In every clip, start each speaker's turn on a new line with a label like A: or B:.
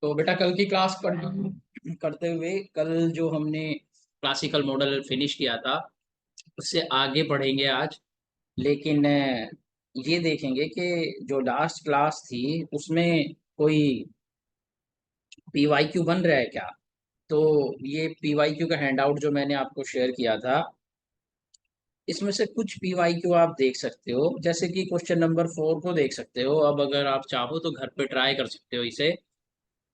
A: तो बेटा कल की क्लास कंटिन्यू करते हुए, कल जो हमने क्लासिकल मॉडल फिनिश किया था उससे आगे बढ़ेंगे आज। लेकिन ये देखेंगे कि जो लास्ट क्लास थी उसमें कोई पीवाईक्यू बन रहा है क्या। तो ये पीवाईक्यू का हैंडआउट जो मैंने आपको शेयर किया था, इसमें से कुछ पीवाईक्यू आप देख सकते हो, जैसे कि क्वेश्चन नंबर 4 को देख सकते हो। अब अगर आप चाहो तो घर पे ट्राई कर सकते हो इसे।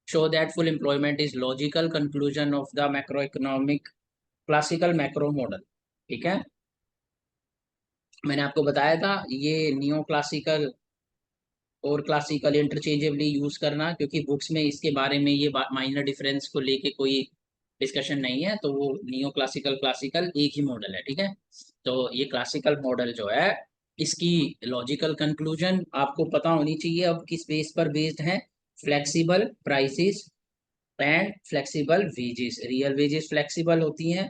A: show that full employment is logical conclusion of the macroeconomic classical macro model। ठीक है, मैंने आपको बताया था ये नियो क्लासिकल और क्लासिकल इंटरचेंजेबली यूज करना, क्योंकि बुक्स में इसके बारे में ये माइनर डिफरेंस को लेके कोई डिस्कशन नहीं है। तो वो नियो क्लासिकल क्लासिकल एक ही मॉडल है। ठीक है, तो ये क्लासिकल मॉडल जो है, इसकी लॉजिकल कंक्लूजन आपको पता होनी चाहिए। अब किस बेस पर बेस्ड है? Flexible prices and flexible wages. Real wages flexible होती हैं,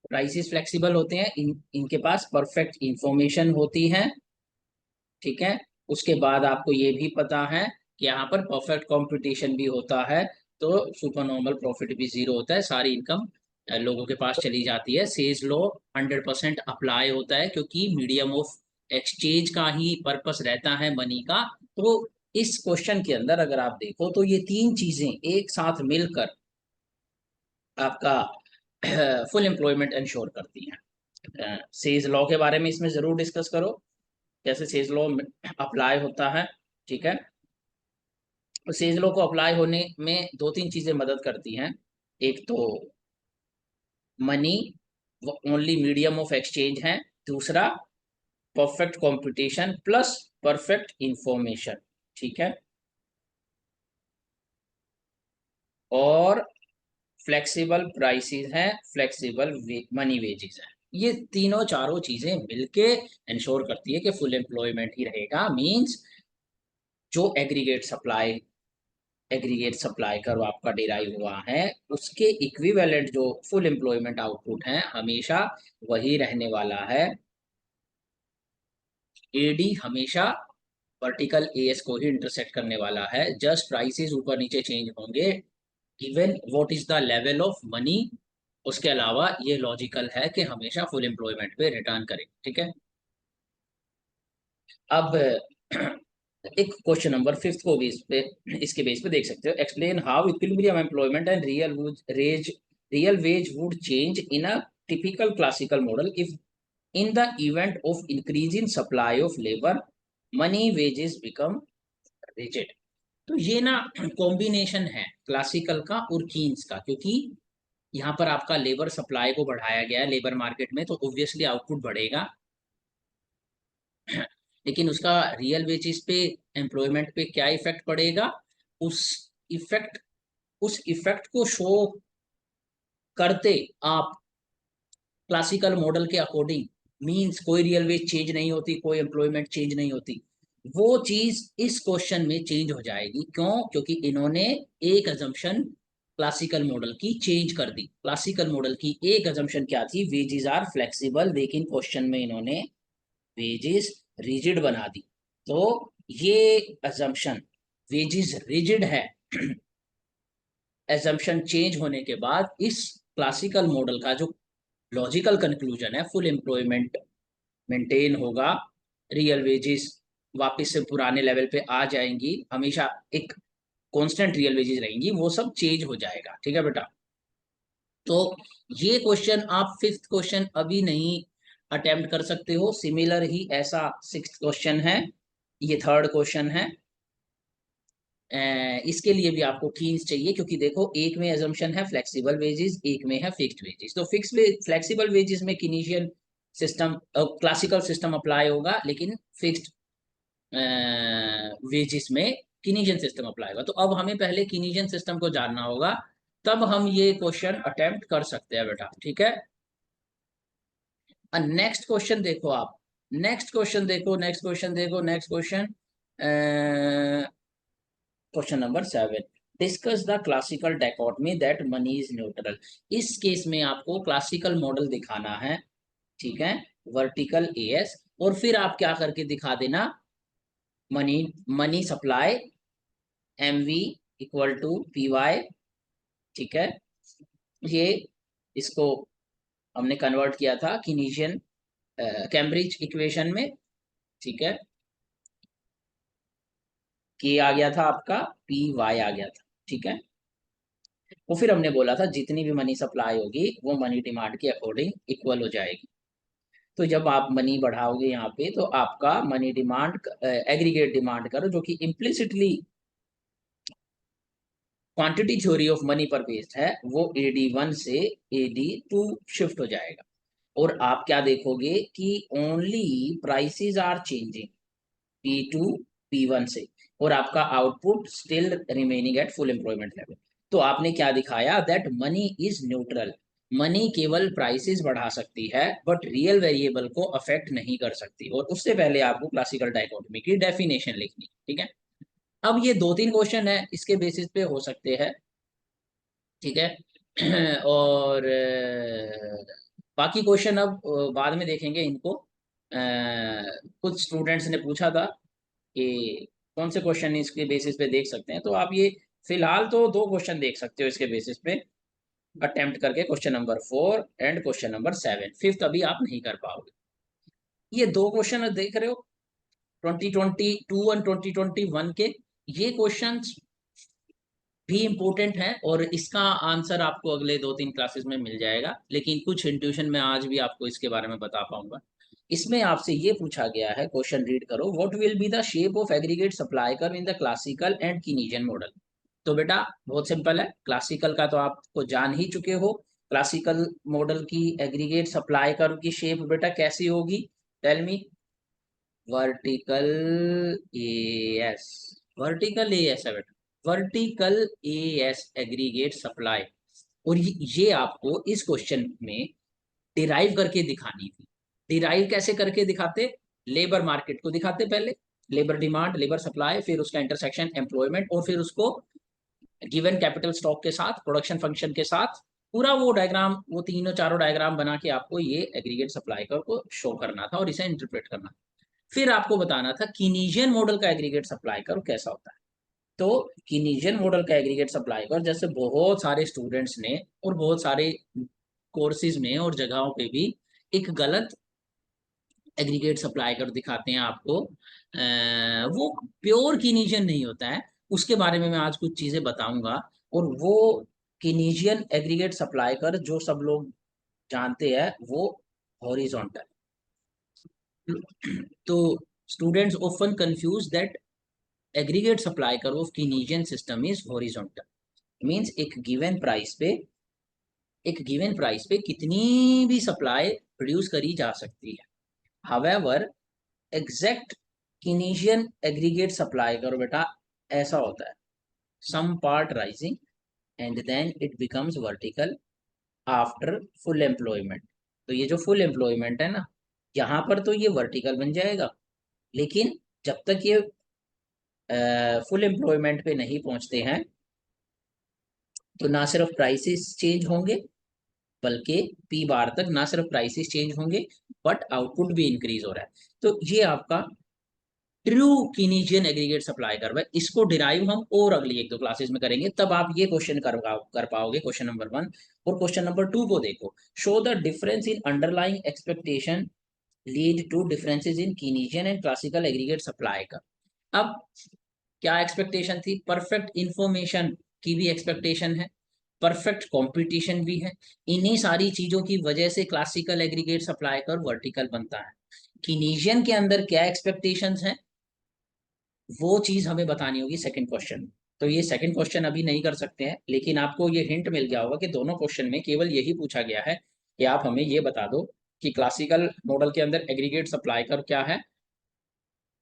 A: प्राइसेस फ्लेक्सिबल होते हैं, इनके पास परफेक्ट इंफॉर्मेशन होती है। ठीक है, उसके बाद आपको ये भी पता है कि यहाँ पर परफेक्ट कंपटीशन भी होता है, तो सुपर नॉर्मल प्रॉफिट भी जीरो होता है, सारी इनकम लोगों के पास चली जाती है। सेज लॉ 100% अप्लाई होता है, क्योंकि मीडियम ऑफ एक्सचेंज का ही पर्पस रहता है मनी का। तो इस क्वेश्चन के अंदर अगर आप देखो तो ये तीन चीजें एक साथ मिलकर आपका फुल एम्प्लॉयमेंट इंश्योर करती हैं। सेज लॉ के बारे में इसमें जरूर डिस्कस करो, कैसे सेज लॉ अप्लाई होता है। ठीक है, तो सेज लॉ को अप्लाई होने में दो तीन चीजें मदद करती हैं। एक तो money only medium of exchange है, दूसरा perfect competition plus perfect information. ठीक है, और फ्लेक्सिबल प्राइसेस हैं, फ्लेक्सिबल मनी वेजेस हैं। ये तीनों चारों चीजें मिलके इंश्योर करती है कि फुल एम्प्लॉयमेंट ही रहेगा। मींस जो एग्रीगेट सप्लाई कर आपका डिराइव हुआ है, उसके इक्विवेलेंट जो फुल एम्प्लॉयमेंट आउटपुट है हमेशा वही रहने वाला है। एडी हमेशा वर्टिकल एएस को ही इंटरसेक्ट करने वाला है। जस्ट प्राइसेस ऊपर नीचे चेंज होंगे, given what is the level of money. उसके अलावा ये लॉजिकल है कि हमेशा फुल एम्प्लॉयमेंट पे रिटर्न करें। ठीक है, अब एक क्वेश्चन नंबर 5 को भी इस पे इसके बेस पे देख सकते हो। Explain how equilibrium employment and real veg would change in a typical classical model if in the event of increase in supply of labour money wages become rigid. तो ये ना कॉम्बिनेशन है क्लासिकल का और कीन्स का, क्योंकि यहाँ पर आपका लेबर सप्लाई को बढ़ाया गया है लेबर मार्केट में, तो ऑब्वियसली आउटपुट बढ़ेगा। लेकिन उसका रियल वेजेस पे, एम्प्लॉयमेंट पे क्या इफेक्ट पड़ेगा? उस इफेक्ट उस इफेक्ट को शो करते आप क्लासिकल मॉडल के अकॉर्डिंग, मींस कोई रियल वेज चेंज नहीं होती, कोई एम्प्लॉयमेंट चेंज नहीं होती। वो चीज इस क्वेश्चन में चेंज हो जाएगी। क्यों? क्योंकि इन्होंने एक अजम्पशन क्लासिकल मॉडल की चेंज कर दी। क्लासिकल मॉडल की एक अजम्पशन क्या थी? वेजेस आर फ्लेक्सिबल, लेकिन क्वेश्चन में इन्होंने वेजेस रिजिड बना दी। तो ये अजम्पशन वेजेस रिजिड है, एजम्पशन चेंज होने के बाद इस क्लासिकल मॉडल का जो लॉजिकल कंक्लूजन है, फुल एम्प्लॉयमेंट मेंटेन होगा, रियल वेजेस वापस से पुराने लेवल पे आ जाएंगी, हमेशा एक कांस्टेंट रियल वेजेस रहेंगी, वो सब चेंज हो जाएगा। ठीक है बेटा, तो ये क्वेश्चन आप 5th क्वेश्चन अभी नहीं अटेम्प्ट कर सकते हो, सिमिलर ही ऐसा 6th क्वेश्चन है, ये 3rd क्वेश्चन है। इसके लिए भी आपको कीन्स चाहिए, क्योंकि देखो एक में एजम्पशन है फ्लेक्सिबल वेजेस, एक में है फिक्स्ड वेजेस। तो फ्लेक्सिबल वेजेस में किनीशियन सिस्टम क्लासिकल सिस्टम अप्लाई होगा, लेकिन फिक्स्ड वेजेस में किनीशियन सिस्टम अप्लाई होगा। तो अब हमें पहले किनीशियन सिस्टम को जानना होगा, तब हम ये क्वेश्चन अटेम्प्ट कर सकते हैं बेटा। ठीक है, नेक्स्ट क्वेश्चन देखो आप, next question question number 7। Discuss the classical dichotomy that money is neutral. इस केस में आपको क्लासिकल मॉडल दिखाना है। ठीक है, वर्टिकल एएस, और फिर आप क्या करके दिखा देना? Money money supply MV equal to P Y, ठीक है। ये इसको हमने कन्वर्ट किया था कीनीशियन कैम्ब्रिज इक्वेशन में, ठीक है। के आ गया था आपका, पी वाई आ गया था, ठीक है। वो फिर हमने बोला था जितनी भी मनी सप्लाई होगी वो मनी डिमांड के अकॉर्डिंग इक्वल हो जाएगी। तो जब आप मनी बढ़ाओगे यहाँ पे तो आपका मनी डिमांड एग्रीगेट डिमांड करो, जो कि implicitly quantity theory of money पर बेस्ड है, वो AD1 से AD2 शिफ्ट हो जाएगा। और आप क्या देखोगे कि only prices are changing P2 P1 से, और आपका output still remaining at full employment level. तो आपने क्या दिखाया, that money is neutral. Money केवल प्राइसेस बढ़ा सकती है बट रियल वेरिएबल को अफेक्ट नहीं कर सकती। और उससे पहले आपको क्लासिकल डाइकोटोमी की डेफिनेशन लिखनी, ठीक है। अब ये 2-3 क्वेश्चन है, इसके बेसिस पे हो सकते हैं, ठीक है। और बाकी क्वेश्चन अब बाद में देखेंगे इनको। कुछ स्टूडेंट्स ने पूछा था कि कौन से क्वेश्चन इसके बेसिस पे देख सकते हैं, तो आप ये फिलहाल तो 2 क्वेश्चन देख सकते हो इसके बेसिस पे अटेम्प्ट करके, question number 4 and question number 7। Fifth अभी आप नहीं कर पाओगे। ये 2 क्वेश्चन देख रहे हो 2022 और 2021 के, ये क्वेश्चंस भी इम्पोर्टेंट है और इसका आंसर आपको अगले 2-3 क्लासेस में मिल जाएगा, लेकिन कुछ इंट्यूशन में आज भी आपको इसके बारे में बता पाऊंगा। इसमें आपसे ये पूछा गया है, क्वेश्चन रीड करो, what will be the shape of aggregate supply curve in the classical and Keynesian model. तो बेटा बहुत सिंपल है, क्लासिकल का तो आपको जान ही चुके हो। क्लासिकल मॉडल की एग्रीगेट सप्लाई कर्व की शेप बेटा कैसी होगी, tell me. Vertical AS, vertical AS है बेटा, वर्टिकल एएस एग्रीगेट सप्लाई। और ये आपको इस क्वेश्चन में डिराइव करके दिखानी थी। डिराइव कैसे करके दिखाते, लेबर मार्केट को दिखाते पहले, लेबर डिमांड, लेबर सप्लाई, फिर उसका इंटरसेक्शन एम्प्लॉयमेंट, और फिर उसको गिवन कैपिटल स्टॉक के साथ, प्रोडक्शन फंक्शन के साथ, पूरा वो डायग्राम, वो तीनों चारों डायग्राम बना के आपको ये एग्रीगेट सप्लाई कर्व को शो करना था और इसे इंटरप्रेट करना था। फिर आपको बताना था कीनीजियन मॉडल का एग्रीगेट सप्लाई कर्व कैसा होता है। तो कीनीजियन मॉडल का एग्रीगेट सप्लाई कर्व, जैसे बहुत सारे स्टूडेंट्स ने और बहुत सारे कोर्सेज में और जगहों पे भी एक गलत एग्रीगेट सप्लाई कर्व दिखाते हैं आपको, वो प्योर कीनीजियन नहीं होता है। उसके बारे में मैं आज कुछ चीजें बताऊंगा। और वो कीनीजियन एग्रीगेट सप्लाई कर्व जो सब लोग जानते हैं वो हॉरिजॉन्टल। तो students often confuse that aggregate supply curve of Keynesian system is horizontal, means एक गिवन प्राइस पे कितनी भी सप्लाई प्रोड्यूस करी जा सकती है। However exact Keynesian aggregate supply curve बेटा ऐसा होता है, some part rising and then it becomes vertical after full employment. तो ये जो फुल एम्प्लॉयमेंट है ना, यहाँ पर तो ये वर्टिकल बन जाएगा, लेकिन जब तक ये फुल एम्प्लॉयमेंट पे नहीं पहुंचते हैं तो ना सिर्फ प्राइसेस चेंज होंगे, बल्कि पी बार तक ना सिर्फ प्राइसेस चेंज होंगे बट आउटपुट भी इंक्रीज हो रहा है। तो ये आपका true Keynesian aggregate supply curve है। इसको डिराइव हम और अगली 1-2 क्लासेस में करेंगे, तब आप ये क्वेश्चन कर पाओगे, क्वेश्चन नंबर 1। और क्वेश्चन नंबर 2 को देखो, show the difference in underlying expectation lead to differences in Keynesian and classical aggregate supply curve. अब क्या एक्सपेक्टेशन थी, परफेक्ट इंफॉर्मेशन की भी एक्सपेक्टेशन है, परफेक्ट कंपटीशन भी है। इन्हीं सारी चीजों की वजह से क्लासिकल एग्रीगेट सप्लाई कर वर्टिकल बनता है। कीनीजियन के अंदर क्या एक्सपेक्टेशंस हैं वो चीज हमें बतानी होगी सेकंड क्वेश्चन में। तो ये सेकंड क्वेश्चन अभी नहीं कर सकते हैं, लेकिन आपको ये हिंट मिल गया होगा कि दोनों क्वेश्चन में केवल यही पूछा गया है कि आप हमें ये बता दो कि क्लासिकल मॉडल के अंदर एग्रीगेट सप्लाई कर क्या है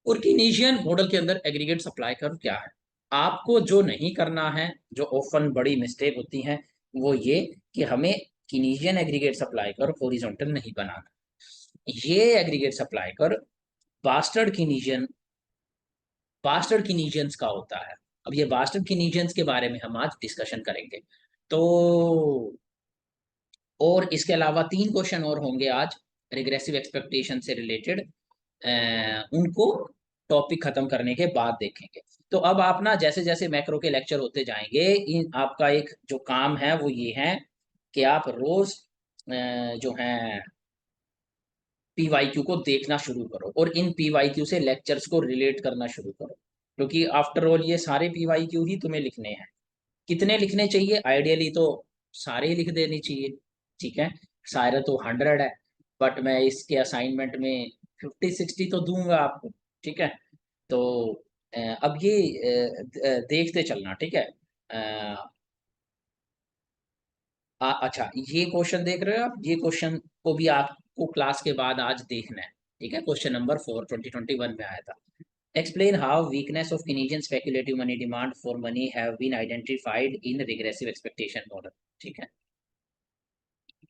A: और कीनीशियन मॉडल के अंदर एग्रीगेट सप्लाई कर्व क्या है। आपको जो नहीं करना है, जो ऑफन बड़ी मिस्टेक होती है, वो ये कि हमें Keynesian aggregate supply curve horizontal नहीं बनाना। ये aggregate supply curve bastard Keynesian, bastard Keynesians का होता है। अब ये बास्टर्ड कीनीशियंस के बारे में हम आज डिस्कशन करेंगे। तो और इसके अलावा 3 क्वेश्चन और होंगे आज रिग्रेसिव एक्सपेक्टेशन से रिलेटेड, उनको टॉपिक खत्म करने के बाद देखेंगे। तो अब आप ना जैसे जैसे मैक्रो के लेक्चर होते जाएंगे, इन आपका एक जो काम है वो ये है कि आप रोज जो है पीवाईक्यू को देखना शुरू करो और इन पीवाईक्यू से लेक्चर्स को रिलेट करना शुरू करो, क्योंकि आफ्टर ऑल ये सारे पीवाईक्यू ही तुम्हें लिखने हैं। कितने लिखने चाहिए? आइडियली तो सारे ही लिख देने चाहिए, ठीक है। सारे तो 100 है, बट मैं इसके असाइनमेंट में 50-60 तो दूंगा आपको, ठीक है। तो अब ये देखते चलना, ठीक है। अच्छा, ये क्वेश्चन देख रहे हो आप? ये क्वेश्चन को भी आपको क्लास के बाद आज देखना है, ठीक है। क्वेश्चन नंबर 4 2021 में आया था। Explain how weakness of Keynesian speculative money demand for money have been identified in regressive expectation model, ठीक है।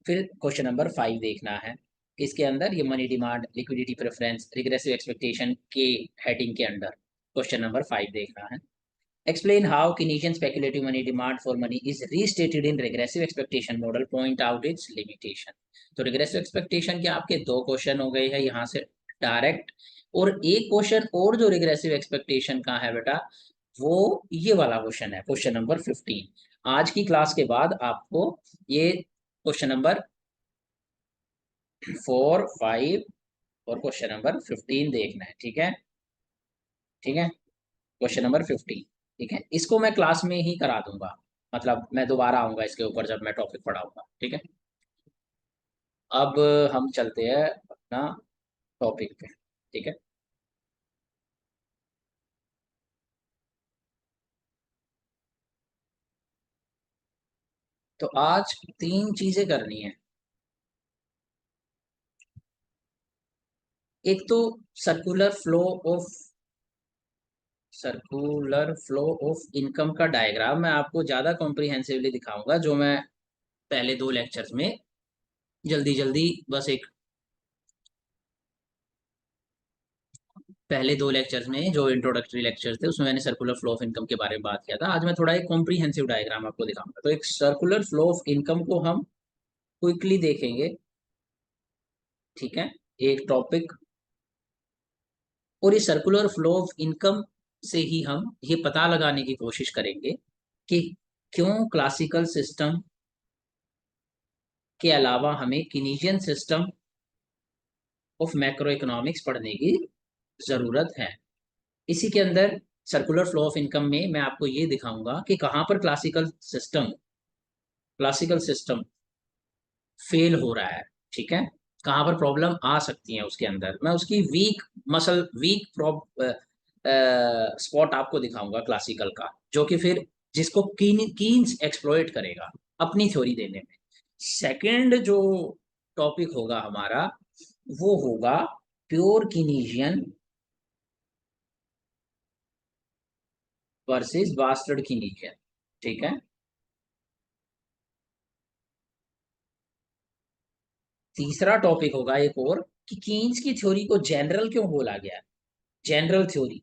A: फिर क्वेश्चन नंबर 5 देखना है। इसके अंदर ये money demand, liquidity preference, regressive expectation के हेडिंग के अंदर क्वेश्चन नंबर 5 देखना है। Explain how Keynesian speculative money demand for money is restated in regressive expectation model. Point out its limitation. तो regressive expectation के आपके दो क्वेश्चन हो गए हैं यहाँ से डायरेक्ट, और एक क्वेश्चन और जो regressive expectation का है बेटा, वो ये वाला क्वेश्चन है, क्वेश्चन नंबर 15। आज की क्लास के बाद आपको ये क्वेश्चन नंबर 4, 5 और क्वेश्चन नंबर 15 देखना है, ठीक है। ठीक है, क्वेश्चन नंबर 15, ठीक है। इसको मैं क्लास में ही करा दूंगा, मतलब मैं दोबारा आऊंगा इसके ऊपर जब मैं टॉपिक पढ़ाऊंगा, ठीक है। अब हम चलते हैं अपना टॉपिक पे, ठीक है। तो आज तीन चीजें करनी है। एक तो circular flow of circular flow of income का डायग्राम मैं आपको ज्यादा कॉम्प्रिहेंसिवली दिखाऊंगा, जो मैं पहले दो लेक्चर्स में जल्दी जल्दी बस एक पहले दो लेक्चर्स में जो इंट्रोडक्टरी लेक्चर्स थे उसमें मैंने सर्कुलर फ्लो ऑफ इनकम के बारे में बात किया था। आज मैं थोड़ा एक कॉम्प्रिहेंसिव डायग्राम आपको दिखाऊंगा। तो एक सर्कुलर फ्लो ऑफ इनकम को हम क्विकली देखेंगे, ठीक है, एक टॉपिक। और इस सर्कुलर फ्लो ऑफ इनकम से ही हम ये पता लगाने की कोशिश करेंगे कि क्यों क्लासिकल सिस्टम के अलावा हमें कीनीशियन सिस्टम ऑफ मैक्रो इकोनॉमिक्स पढ़ने की जरूरत है। इसी के अंदर सर्कुलर फ्लो ऑफ इनकम में मैं आपको ये दिखाऊंगा कि कहाँ पर क्लासिकल सिस्टम फेल हो रहा है, ठीक है। कहाँ पर प्रॉब्लम आ सकती है उसके अंदर, मैं उसकी वीक स्पॉट आपको दिखाऊंगा क्लासिकल का, जो कि फिर जिसको कीन्स एक्सप्लॉइट करेगा अपनी थ्योरी देने में। सेकंड जो टॉपिक होगा हमारा वो होगा प्योर कीनीशियन वर्सेस बास्टर्ड कीनीशियन, ठीक है। तीसरा टॉपिक होगा एक और, कि कीन्स की थ्योरी को जनरल क्यों बोला गया, general theory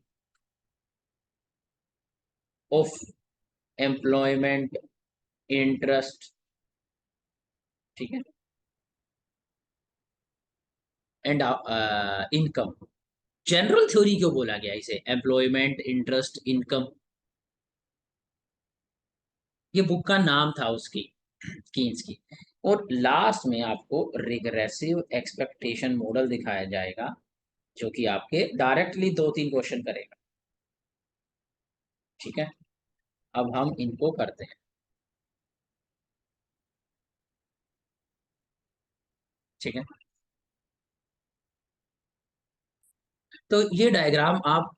A: of employment interest, ठीक है, एंड इनकम। जनरल थ्योरी क्यों बोला गया इसे, एम्प्लॉयमेंट इंटरेस्ट इनकम, ये बुक का नाम था उसकी, कीन्स की। और लास्ट में आपको रिग्रेसिव एक्सपेक्टेशन मॉडल दिखाया जाएगा, जो कि आपके डायरेक्टली दो तीन क्वेश्चन करेगा, ठीक है। अब हम इनको करते हैं, ठीक है। तो ये डायग्राम आप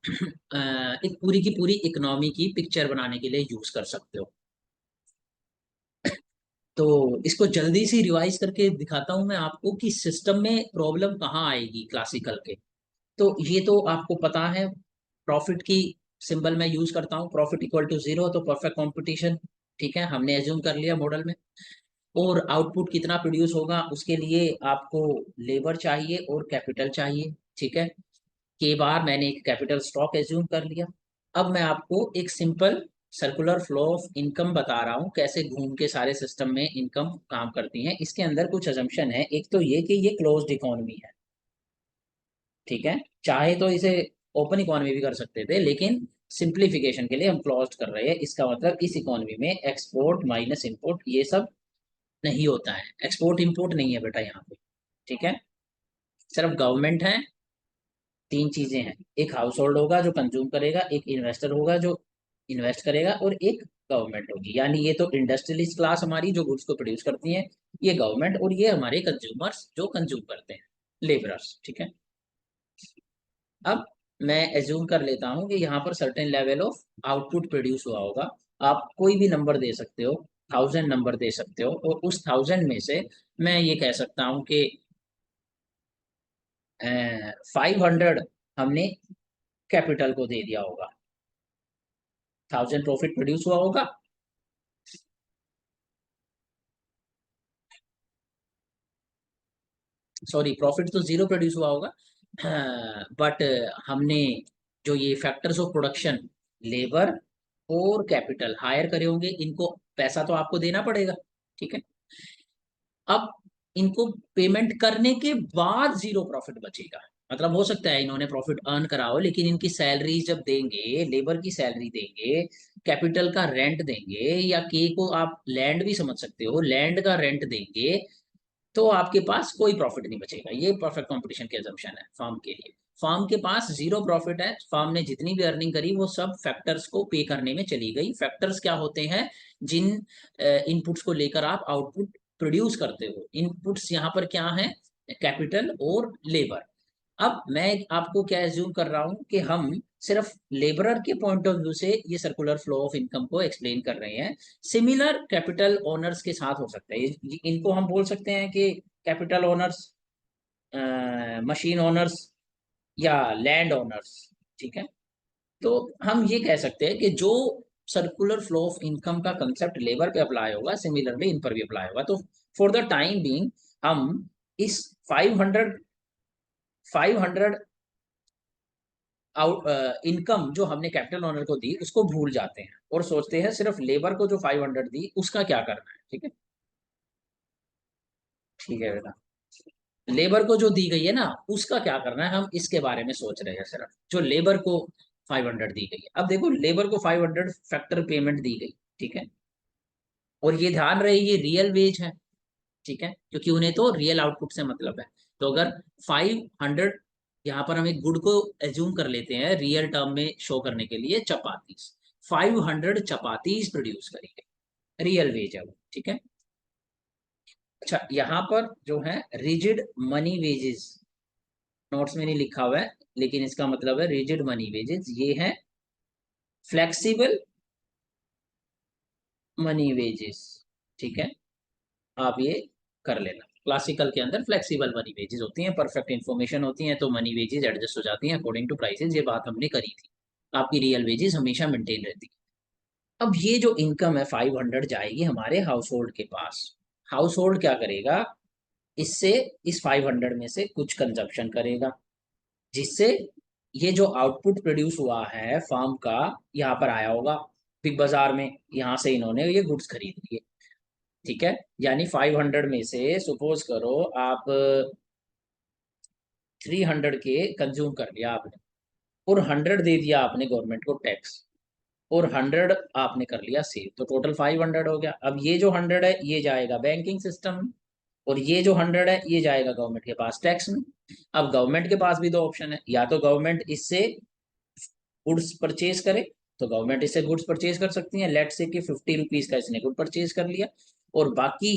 A: एक पूरी की पूरी इकोनॉमी की पिक्चर बनाने के लिए यूज कर सकते हो। तो इसको जल्दी से रिवाइज करके दिखाता हूं मैं आपको कि सिस्टम में प्रॉब्लम कहाँ आएगी क्लासिकल के। तो ये तो आपको पता है, प्रॉफिट की सिंबल मैं यूज करता हूँ, प्रॉफिट इक्वल टू जीरो, तो परफेक्ट कंपटीशन, ठीक है, हमने एज्यूम कर लिया मॉडल में। और आउटपुट कितना प्रोड्यूस होगा उसके लिए आपको लेबर चाहिए और कैपिटल चाहिए, ठीक है। के बार मैंने एक कैपिटल स्टॉक एज्यूम कर लिया। अब मैं आपको एक simple circular flow of income बता रहा हूँ, कैसे घूम के सारे सिस्टम में इनकम काम करती है। इसके अंदर कुछ अजम्पशन है, एक तो ये कि ये क्लोज्ड इकोनॉमी है, ठीक है। चाहे तो इसे ओपन इकोनॉमी भी कर सकते थे, लेकिन सिंप्लीफिकेशन के लिए हम क्लोज्ड कर रहे हैं। इसका मतलब इस इकोनॉमी में एक्सपोर्ट माइनस इंपोर्ट ये सब नहीं होता है, एक्सपोर्ट इंपोर्ट नहीं है बेटा यहाँ पे। ठीक है, सिर्फ गवर्नमेंट है, तीन चीजें हैं, एक हाउस होल्ड होगा जो कंज्यूम करेगा, एक इन्वेस्टर होगा जो इन्वेस्ट करेगा, और एक गवर्नमेंट होगी। यानी ये तो इंडस्ट्रियलिस्ट क्लास हमारी जो गुड्स को प्रोड्यूस करती है, ये गवर्नमेंट, और ये हमारे कंज्यूमर्स जो कंज्यूम करते हैं, लेबरर्स। ठीक है, अब मैं एज्यूम कर लेता हूँ कि यहाँ पर certain level of output produce हुआ होगा। आप कोई भी नंबर दे सकते हो, 1000 नंबर दे सकते हो, और उस 1000 में से मैं ये कह सकता हूँ कि 500 हमने कैपिटल को दे दिया होगा, 1000 प्रॉफिट प्रोड्यूस हुआ होगा। सॉरी, प्रॉफिट तो जीरो प्रोड्यूस हुआ होगा, बट हमने जो ये फैक्टर्स ऑफ प्रोडक्शन, लेबर और कैपिटल हायर करे होंगे, इनको पैसा तो आपको देना पड़ेगा। ठीक है, अब इनको पेमेंट करने के बाद जीरो प्रॉफिट बचेगा। मतलब हो सकता है इन्होंने प्रॉफिट अर्न करा हो, लेकिन इनकी सैलरी जब देंगे, लेबर की सैलरी देंगे, कैपिटल का रेंट देंगे, या के को आप लैंड भी समझ सकते हो, लैंड का रेंट देंगे, तो आपके पास कोई प्रॉफिट नहीं बचेगा। ये परफेक्ट कंपटीशन की अजम्पशन है फार्म के लिए। फार्म के पास जीरो प्रॉफिट है, फार्म ने जितनी भी अर्निंग करी वो सब फैक्टर्स को पे करने में चली गई। फैक्टर्स क्या होते हैं? जिन इनपुट्स को लेकर आप आउटपुट प्रोड्यूस करते हो। इनपुट्स यहाँ पर क्या है? कैपिटल और लेबर। अब मैं आपको क्या एज्यूम कर रहा हूं कि हम सिर्फ लेबरर के पॉइंट ऑफ व्यू से ये सर्कुलर फ्लो ऑफ इनकम को एक्सप्लेन कर रहे हैं। सिमिलर कैपिटल ओनर्स के साथ हो सकता है। इनको हम बोल सकते हैं कि कैपिटल ओनर्स, मशीन ओनर्स, या लैंड ओनर्स। ठीक है, तो हम ये कह सकते हैं कि जो सर्कुलर फ्लो ऑफ इनकम का कंसेप्ट लेबर पे अप्लाई होगा, सिमिलरली इन पर भी अप्लाई होगा। तो फॉर द टाइम बीइंग हम इस 500 500 आउट इनकम जो हमने कैपिटल ओनर को दी उसको भूल जाते हैं और सोचते हैं सिर्फ लेबर को जो 500 दी उसका क्या करना है। ठीक है, ठीक है बेटा, लेबर को जो दी गई है ना उसका क्या करना है, हम इसके बारे में सोच रहे हैं। सिर्फ जो लेबर को 500 दी गई है, अब देखो लेबर को 500 फैक्टर पेमेंट दी गई। ठीक है, और ये ध्यान रहे ये रियल वेज है। ठीक है, क्योंकि उन्हें तो रियल आउटपुट से मतलब है। तो अगर 500, यहाँ पर हम एक गुड को एज्यूम कर लेते हैं रियल टर्म में शो करने के लिए, चपातीस, 500 चपातीस प्रोड्यूस करेंगे, रियल वेज है वो। ठीक है, अच्छा यहाँ पर जो है रिजिड मनी वेजेस, नोट्स में नहीं लिखा हुआ है लेकिन इसका मतलब है रिजिड मनी वेजेस, ये है फ्लेक्सिबल मनी वेजेस। ठीक है, आप ये कर लेना। क्लासिकल के अंदर फ्लेक्सिबल मनी वेजेस होती हैं, परफेक्ट इंफॉर्मेशन होती हैं, तो मनी वेजेस एडजस्ट हो जाती हैं अकॉर्डिंग टू प्राइसेस। ये बात हमने करी थी, आपकी रियल वेजेस हमेशा मेंटेन रहती है। अब ये जो इनकम है 500 जाएगी हमारे हाउस होल्ड के पास। हाउस होल्ड क्या करेगा? इससे, इस 500 में से कुछ कंजप्शन करेगा, जिससे ये जो आउटपुट प्रोड्यूस हुआ है फार्म का, यहाँ पर आया होगा बिग बाजार में, यहाँ से इन्होंने ये गुड्स खरीद लिए। ठीक है, यानी 500 में से सपोज करो आप 300 के कंज्यूम कर लिया आपने, और 100 दे दिया आपने गवर्नमेंट को टैक्स, और 100 आपने कर लिया सेव, तो टोटल 500 हो गया। अब ये जो 100 है ये जाएगा बैंकिंग सिस्टम में, और ये जो 100 है ये जाएगा गवर्नमेंट के पास टैक्स में। अब गवर्नमेंट के पास भी दो ऑप्शन है, या तो गवर्नमेंट इससे गुड्स परचेज करे, तो गवर्नमेंट इससे गुड्स परचेज कर सकती है। लेट से कि 50 रुपीज का इसने गुड परचेज कर लिया, और बाकी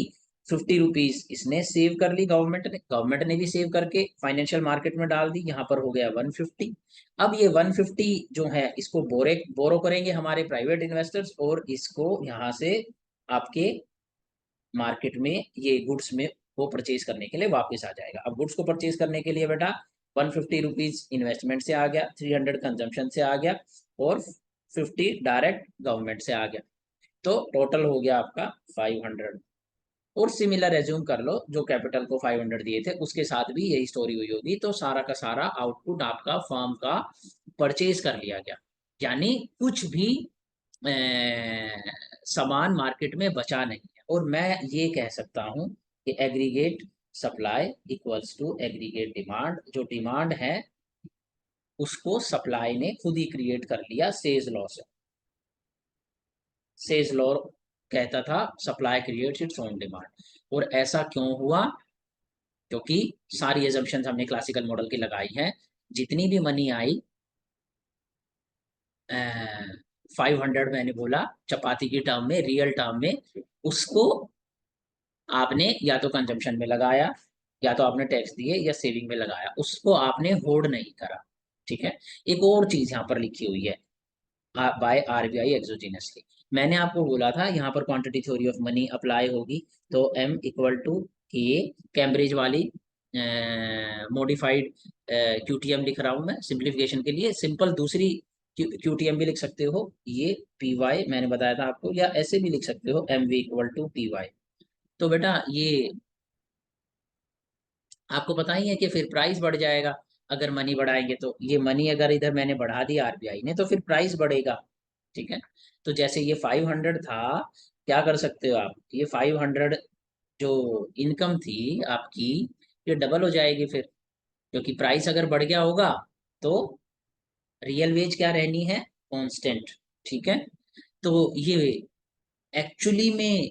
A: 50 रुपीज इसने सेव कर ली, गवर्नमेंट ने भी सेव करके फाइनेंशियल मार्केट में डाल दी, यहाँ पर हो गया 150। अब ये 150 जो है इसको बोरो करेंगे हमारे प्राइवेट इन्वेस्टर्स, और इसको यहाँ से आपके मार्केट में ये गुड्स में वो परचेज करने के लिए वापस आ जाएगा। अब गुड्स को परचेज करने के लिए बेटा 150 रुपीज इन्वेस्टमेंट से आ गया, 300 कंजम्पशन से आ गया, और 50 डायरेक्ट गवर्नमेंट से आ गया, तो टोटल हो गया आपका 500। और सिमिलर एज्यूम कर लो जो कैपिटल को 500 दिए थे उसके साथ भी यही स्टोरी हुई होगी, तो सारा का सारा आउटपुट आपका फर्म का परचेज कर लिया गया। यानी कुछ भी सामान मार्केट में बचा नहीं है। और मैं ये कह सकता हूं कि aggregate supply equals to aggregate demand. जो डिमांड है उसको सप्लाई ने खुद ही क्रिएट कर लिया सेज लॉ से। सेज लॉ कहता था supply creates its own demand. और ऐसा क्यों हुआ? क्योंकि सारी एजम्पशंस हमने क्लासिकल मॉडल की लगाई हैं। जितनी भी मनी आई, 500 मैंने बोला चपाती की टर्म में, रियल टर्म में, उसको आपने या तो कंजम्पशन में लगाया, या तो आपने टैक्स दिए, या सेविंग में लगाया, उसको आपने होल्ड नहीं करा। ठीक है। एक और चीज यहाँ पर लिखी हुई है, बाय आरबीआई एक्सोजिनसली। मैंने आपको बोला था यहाँ पर quantity theory of money apply होगी, तो एम इक्वल टू के, कैम्ब्रिज वाली मॉडिफाइड क्यूटीएम लिख रहा हूं मैं सिंप्लीफिकेशन के लिए। सिंपल दूसरी क्यूटीएम भी लिख सकते हो, ये पी वाई मैंने बताया था आपको, या ऐसे भी लिख सकते हो M V equal to P Y. तो बेटा ये आपको पता ही है कि फिर प्राइस बढ़ जाएगा अगर मनी बढ़ाएंगे। तो ये मनी अगर इधर मैंने बढ़ा दिया आरबीआई ने, तो फिर प्राइस बढ़ेगा। ठीक है। तो जैसे ये 500 था, क्या कर सकते हो आप, ये 500 जो इनकम थी आपकी, ये डबल हो जाएगी फिर, क्योंकि प्राइस अगर बढ़ गया होगा तो रियल वेज क्या रहनी है, कांस्टेंट। ठीक है। तो ये एक्चुअली में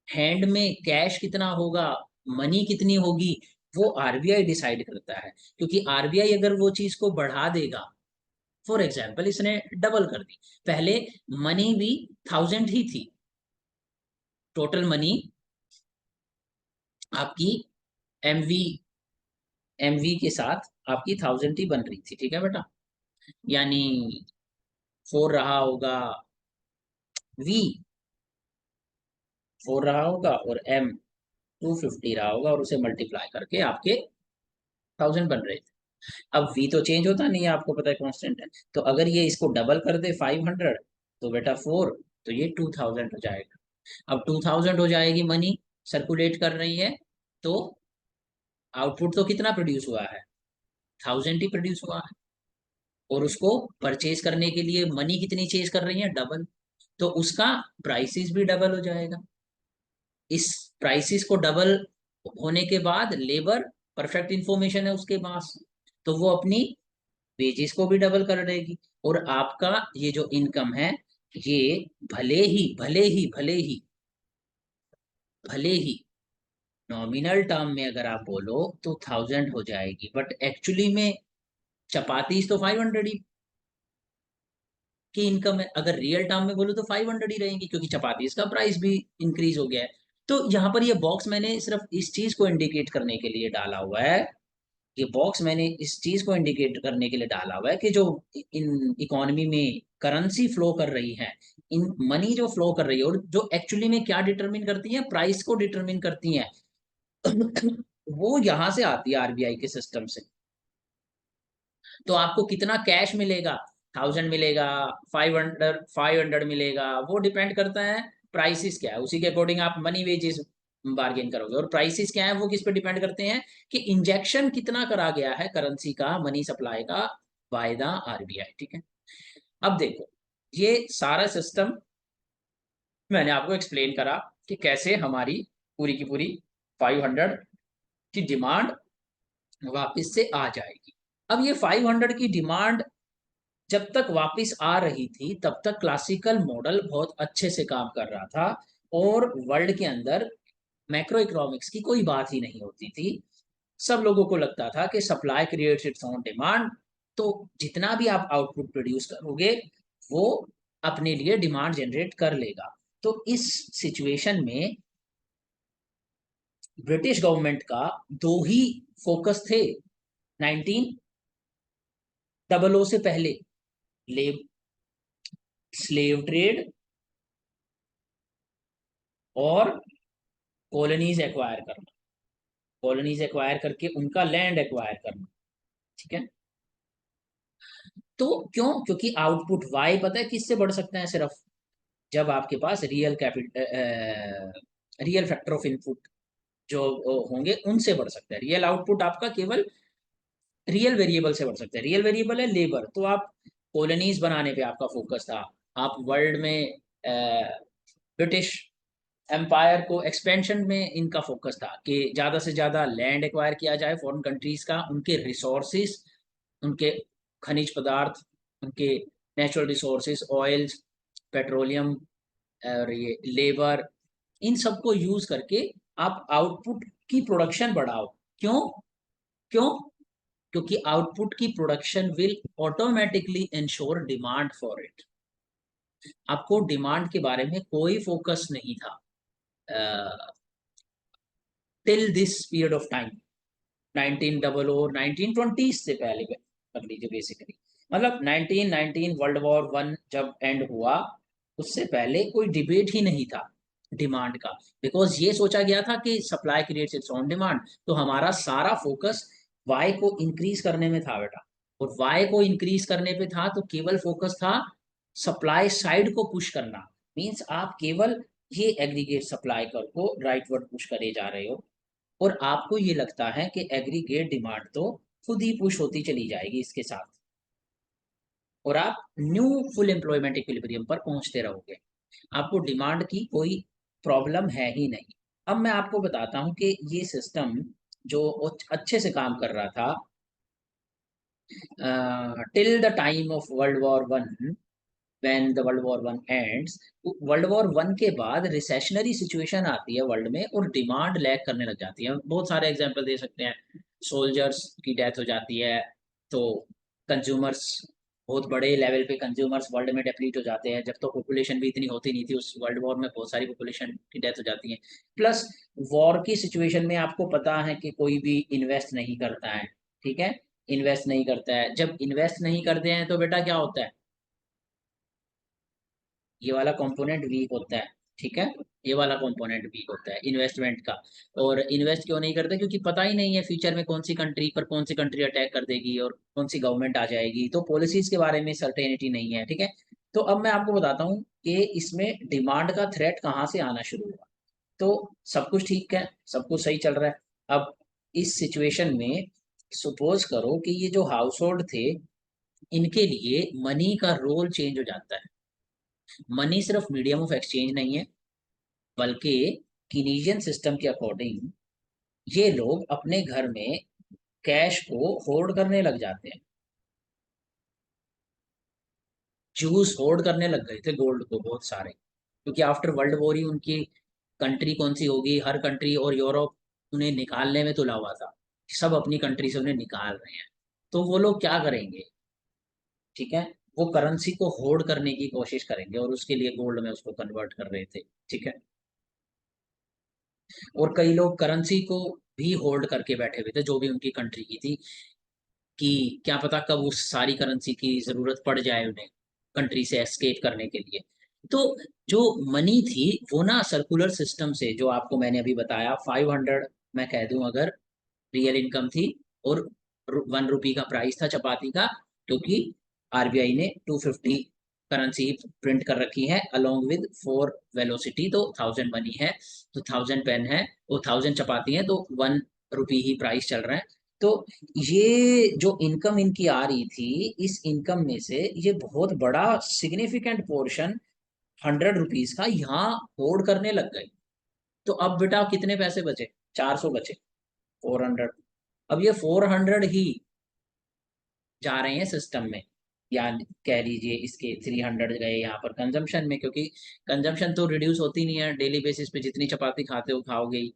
A: हैंड में कैश कितना होगा, मनी कितनी होगी, वो आरबीआई डिसाइड करता है। क्योंकि आरबीआई अगर वो चीज को बढ़ा देगा, फॉर एग्जाम्पल इसने डबल कर दी, पहले मनी भी 1000 ही थी, टोटल मनी आपकी एमवी एमवी के साथ आपकी 1000 ही बन रही थी। ठीक है बेटा, यानी 4 रहा होगा, वी 4 रहा होगा, और एम 250 रहा होगा, और उसे मल्टीप्लाई करके आपके 1000 बन रहे थे। अब वी तो चेंज होता नहीं है, आपको पता है कांस्टेंट है। तो अगर ये इसको डबल कर दे 500, तो बेटा 4, तो ये 2000 हो जाएगा। अब 2000 हो जाएगी मनी सर्कुलेट कर रही है, तो आउटपुट तो कितना प्रोड्यूस हुआ है, 1000 ही प्रोड्यूस हुआ है। और उसको परचेज करने के लिए मनी कितनी चेज कर रही है, डबल। तो उसका प्राइसेस भी डबल हो जाएगा। इस प्राइसेस को डबल होने के बाद लेबर परफेक्ट इंफॉर्मेशन है उसके पास, तो वो अपनी वेजेस को भी डबल कर देगी। और आपका ये जो इनकम है, ये भले ही नॉमिनल टर्म में अगर आप बोलो तो 1000 हो जाएगी, बट एक्चुअली में चपाती तो 500 ही की इनकम है। अगर रियल टर्म में बोलो तो 500 ही रहेंगी, क्योंकि चपाती का प्राइस भी इंक्रीज हो गया है। तो यहाँ पर ये बॉक्स मैंने सिर्फ इस चीज को इंडिकेट करने के लिए डाला हुआ है, ये बॉक्स मैंने इस चीज को इंडिकेट करने के लिए डाला हुआ है कि जो इन इकोनॉमी में करेंसी फ्लो कर रही है, इन मनी जो फ्लो कर रही है, और जो एक्चुअली में क्या डिटरमिन करती है, प्राइस को डिटरमिन करती है, वो यहां से आती है आरबीआई के सिस्टम से। तो आपको कितना कैश मिलेगा, 1000 मिलेगा, 500 मिलेगा, वो डिपेंड करता है प्राइसिस क्या है, उसी के अकॉर्डिंग आप मनी वेजेस बार्गेन करोगे। और प्राइसिस क्या है, वो किस पे डिपेंड करते हैं, कि इंजेक्शन कितना करा गया है करेंसी का, मनी सप्लाई का, बाय द आरबीआई। ठीक है। अब देखो, ये सारा सिस्टम मैंने आपको एक्सप्लेन करा कि कैसे हमारी पूरी की पूरी 500 की डिमांड वापस से आ जाएगी। अब ये 500 की डिमांड जब तक वापस आ रही थी, तब तक क्लासिकल मॉडल बहुत अच्छे से काम कर रहा था, और वर्ल्ड के अंदर मैक्रो इकोनॉमिक्स की कोई बात ही नहीं होती थी। सब लोगों को लगता था कि supply creates its own demand, तो जितना भी आप आउटपुट प्रोड्यूस करोगे, वो अपने लिए डिमांड जनरेट कर लेगा। तो इस सिचुएशन में ब्रिटिश गवर्नमेंट का दो ही फोकस थे 1900 से पहले, स्लेव ट्रेड और कॉलोनीज एक्वायर करना, कॉलोनीज एक्वायर करके उनका लैंड एक्वायर करना। ठीक है। तो क्यों, क्योंकि आउटपुट वाई पता है किससे बढ़ सकता है, सिर्फ जब आपके पास real capital, real factor of input जो होंगे उनसे बढ़ सकता है। रियल आउटपुट आपका केवल रियल वेरिएबल से बढ़ सकता है। रियल वेरिएबल है लेबर, तो आप कॉलोनीज बनाने पे आपका फोकस था, आप वर्ल्ड में ब्रिटिश एम्पायर को एक्सपेंशन में इनका फोकस था कि ज्यादा से ज्यादा लैंड एक्वायर किया जाए फॉरेन कंट्रीज का, उनके रिसोर्सेस, उनके खनिज पदार्थ, उनके नेचुरल रिसोर्सेज, ऑयल्स, पेट्रोलियम और ये लेबर, इन सबको यूज करके आप आउटपुट की प्रोडक्शन बढ़ाओ। क्यों? क्यों? क्योंकि आउटपुट की production will automatically ensure demand for it. आपको डिमांड के बारे में कोई फोकस नहीं था till this period of time, 1900 से पहले कर लीजिए बेसिकली, मतलब 1919 वर्ल्ड वॉर वन जब एंड हुआ, उससे पहले कोई डिबेट ही नहीं था डिमांड का। बिकॉज ये सोचा गया था कि supply creates its own demand. तो हमारा सारा फोकस वाई को इंक्रीज करने में था बेटा, और वाई को इंक्रीज करने पे था तो केवल फोकस था सप्लाई साइड को पुश करना। मींस आप केवल ये एग्रीगेट सप्लाई कर को राइटवर्ड पुश करे जा रहे हो, और आपको ये लगता है कि एग्रीगेट डिमांड तो खुद ही पुश होती चली जाएगी इसके साथ, और आप न्यू फुल एम्प्लॉयमेंट इक्विलिब्रियम पर पहुंचते रहोगे। आपको डिमांड की कोई प्रॉब्लम है ही नहीं। अब मैं आपको बताता हूं कि ये सिस्टम जो अच्छे से काम कर रहा था till the time of world war one, when the world war one ends, world war one के बाद रिसेशनरी सिचुएशन आती है वर्ल्ड में और डिमांड लैग करने लग जाती है। बहुत सारे एग्जांपल दे सकते हैं, सोल्जर्स की डेथ हो जाती है, तो कंज्यूमर्स, बहुत बड़े लेवल पे कंज्यूमर्स वर्ल्ड में डेप्लीट हो जाते हैं। जब तो पॉपुलेशन भी इतनी होती नहीं थी उस वर्ल्ड वॉर में, बहुत सारी पॉपुलेशन की डेथ हो जाती है। प्लस वॉर की सिचुएशन में आपको पता है कि कोई भी इन्वेस्ट नहीं करता है, ठीक है, इन्वेस्ट नहीं करता है। जब इन्वेस्ट नहीं करते हैं तो बेटा क्या होता है, ये वाला कंपोनेंट वीक होता है, ठीक है, ये वाला कंपोनेंट वीक होता है इन्वेस्टमेंट का। और इन्वेस्ट क्यों नहीं करते? क्योंकि पता ही नहीं है फ्यूचर में कौन सी कंट्री पर कौन सी कंट्री अटैक कर देगी और कौन सी गवर्नमेंट आ जाएगी, तो पॉलिसीज के बारे में सर्टेनिटी नहीं है, ठीक है। तो अब मैं आपको बताता हूँ कि इसमें डिमांड का थ्रेट कहाँ से आना शुरू हुआ। तो सब कुछ ठीक है, सब कुछ सही चल रहा है। अब इस सिचुएशन में सपोज करो कि ये जो हाउस होल्ड थे, इनके लिए मनी का रोल चेंज हो जाता है। मनी सिर्फ मीडियम ऑफ एक्सचेंज नहीं है, बल्कि कीनीजियन सिस्टम के अकॉर्डिंग ये लोग अपने घर में कैश को होल्ड करने लग जाते हैं। जूस होल्ड करने लग गए थे गोल्ड को बहुत सारे, क्योंकि आफ्टर वर्ल्ड वॉर ही उनकी कंट्री कौन सी होगी, हर कंट्री और यूरोप उन्हें निकालने में तुला हुआ था, सब अपनी कंट्री से उन्हें निकाल रहे हैं। तो वो लोग क्या करेंगे, ठीक है, वो करेंसी को होल्ड करने की कोशिश करेंगे और उसके लिए गोल्ड में उसको कन्वर्ट कर रहे थे, ठीक है। और कई लोग करेंसी को भी होल्ड करके बैठे हुए थे जो भी उनकी कंट्री की थी, कि क्या पता कब उस सारी करेंसी की जरूरत पड़ जाए उन्हें कंट्री से एस्केप करने के लिए। तो जो मनी थी वो ना सर्कुलर सिस्टम से, जो आपको मैंने अभी बताया 500 मैं कह दूं अगर रियल इनकम थी, और 1 रुपी का प्राइस था चपाती का, क्योंकि आरबीआई ने 250 करेंसी प्रिंट कर रखी है अलोंग विद 4 वेलोसिटी, तो 1000 मनी है, तो 1000 पेन है, वो 1000 चपाती है, तो 1 रुपी ही प्राइस चल रहा है। तो ये जो इनकम इनकी आ रही थी, इस इनकम में से ये बहुत बड़ा सिग्निफिकेंट पोर्शन 100 रुपीज का यहाँ होल्ड करने लग गए। तो अब बेटा कितने पैसे बचे? 400 बचे, 400। अब ये 400 ही जा रहे हैं सिस्टम में, या कह लीजिए इसके 300 गए यहाँ पर कंजम्पशन में, क्योंकि कंजम्पशन तो रिड्यूस होती नहीं है, डेली बेसिस पे जितनी चपाती खाते हो खाओगे ही,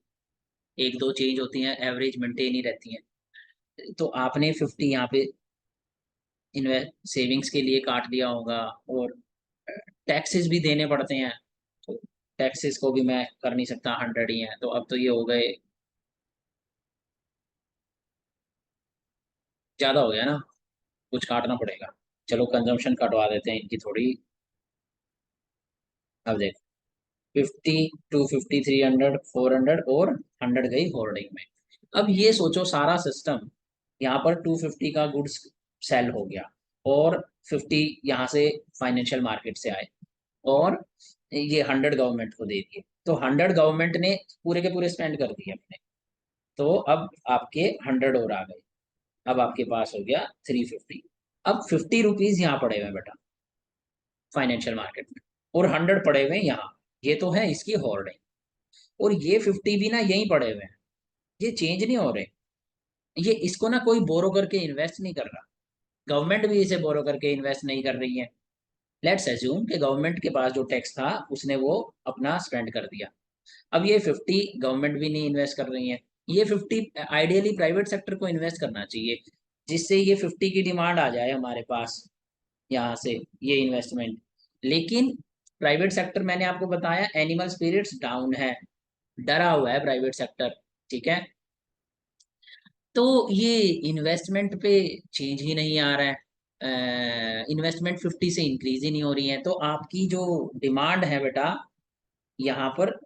A: एक दो चेंज होती हैं, एवरेज मेंटेन ही रहती है। तो आपने 50 यहाँ पे इन्वेस्ट सेविंग्स के लिए काट लिया होगा, और टैक्सेस भी देने पड़ते हैं, तो टैक्सेस को भी मैं कर नहीं सकता, 100 ही है, तो अब तो ये हो गए, ज्यादा हो गया ना, कुछ काटना पड़ेगा। चलो कंजम्पशन कटवा देते हैं इनकी थोड़ी। अब देखो, 50, 250, 300, 400 और 100 गई होर्डिंग में। अब ये सोचो सारा सिस्टम, यहाँ पर 250 का गुड्स सेल हो गया, और 50 यहाँ से फाइनेंशियल मार्केट से आए, और ये 100 गवर्नमेंट को दे दिए, तो 100 गवर्नमेंट ने पूरे के पूरे स्पेंड कर दिए अपने। तो अब आपके 100 और आ गए, अब आपके पास हो गया 350। अब 50 रुपीज यहाँ पड़े हुए हैं बेटा फाइनेंशियल मार्केट में, और 100 पड़े हुए हैं यहाँ, ये तो है इसकी होल्डिंग। और ये 50 भी ना यहीं पड़े हुए हैं, ये चेंज नहीं हो रहे, ये इसको ना कोई बोरो करके इन्वेस्ट नहीं कर रहा, गवर्नमेंट भी इसे बोरो करके इन्वेस्ट नहीं कर रही है। लेट्स एज्यूम कि गवर्नमेंट के पास जो टैक्स था उसने वो अपना स्पेंड कर दिया। अब ये 50 गवर्नमेंट भी नहीं इन्वेस्ट कर रही है, ये 50 आइडियली प्राइवेट सेक्टर को इन्वेस्ट करना चाहिए, जिससे ये 50 की डिमांड आ जाए हमारे पास यहाँ से, ये इन्वेस्टमेंट। लेकिन प्राइवेट सेक्टर, मैंने आपको बताया एनिमल स्पिरिट्स डाउन है, डरा हुआ है प्राइवेट सेक्टर, ठीक है। तो ये इन्वेस्टमेंट पे चेंज ही नहीं आ रहा है, इन्वेस्टमेंट 50 से इंक्रीज ही नहीं हो रही है, तो आपकी जो डिमांड है बेटा यहाँ पर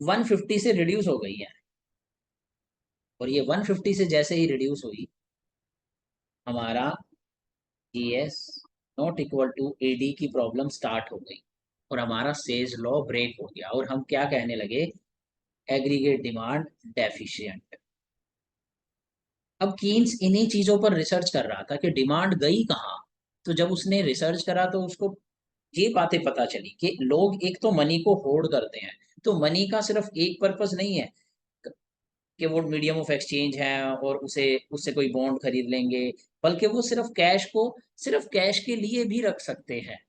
A: 150 से रिड्यूस हो गई है। और ये 150 से जैसे ही रिड्यूस हुई, हमारा ES not equal to AD की प्रॉब्लम स्टार्ट हो गई, और हमारा सेज लॉ ब्रेक हो गया, और हम क्या कहने लगे, एग्रीगेट डिमांड डेफिशिएंट। अब कीन्स इन्हीं चीजों पर रिसर्च कर रहा था कि डिमांड गई कहाँ। तो जब उसने रिसर्च करा तो उसको ये बातें पता चली कि लोग एक तो मनी को होल्ड करते हैं, तो मनी का सिर्फ एक पर्पस नहीं है कि वो मीडियम ऑफ एक्सचेंज है और उसे उससे कोई बॉन्ड खरीद लेंगे, बल्कि वो सिर्फ कैश को सिर्फ कैश के लिए भी रख सकते हैं,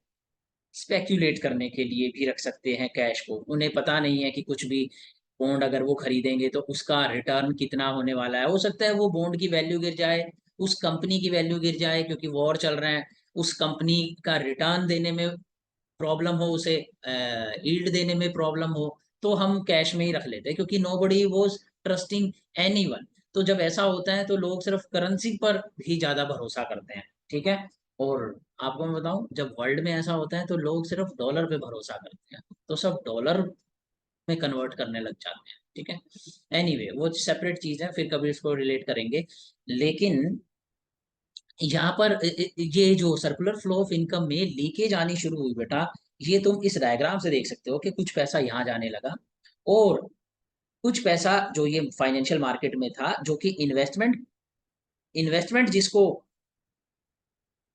A: स्पेक्यूलेट करने के लिए भी रख सकते हैं कैश को। उन्हें पता नहीं है कि कुछ भी बॉन्ड अगर वो खरीदेंगे तो उसका रिटर्न कितना होने वाला है, हो सकता है वो बॉन्ड की वैल्यू गिर जाए, उस कंपनी की वैल्यू गिर जाए क्योंकि वॉर चल रहा है, उस कंपनी का रिटर्न देने में प्रॉब्लम हो, उसे यील्ड देने में प्रॉब्लम हो, तो हम कैश में ही रख लेते हैं क्योंकि nobody was trusting anyone. तो जब ऐसा होता है तो लोग सिर्फ करेंसी पर भी ज्यादा भरोसा करते हैं, ठीक है। और आपको मैं बताऊं, जब वर्ल्ड में ऐसा होता है तो लोग सिर्फ डॉलर पे भरोसा करते हैं, तो सब डॉलर में कन्वर्ट करने लग जाते हैं, ठीक है। एनीवे वो सेपरेट चीज है, फिर कभी इसको रिलेट करेंगे। लेकिन यहाँ पर ये जो सर्कुलर फ्लो ऑफ इनकम में लीकेज आनी शुरू हुई बेटा, ये तुम इस डायग्राम से देख सकते हो कि कुछ पैसा यहाँ जाने लगा, और कुछ पैसा जो ये फाइनेंशियल मार्केट में था, जो कि इन्वेस्टमेंट इन्वेस्टमेंट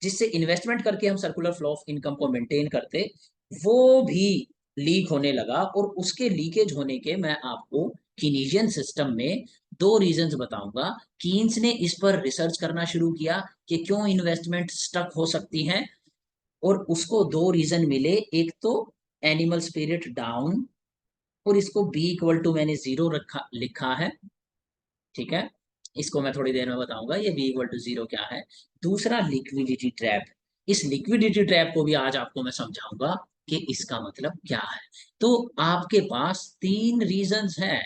A: जिससे इन्वेस्टमेंट करके हम सर्कुलर फ्लो ऑफ इनकम को मेंटेन करते, वो भी लीक होने लगा। और उसके लीकेज होने के मैं आपको कीनीजियन सिस्टम में दो रीजंस बताऊंगा। कीन्स ने इस पर रिसर्च करना शुरू किया कि क्यों इन्वेस्टमेंट स्टक हो सकती हैं, और उसको दो रीजन मिले। एक तो एनिमल स्पिरिट डाउन, और इसको बी इक्वल टू मैंने जीरो रखा लिखा है, ठीक है। इसको मैं थोड़ी देर में बताऊंगा ये बी इक्वल टू जीरो क्या है। दूसरा लिक्विडिटी ट्रैप, इस लिक्विडिटी ट्रैप को भी आज आपको मैं समझाऊंगा कि इसका मतलब क्या है। तो आपके पास तीन रीजंस हैं,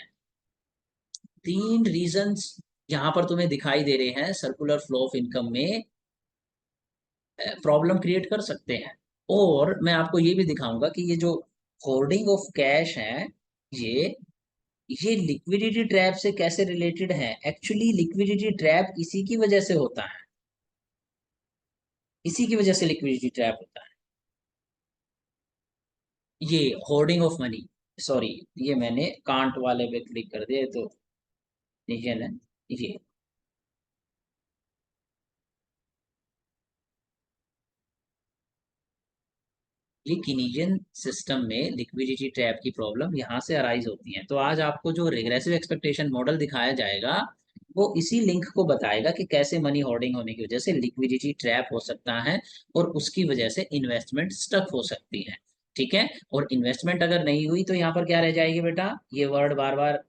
A: तीन रीजंस यहाँ पर तुम्हें दिखाई दे रहे हैं, सर्कुलर फ्लो ऑफ इनकम में प्रॉब्लम क्रिएट कर सकते हैं। और मैं आपको ये भी दिखाऊंगा कि ये जो होर्डिंग ऑफ कैश है, ये ये लिक्विडिटी ट्रैप से कैसे रिलेटेड है। एक्चुअली लिक्विडिटी ट्रैप इसी की वजह से होता है, इसी की वजह से लिक्विडिटी ट्रैप होता है, ये होर्डिंग ऑफ मनी। सॉरी, ये मैंने कांट वाले पे क्लिक कर दिया, तो नीचे है ये ये कीनीजियन सिस्टम में लिक्विडिटी ट्रैप की प्रॉब्लम यहाँ से अराइज होती है। तो आज आपको जो रिग्रेसिव एक्सपेक्टेशन मॉडल दिखाया जाएगा, वो इसी लिंक को बताएगा कि कैसे मनी होर्डिंग होने की वजह से लिक्विडिटी ट्रैप हो सकता है, और उसकी वजह से इन्वेस्टमेंट स्टक हो सकती है, ठीक है। और इन्वेस्टमेंट अगर नहीं हुई तो यहाँ पर क्या रह जाएगी बेटा, ये वर्ड बार बार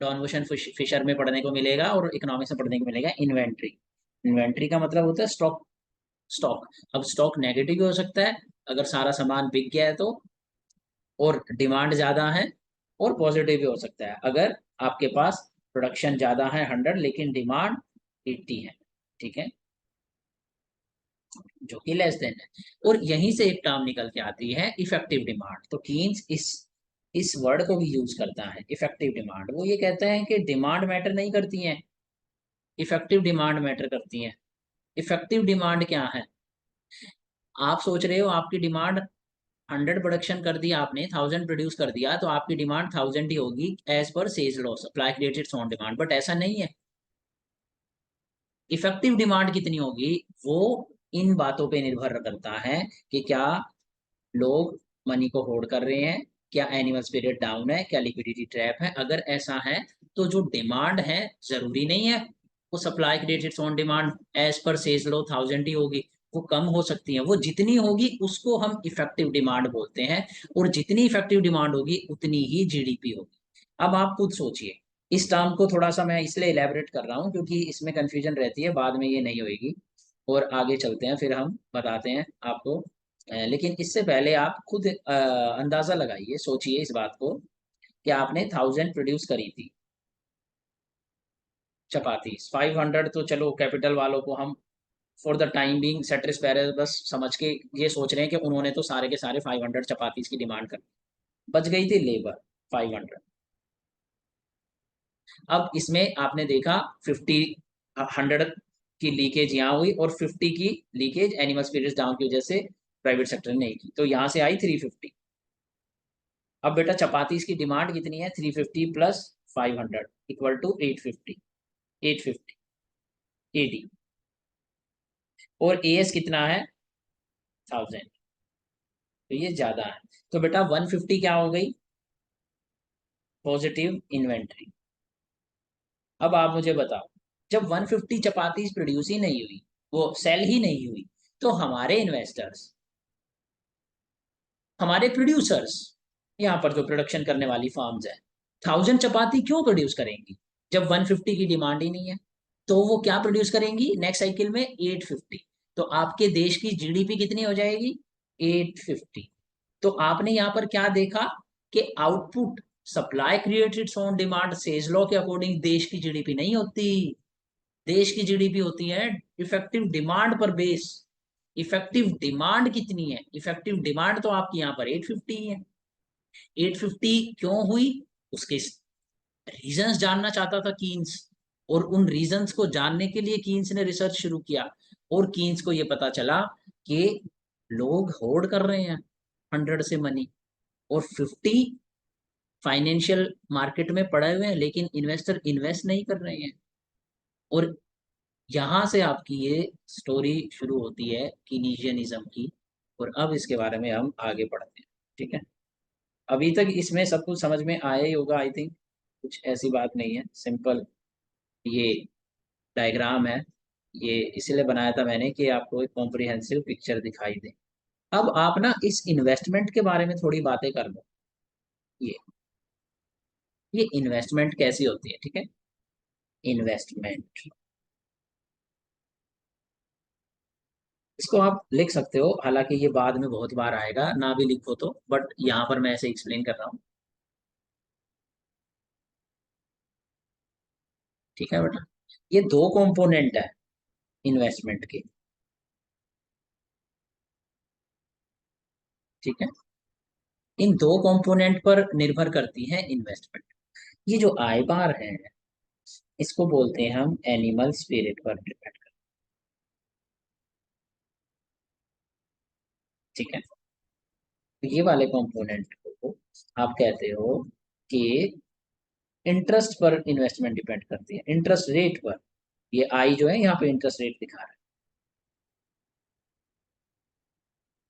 A: डॉन वोशन फिशर में पढ़ने को मिलेगा और इकोनॉमिक्स में पढ़ने को मिलेगा, इन्वेंट्री। इन्वेंट्री का मतलब होता है स्टॉक, स्टॉक। अब स्टॉक नेगेटिव भी हो सकता है अगर सारा सामान बिक गया है तो, और डिमांड ज्यादा है, और पॉजिटिव भी हो सकता है अगर आपके पास प्रोडक्शन ज्यादा है 100 लेकिन डिमांड 80 है, ठीक है, जो कि लेस देन है। और यहीं से एक टर्म निकल के आती है इफेक्टिव डिमांड। तो कीन्स इस वर्ड को भी यूज करता है, इफेक्टिव डिमांड। वो ये कहता है कि डिमांड मैटर नहीं करती है, इफेक्टिव डिमांड मैटर करती है। इफेक्टिव डिमांड क्या है, आप सोच रहे हो आपकी डिमांड 100 प्रोडक्शन कर दिया आपने, 1000 प्रोड्यूस कर दिया, तो आपकी डिमांड 1000 ही होगी as per Say's law, supply created on demand. But ऐसा नहीं है, इफेक्टिव डिमांड कितनी होगी वो इन बातों पे निर्भर करता है कि क्या लोग मनी को होल्ड कर रहे हैं, क्या एनिमल स्पिरिट डाउन है, क्या लिक्विडिटी ट्रैप है। अगर ऐसा है तो जो डिमांड है, जरूरी नहीं है वो supply created on demand as per Say's law 1000 ही होगी, वो कम हो सकती है। वो जितनी होगी उसको हम इफेक्टिव डिमांड बोलते हैं, और जितनी इफेक्टिव डिमांड होगी उतनी ही जीडीपी होगी। अब आप खुद सोचिए, इस टर्म को थोड़ा सा मैं इसलिए इलेबोरेट कर रहा हूँ क्योंकि इसमें कंफ्यूजन रहती है, बाद में ये नहीं होगी। और आगे चलते हैं फिर हम बताते हैं आपको। लेकिन इससे पहले आप खुद अंदाजा लगाइए, सोचिए इस बात को कि आपने 1000 प्रोड्यूस करी थी चपाती, 500 तो चलो कैपिटल वालों को हम for the time being ceteris paribus बस समझ के ये सोच रहे हैं कि उन्होंने तो सारे के सारे 500 चपातीस की डिमांड कर, बच गई थी लेबर 500। अब इसमें आपने देखा 100 की लीकेज यहाँ हुई और 50 की लीकेज एनिमल स्पिरिट्स डाउन की वजह से प्राइवेट सेक्टर ने नहीं की, तो यहाँ से आई 350। अब बेटा चपातीस की डिमांड कितनी है, 350 प्लस 500 इक्वल टू 850, 850 एडी, और एएस कितना है 1000, तो ये ज्यादा है। तो बेटा 150 क्या हो गई, पॉजिटिव इन्वेंट्री। अब आप मुझे बताओ, जब 150 चपातीस प्रोड्यूस ही नहीं हुई, वो सेल ही नहीं हुई, तो हमारे इन्वेस्टर्स, हमारे प्रोड्यूसर्स, यहाँ पर जो प्रोडक्शन करने वाली फार्म्स है, 1000 चपाती क्यों प्रोड्यूस करेंगी जब 150 की डिमांड ही नहीं है? तो वो क्या प्रोड्यूस करेंगी नेक्स्ट साइकिल में, 850। तो आपके देश की जीडीपी कितनी हो जाएगी, 850। तो आपने यहाँ पर क्या देखा कि output supply created on demand Say's law के अकॉर्डिंग देश की जीडीपी नहीं होती। देश की जीडीपी होती है इफेक्टिव डिमांड पर बेस। इफेक्टिव डिमांड कितनी है, इफेक्टिव डिमांड तो आपकी यहाँ पर 850 है। 850 क्यों हुई, उसके रीजंस जानना चाहता था कीन्स, और उन रीजंस को जानने के लिए कीन्स ने रिसर्च शुरू किया, और कीन्स को ये पता चला कि लोग होर्ड कर रहे हैं 100 से मनी, और 50 फाइनेंशियल मार्केट में पड़े हुए हैं लेकिन इन्वेस्टर इन्वेस्ट नहीं कर रहे हैं। और यहाँ से आपकी ये स्टोरी शुरू होती है कीनीशियनिज्म की, और अब इसके बारे में हम आगे बढ़ते हैं, ठीक है। अभी तक इसमें सब कुछ समझ में आया ही होगा आई थिंक, कुछ ऐसी बात नहीं है, सिंपल ये डायग्राम है, ये इसलिए बनाया था मैंने कि आपको एक कॉम्प्रिहेंसिव पिक्चर दिखाई दे। अब आप ना इस इन्वेस्टमेंट के बारे में थोड़ी बातें कर लो। ये ये इन्वेस्टमेंट कैसी होती है, ठीक है। इन्वेस्टमेंट, इसको आप लिख सकते हो, हालांकि ये बाद में बहुत बार आएगा, ना भी लिखो तो, बट यहाँ पर मैं ऐसे एक्सप्लेन कर रहा हूँ, ठीक है बेटा। ये दो कंपोनेंट है इन्वेस्टमेंट के, ठीक है। इन दो कंपोनेंट पर निर्भर करती है इन्वेस्टमेंट। ये जो आय बार है, इसको बोलते हैं हम एनिमल स्पिरिट पर डिपेंड कर, ठीक है। तो ये वाले कंपोनेंट को आप कहते हो कि इंटरेस्ट पर इन्वेस्टमेंट डिपेंड करती है, इंटरेस्ट रेट पर। ये आई जो है यहाँ पे इंटरेस्ट रेट दिखा रहा है।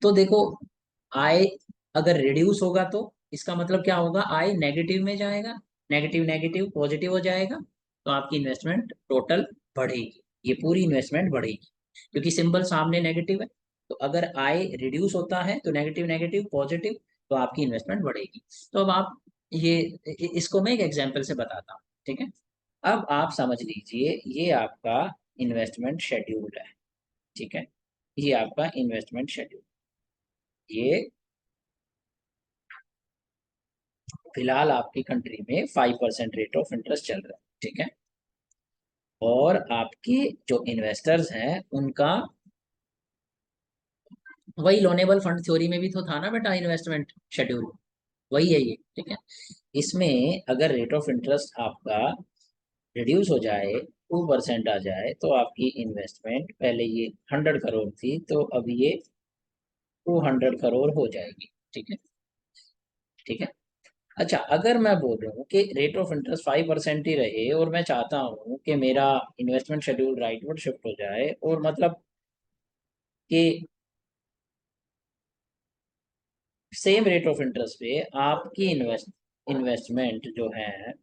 A: तो देखो, आय अगर रिड्यूस होगा तो इसका मतलब क्या होगा, आय नेगेटिव में जाएगा, नेगेटिव नेगेटिव पॉजिटिव हो जाएगा, तो आपकी इन्वेस्टमेंट टोटल बढ़ेगी, ये पूरी इन्वेस्टमेंट बढ़ेगी, क्योंकि सिंबल सामने नेगेटिव है। तो अगर आय रिड्यूस होता है तो नेगेटिव नेगेटिव पॉजिटिव, तो आपकी इन्वेस्टमेंट बढ़ेगी। तो अब आप ये इसको मैं एक एग्जाम्पल से बताता हूँ, ठीक है। अब आप समझ लीजिए ये आपका इन्वेस्टमेंट शेड्यूल है, ठीक है। ये आपका इन्वेस्टमेंट शेड्यूल, ये फिलहाल आपकी कंट्री में 5% रेट ऑफ इंटरेस्ट चल रहा है, ठीक है। और आपके जो इन्वेस्टर्स हैं उनका, वही लोनेबल फंड थ्योरी में भी तो था ना बेटा इन्वेस्टमेंट शेड्यूल, वही है ये, ठीक है। इसमें अगर रेट ऑफ इंटरेस्ट आपका रिड्यूस हो जाए, 2% आ जाए, तो आपकी इन्वेस्टमेंट पहले ये 100 करोड़ थी, तो अब ये 200 करोड़ हो जाएगी, ठीक है, ठीक है। अच्छा, अगर मैं बोल रहा हूँ कि रेट ऑफ इंटरेस्ट 5% ही रहे, और मैं चाहता हूँ कि मेरा इन्वेस्टमेंट शेड्यूल राइटवर्ड शिफ्ट हो जाए, और मतलब कि सेम रेट ऑफ इंटरेस्ट पे आपकी इन्वेस्टमेंट जो है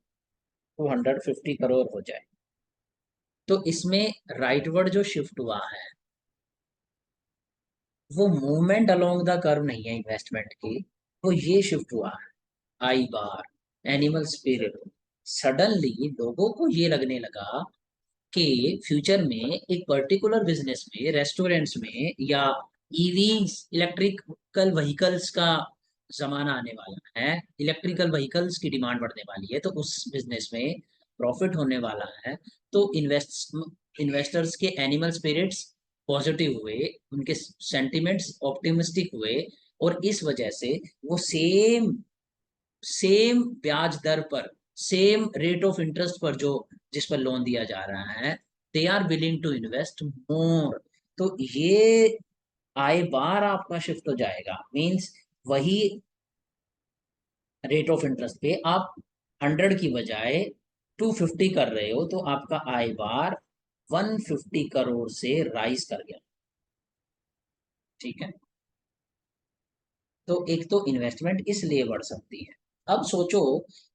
A: 250 करोड़ हो जाए, तो इसमें राइटवर्ड जो शिफ्ट हुआ है वो मूवमेंट अलोंग द कर्व नहीं है इन्वेस्टमेंट की, वो ये शिफ्ट हुआ है आई बार, एनिमल स्पिरिट। सडनली लोगों को ये लगने लगा कि फ्यूचर में एक पर्टिकुलर बिजनेस में, रेस्टोरेंट्स में या ईवी, इलेक्ट्रिकल व्हीकल्स का जमाना आने वाला है, इलेक्ट्रिकल व्हीकल्स की डिमांड बढ़ने वाली है, तो उस बिजनेस में प्रॉफिट होने वाला है। तो इन्वेस्टर्स के एनिमल स्पिरिट्स पॉजिटिव हुए, उनके सेंटिमेंट्स ऑप्टिमिस्टिक हुए, और इस वजह से वो सेम सेम ब्याज दर पर, सेम रेट ऑफ इंटरेस्ट पर जो जिस पर लोन दिया जा रहा है, they are willing to invest more. तो ये आए बार आपका शिफ्ट हो जाएगा, मींस वही रेट ऑफ इंटरेस्ट पे आप 100 की बजाय 250 कर रहे हो, तो आपका आय बार 150 करोड़ से राइज कर गया। ठीक है। तो एक तो इन्वेस्टमेंट इसलिए बढ़ सकती है। अब सोचो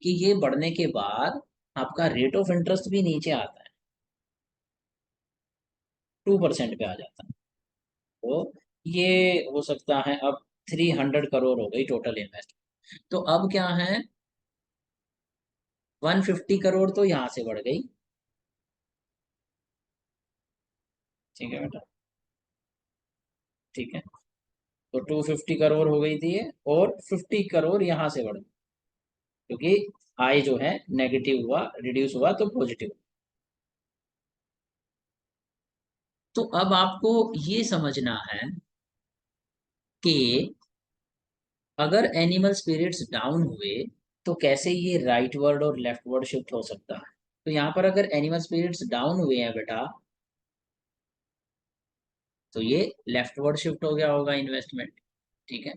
A: कि ये बढ़ने के बाद आपका रेट ऑफ इंटरेस्ट भी नीचे आता है, 2% पे आ जाता है। तो ये हो सकता है अब 300 करोड़ हो गई टोटल इन्वेस्ट। तो अब क्या है, 150 करोड़ तो यहाँ से बढ़ गई। ठीक है बेटा। ठीक है। तो 250 करोड़ हो गई थी ये, और 50 करोड़ यहाँ से बढ़ गई, क्योंकि आय जो है नेगेटिव हुआ, रिड्यूस हुआ तो पॉजिटिव। तो अब आपको ये समझना है कि अगर एनिमल स्पिरिट्स डाउन हुए तो कैसे ये राइट वर्ड और लेफ्ट वर्ड शिफ्ट हो सकता है। तो यहाँ पर अगर एनिमल स्पिरिट्स डाउन हुए हैं बेटा, तो ये लेफ्ट वर्ड शिफ्ट हो गया होगा इन्वेस्टमेंट। ठीक है।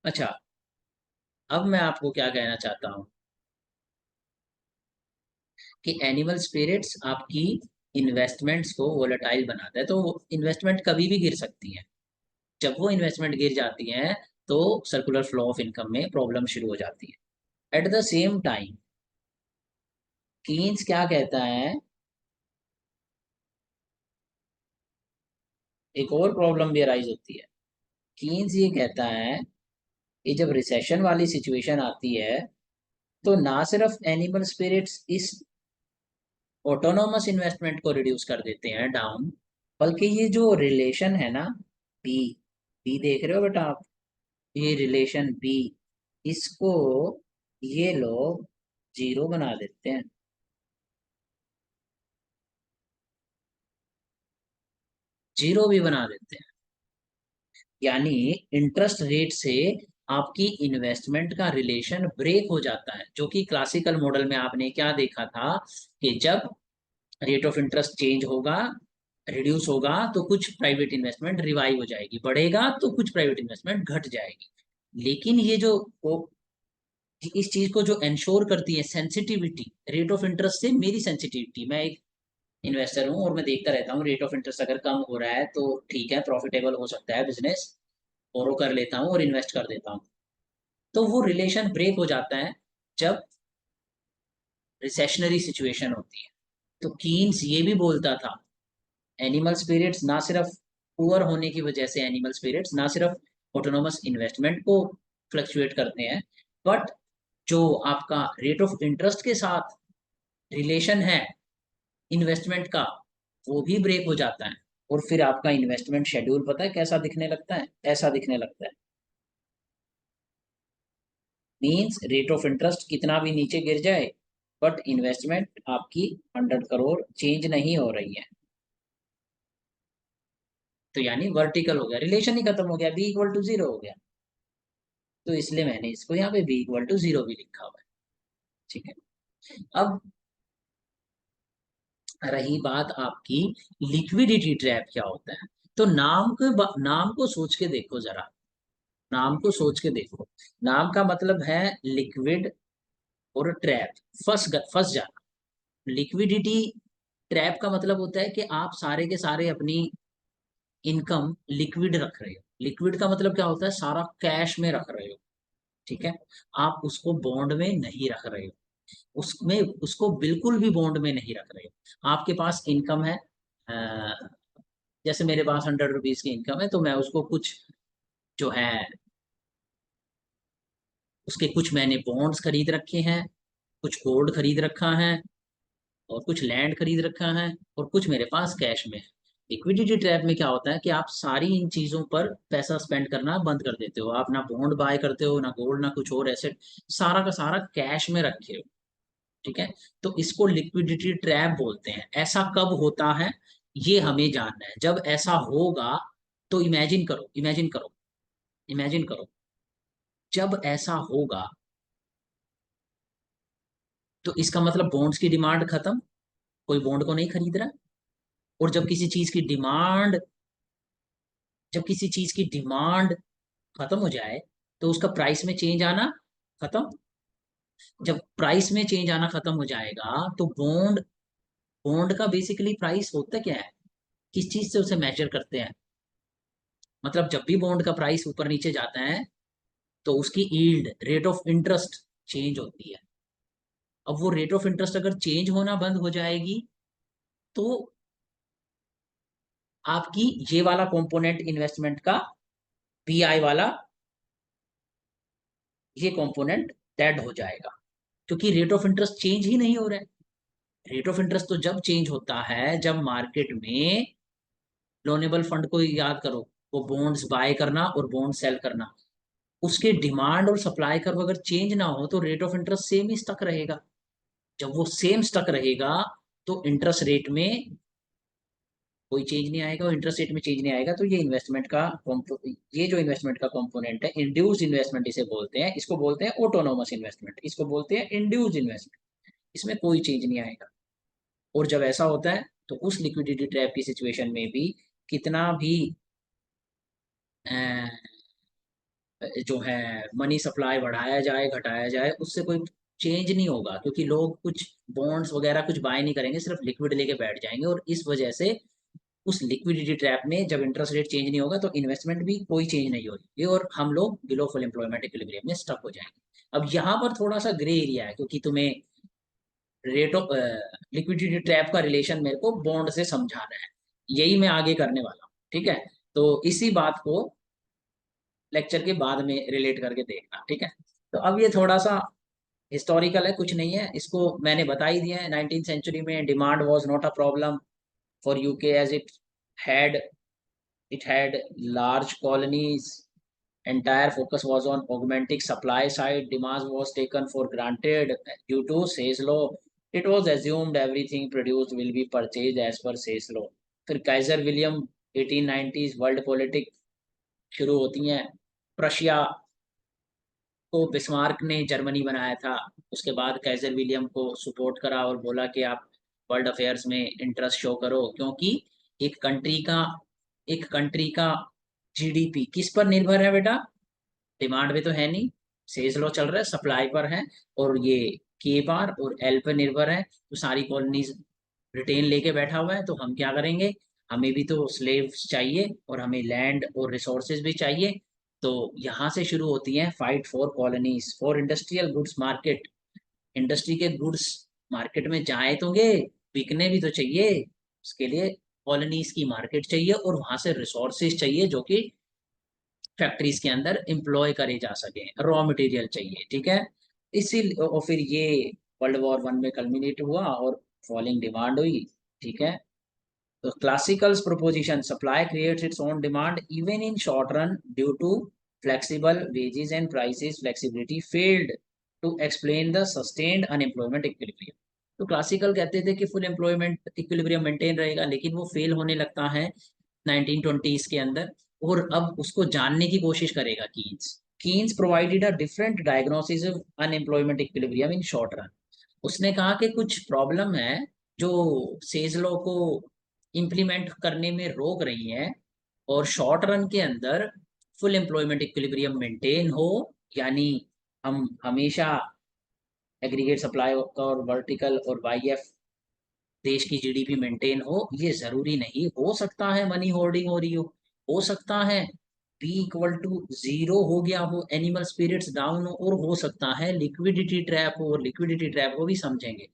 A: अच्छा, अब मैं आपको क्या कहना चाहता हूँ कि एनिमल स्पिरिट्स आपकी इन्वेस्टमेंट्स को वोलेटाइल बनाता है, तो इन्वेस्टमेंट कभी भी गिर सकती है। जब वो इन्वेस्टमेंट गिर जाती है तो सर्कुलर फ्लो ऑफ इनकम में प्रॉब्लम शुरू हो जाती है। At the same time Keynes क्या कहता है, एक और प्रॉब्लम भी अराइज होती है। कीन्स ये कहता है कि जब रिसेशन वाली सिचुएशन आती है तो ना सिर्फ एनिमल स्पिरिट्स इस ऑटोनोमस इन्वेस्टमेंट को रिड्यूस कर देते हैं डाउन, बल्कि ये जो रिलेशन है ना, बी, बी देख रहे हो बेटा आप, ये रिलेशन बी, इसको ये लोग जीरो बना देते हैं, जीरो भी बना देते हैं। यानी इंटरेस्ट रेट से आपकी इन्वेस्टमेंट का रिलेशन ब्रेक हो जाता है, जो कि क्लासिकल मॉडल में आपने क्या देखा था कि जब रेट ऑफ इंटरेस्ट चेंज होगा, रिड्यूस होगा, तो कुछ प्राइवेट इन्वेस्टमेंट रिवाइव हो जाएगी, बढ़ेगा तो कुछ प्राइवेट इन्वेस्टमेंट घट जाएगी। लेकिन ये जो वो इस चीज को जो इंश्योर करती है सेंसिटिविटी, रेट ऑफ इंटरेस्ट से मेरी सेंसिटिविटी, मैं एक इन्वेस्टर हूँ और मैं देखता रहता हूँ रेट ऑफ इंटरेस्ट अगर कम हो रहा है तो ठीक है, प्रॉफिटेबल हो सकता है बिजनेस, बोरो कर लेता हूँ और इन्वेस्ट कर देता हूँ। तो वो रिलेशन ब्रेक हो जाता है जब रिसेशनरी सिचुएशन होती है। तो कीन्स ये भी बोलता था, एनिमल स्पिरिट्स ना सिर्फ पुअर होने की वजह से, एनिमल स्पिरिट्स ना सिर्फ ऑटोनोमस इन्वेस्टमेंट को फ्लक्चुएट करते हैं, बट जो आपका रेट ऑफ इंटरेस्ट के साथ रिलेशन है इन्वेस्टमेंट का, वो भी ब्रेक हो जाता है। और फिर आपका इन्वेस्टमेंट शेड्यूल पता है कैसा दिखने लगता है, ऐसा दिखने लगता है। मीन्स रेट ऑफ इंटरेस्ट कितना भी नीचे गिर जाए, बट इन्वेस्टमेंट आपकी 100 करोड़ चेंज नहीं हो रही है। तो यानी वर्टिकल हो गया, रिलेशन ही खत्म हो गया, बी इक्वल टू जीरो हो गया। तो इसलिए मैंने इसको यहाँ पे बी इक्वल टू जीरो भी लिखा हुआ है। ठीक है। अब रही बात आपकी लिक्विडिटी ट्रैप क्या होता है। तो नाम को सोच के देखो जरा, नाम को सोच के देखो। नाम का मतलब है लिक्विड, और ट्रैप फंस जाना। लिक्विडिटी ट्रैप का मतलब होता है कि आप सारे के सारे अपनी इनकम लिक्विड रख रहे हो। लिक्विड का मतलब क्या होता है, सारा कैश में रख रहे हो। ठीक है। आप उसको बॉन्ड में नहीं रख रहे हो। उसमें उसको बिल्कुल भी बॉन्ड में नहीं रख रहे हो। आपके पास इनकम है, जैसे मेरे पास 100 रुपीज की इनकम है, तो मैं उसको कुछ जो है उसके कुछ मैंने बॉन्ड्स खरीद रखे हैं, कुछ गोल्ड खरीद रखा है, और कुछ लैंड खरीद रखा है, और कुछ मेरे पास कैश में है। लिक्विडिटी ट्रैप में क्या होता है कि आप सारी इन चीजों पर पैसा स्पेंड करना बंद कर देते हो। आप ना बॉन्ड बाय करते हो, ना गोल्ड, ना कुछ और एसेट, सारा का सारा कैश में रखे हो। ठीक है, तो इसको लिक्विडिटी ट्रैप बोलते हैं। ऐसा कब होता है ये हमें जानना है। जब ऐसा होगा तो इमेजिन करो, इमेजिन करो, इमेजिन करो, जब ऐसा होगा तो इसका मतलब बॉन्ड्स की डिमांड खत्म, कोई बॉन्ड को नहीं खरीद रहा। और जब किसी चीज की डिमांड खत्म हो जाए तो उसका प्राइस में चेंज आना खत्म। जब प्राइस में चेंज आना खत्म हो जाएगा तो बॉन्ड बॉन्ड का बेसिकली प्राइस होता क्या है, किस चीज से उसे मेजर करते हैं? मतलब जब भी बॉन्ड का प्राइस ऊपर नीचे जाता है तो उसकी yield, rate of interest change होती है। अब वो रेट ऑफ इंटरेस्ट अगर चेंज होना बंद हो जाएगी तो आपकी ये वाला कंपोनेंट इन्वेस्टमेंट का, पीआई वाला, ये कंपोनेंट डेड हो जाएगा, क्योंकि रेट ऑफ इंटरेस्ट चेंज ही नहीं हो रहा है। रेट ऑफ इंटरेस्ट तो जब चेंज होता है जब मार्केट में लोनेबल फंड को याद करो, वो बॉन्ड्स बाय करना और बॉन्ड सेल करना, उसके डिमांड और सप्लाई कर्व अगर चेंज ना हो तो रेट ऑफ इंटरेस्ट सेम ही स्टक रहेगा। जब वो सेम स्टक रहेगा तो इंटरेस्ट रेट में कोई चेंज नहीं आएगा, और इंटरेस्ट रेट में चेंज नहीं आएगा, तो ये जो इन्वेस्टमेंट का कंपोनेंट है, इंड्यूस्ड इन्वेस्टमेंट इसे बोलते हैं। इसको बोलते हैं ऑटोनोमस इन्वेस्टमेंट, इसको बोलते हैं इंड्यूस्ड इन्वेस्टमेंट। इसमें कोई चेंज नहीं आएगा। और जब ऐसा होता है तो उस लिक्विडिटी ट्रैप की सिचुएशन में भी कितना भी अ, जो है मनी सप्लाई बढ़ाया जाए घटाया जाए, उससे कोई चेंज नहीं होगा, क्योंकि लोग कुछ बॉन्ड्स वगैरह कुछ बाय नहीं करेंगे, सिर्फ लिक्विड लेके बैठ जाएंगे। और इस वजह से उस लिक्विडिटी ट्रैप में जब इंटरेस्ट रेट चेंज नहीं होगा तो इन्वेस्टमेंट भी कोई चेंज नहीं होगी, और हम लोग बिलो फुल एम्प्लॉयमेंट इक्विलिब्रियम में स्टक हो जाएंगे। अब यहाँ पर थोड़ा सा ग्रे एरिया है, क्योंकि तुम्हें रेट ऑफ लिक्विडिटी ट्रैप का रिलेशन मेरे को बॉन्ड से समझाना है, यही मैं आगे करने वाला हूँ। ठीक है, तो इसी बात को लेक्चर के बाद में रिलेट करके देखना। ठीक है, तो अब ये थोड़ा सा हिस्टोरिकल है, कुछ नहीं है, इसको मैंने बता ही दिया है। 19th सेंचुरी में demand was not a problem for UK, as had it had large colonies. Entire focus was on augmenting supply side. Demand was taken for granted due to Say's law. It was assumed everything produced will be purchased as per Say's law. फिर Kaizer William 1890s world politics शुरू होती हैं। प्रशिया को Bismarck ने Germany बनाया था। उसके बाद काइजर विलियम को सपोर्ट करा और बोला कि आप वर्ल्ड अफेयर्स में इंटरेस्ट शो करो, क्योंकि एक कंट्री का एक कंट्री का जीडीपी किस पर निर्भर है बेटा? डिमांड पे तो है नहीं, सेल्स लो चल रहा है, सप्लाई पर है। और ये के बार और एल पर निर्भर है। तो सारी कॉलोनीज रिटेन लेके बैठा हुआ है, तो हम क्या करेंगे? हमें भी तो स्लेव्स चाहिए और हमें लैंड और रिसोर्सेज भी चाहिए। तो यहाँ से शुरू होती है fight for colonies, for industrial goods market. Industry के गुड्स मार्केट में जाए तो बिकने भी तो चाहिए, उसके लिए कॉलोनीज की मार्केट चाहिए और वहां से रिसोर्सेज चाहिए जो कि फैक्ट्रीज के अंदर एम्प्लॉय करे जा सके, रॉ मटेरियल चाहिए। ठीक है, इसी और फिर ये वर्ल्ड वॉर 1 में कल्मिनेट हुआ और फॉलिंग डिमांड हुई। ठीक है, तो classicals proposition, supply creates its own demand even in short run due to flexible wages and prices flexibility failed to explain the sustained unemployment equilibrium. तो क्लासिकल कहते थे कि फुल एम्प्लॉयमेंट इक्विलिब्रियम मेंटेन रहेगा, लेकिन वो फेल होने लगता है 1920s के अंदर। और अब उसको जानने की कोशिश करेगा Keynes. Keynes provided a different diagnosis of unemployment equilibrium in short run. उसने कहा कि कुछ प्रॉब्लम है जो सेज लॉ को इम्प्लीमेंट करने में रोक रही है, और शॉर्ट रन के अंदर फुल एम्प्लॉयमेंट इक्विलिब्रियम मेंटेन हो, यानी हम हमेशा एग्रीगेट सप्लाई और वर्टिकल और वाईएफ देश की जीडीपी मेंटेन हो, ये जरूरी नहीं। हो सकता है मनी होर्डिंग हो रही हो सकता है P इक्वल टू 0 हो गया हो, एनिमल स्पिरिट्स डाउन हो, और हो सकता है लिक्विडिटी ट्रैप हो, और लिक्विडिटी ट्रैप हो भी समझेंगे।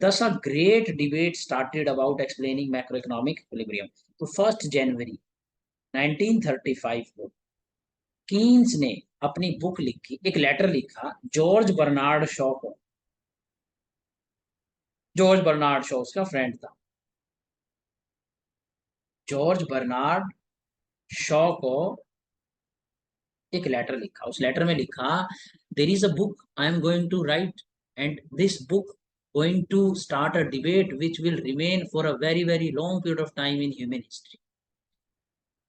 A: Thus, a great debate started about explaining macroeconomic equilibrium. तो 1 जनवरी 1935 को कीन्स ने अपनी बुक लिखी, एक लेटर लिखा जॉर्ज बर्नार्ड शॉ को। जॉर्ज बर्नार्ड शॉ उसका फ्रेंड था। जॉर्ज बर्नार्ड शॉ को एक लेटर लिखा, उस लेटर में लिखा, there is a book I am going to write, and this book going to start a debate which will remain for a very very long period of time in human history.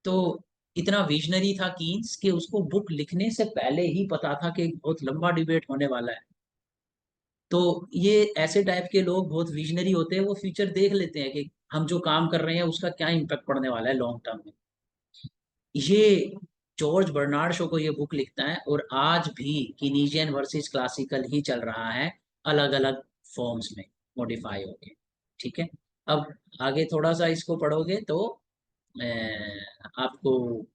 A: तो इतना visionary था Keynes कि उसको book लिखने से पहले ही पता था कि एक बहुत लंबा डिबेट होने वाला है। तो ये ऐसे टाइप के लोग बहुत विजनरी होते हैं, वो फ्यूचर देख लेते हैं कि हम जो काम कर रहे हैं उसका क्या इम्पैक्ट पड़ने वाला है लॉन्ग टर्म में। ये जॉर्ज बर्नार्ड शो को ये बुक लिखता है, और आज भी कीनीजियन वर्सेस क्लासिकल ही चल रहा है, अलग अलग फॉर्म्स में मॉडिफाई होके। ठीक है। अब आगे थोड़ा सा इसको पढ़ोगे तो आपको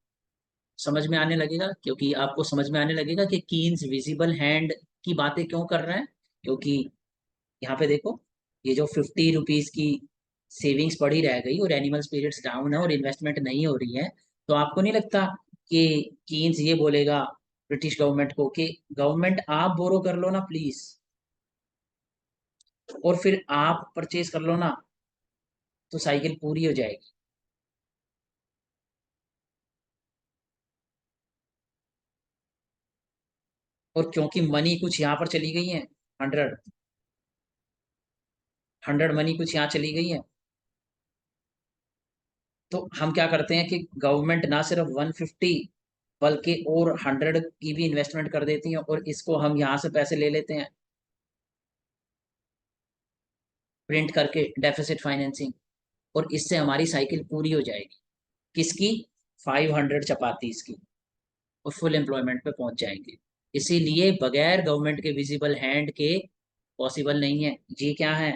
A: समझ में आने लगेगा, क्योंकि आपको समझ में आने लगेगा कि कीन्स विजिबल हैंड की बातें क्यों कर रहे हैं। क्योंकि यहाँ पे देखो, ये जो 50 रुपीज की सेविंग्स पड़ी रह गई और एनिमल स्पिरिट्स डाउन है और इन्वेस्टमेंट नहीं हो रही है, तो आपको नहीं लगता कि कीन्स ये बोलेगा ब्रिटिश गवर्नमेंट को कि गवर्नमेंट आप बोरो कर लो ना प्लीज, और फिर आप परचेज कर लो ना, तो साइकिल पूरी हो जाएगी। और क्योंकि मनी कुछ यहाँ पर चली गई है, 100 मनी कुछ यहाँ चली गई है, तो हम क्या करते हैं कि गवर्नमेंट ना सिर्फ 150 बल्कि और 100 की भी इन्वेस्टमेंट कर देती है, और इसको हम यहाँ से पैसे ले लेते हैं प्रिंट करके, डेफिसिट फाइनेंसिंग, और इससे हमारी साइकिल पूरी हो जाएगी। किसकी? 500 चपातीस की, और फुल एम्प्लॉयमेंट पे पहुंच जाएंगे। इसीलिए बगैर गवर्नमेंट के विजिबल हैंड के पॉसिबल नहीं है। जी क्या है?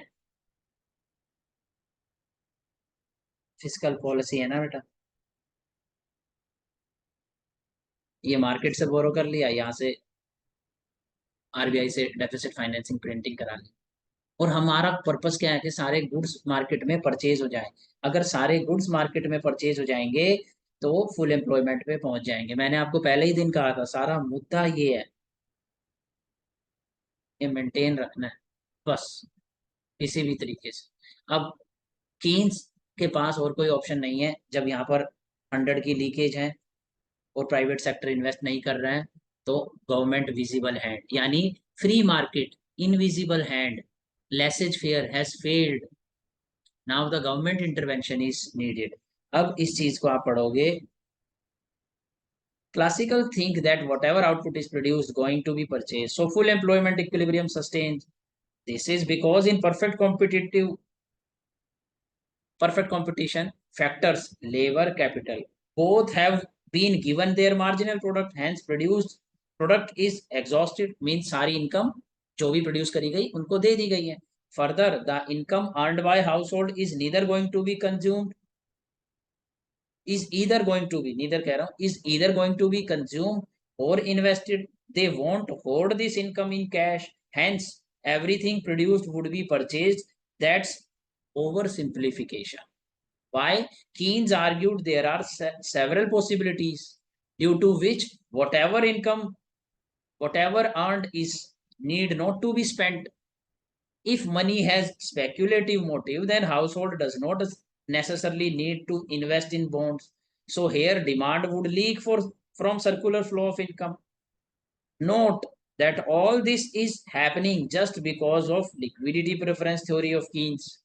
A: फिजिकल पॉलिसी है ना बेटा। ये मार्केट से बोरो कर लिया, यहाँ से आरबीआई से डेफिसिट फाइनेंसिंग प्रिंटिंग करा ली। और हमारा पर्पस क्या है कि सारे गुड्स मार्केट में परचेज हो जाए। अगर सारे गुड्स मार्केट में परचेज हो जाएंगे तो फुल एम्प्लॉयमेंट पे पहुंच जाएंगे। मैंने आपको पहले ही दिन कहा था, सारा मुद्दा ये है, ये मेंटेन रखना है बस, किसी भी तरीके से। अब कीन्स के पास और कोई ऑप्शन नहीं है, जब यहाँ पर 100 की लीकेज है और प्राइवेट सेक्टर इन्वेस्ट नहीं कर रहे हैं, तो गवर्नमेंट विजिबल हैंड यानी free market invisible hand, laces fair has failed, now the government intervention is needed. अब इस चीज को आप पढ़ोगे, classical think that whatever output is produced going to be purchased, so full employment equilibrium sustains. This is because in perfect competition factors labor capital both have been given their marginal product, hence produced product is exhausted, means सारी income जो भी produce करी गई उनको दे दी गई है। further the income earned by household is neither going to be consumed, is either going to be, neither कह रहा हूं, is either going to be consumed or invested. They won't hoard this income in cash, hence everything produced would be purchased. That's oversimplification. Why? Keynes argued there are several possibilities due to which whatever earned is need not to be spent. If money has speculative motive, then household does not necessarily need to invest in bonds. So here demand would leak from circular flow of income. Note that all this is happening just because of liquidity preference theory of Keynes.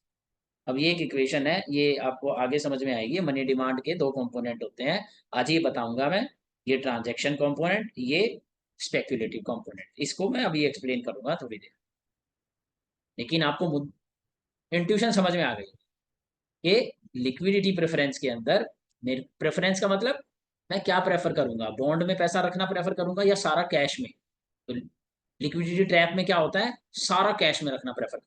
A: अब ये एक equation है, ये आपको आगे समझ में आएगी। मनी डिमांड के दो कंपोनेंट होते हैं, आज ये बताऊंगा मैं। ये ट्रांजैक्शन कंपोनेंट, ये स्पेक्युलेटिव कंपोनेंट, इसको मैं अभी एक्सप्लेन करूंगा थोड़ी देर। लेकिन आपको इंट्यूशन समझ में आ गई कि लिक्विडिटी प्रेफरेंस के अंदर, मेरे प्रेफरेंस का मतलब मैं क्या प्रेफर करूंगा, बॉन्ड में पैसा रखना प्रेफर करूंगा या सारा कैश में। तो लिक्विडिटी ट्रैप में क्या होता है, सारा कैश में रखना prefer.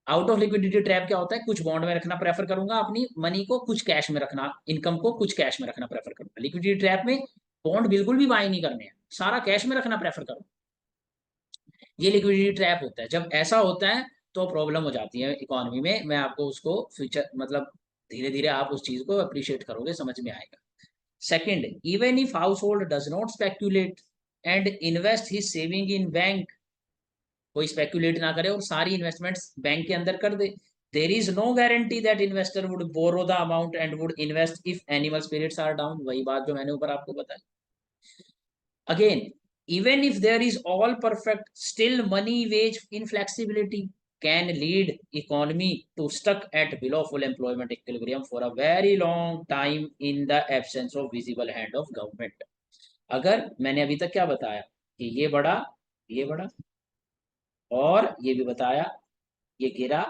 A: Out of liquidity trap क्या होता है, कुछ बॉन्ड में रखना प्रेफर करूंगा अपनी मनी को, कुछ कैश में रखना, इनकम को कुछ कैश में रखना प्रेफर करूंगा। लिक्विडिटी ट्रैप में बॉन्ड बिल्कुल भी बाय नहीं करने हैं, सारा कैश में रखना प्रेफर करूंगा। ये लिक्विडिटी ट्रैप होता है। जब ऐसा होता है तो प्रॉब्लम हो जाती है इकोनॉमी में। मैं आपको उसको फ्यूचर मतलब धीरे धीरे आप उस चीज को अप्रिशिएट करोगे, समझ में आएगा। Second, even if household does not speculate and invest his saving in bank, कोई स्पेक्यूलेट ना करे और सारी इन्वेस्टमेंट्स बैंक के अंदर कर दे, there is no guarantee that investor would borrow the amount and would invest if animal spirits are down. वही बात जो मैंने ऊपर आपको बताई। Again, even if there is all perfect, still money wage inflexibility can lead economy to stuck at below full employment equilibrium for a very long time in the absence of visible hand of government. अगर मैंने अभी तक क्या बताया कि ये बढ़ा और ये भी बताया ये गिरा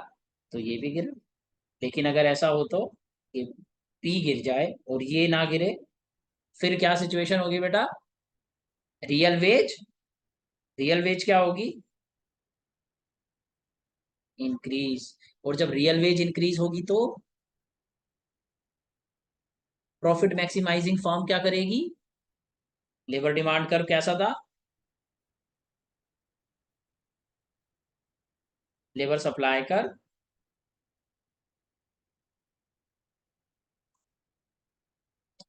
A: तो ये भी गिरा, लेकिन अगर ऐसा हो तो कि पी गिर जाए और ये ना गिरे, फिर क्या सिचुएशन होगी बेटा? रियल वेज, रियल वेज क्या होगी? इंक्रीज। और जब रियल वेज इंक्रीज होगी तो प्रॉफिट मैक्सिमाइजिंग फर्म क्या करेगी? लेबर डिमांड कर्व कैसा था? लेबर सप्लाई कर्व,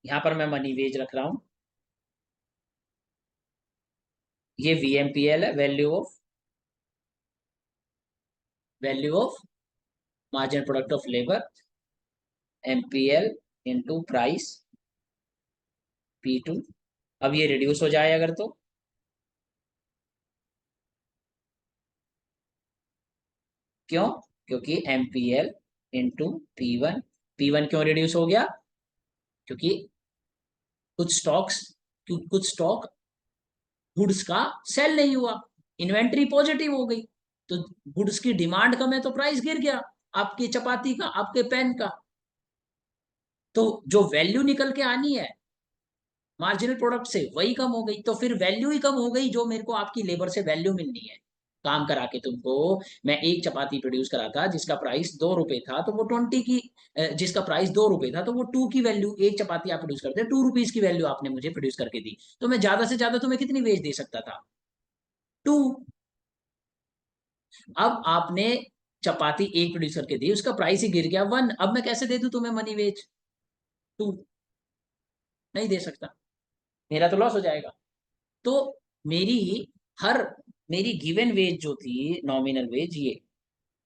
A: यहां पर मैं मनी वेज रख रहा हूं, ये वीएमपीएल है, value of marginal product of labour, MPL into price P2। अब ये रिड्यूस हो जाए अगर तो क्यों? क्योंकि एमपीएल इंटू P1। P1 क्यों रिड्यूस हो गया? क्योंकि कुछ स्टॉक्स, कुछ स्टॉक गुड्स का सेल नहीं हुआ, इन्वेंट्री पॉजिटिव हो गई, तो गुड्स की डिमांड कम है तो प्राइस गिर गया, आपकी चपाती का, आपके पेन का। तो जो वैल्यू निकल के आनी है मार्जिनल प्रोडक्ट से वही कम हो गई, तो फिर वैल्यू ही कम हो गई, जो मेरे को आपकी लेबर से वैल्यू मिलनी है काम करा के तुमको। मैं एक चपाती प्रोड्यूस करा था जिसका प्राइस 2 रुपए था, तो वो 20 की, जिसका प्राइस 2 रुपए था तो वो 2 की वैल्यू, एक चपाती आप प्रोड्यूस करते 2 रुपीज की वैल्यू आपने मुझे प्रोड्यूस करके दी, तो मैं ज्यादा से ज्यादा तुम्हें कितनी वेज दे सकता था? 2। अब आपने चपाती एक प्रोड्यूस करके दी, उसका प्राइस ही गिर गया 1, अब मैं कैसे दे दूं तुम्हें मनी वेज? 2 नहीं दे सकता, मेरा तो लॉस हो जाएगा। तो मेरी हर मेरी गिवन वेज जो थी नॉमिनल वेज, ये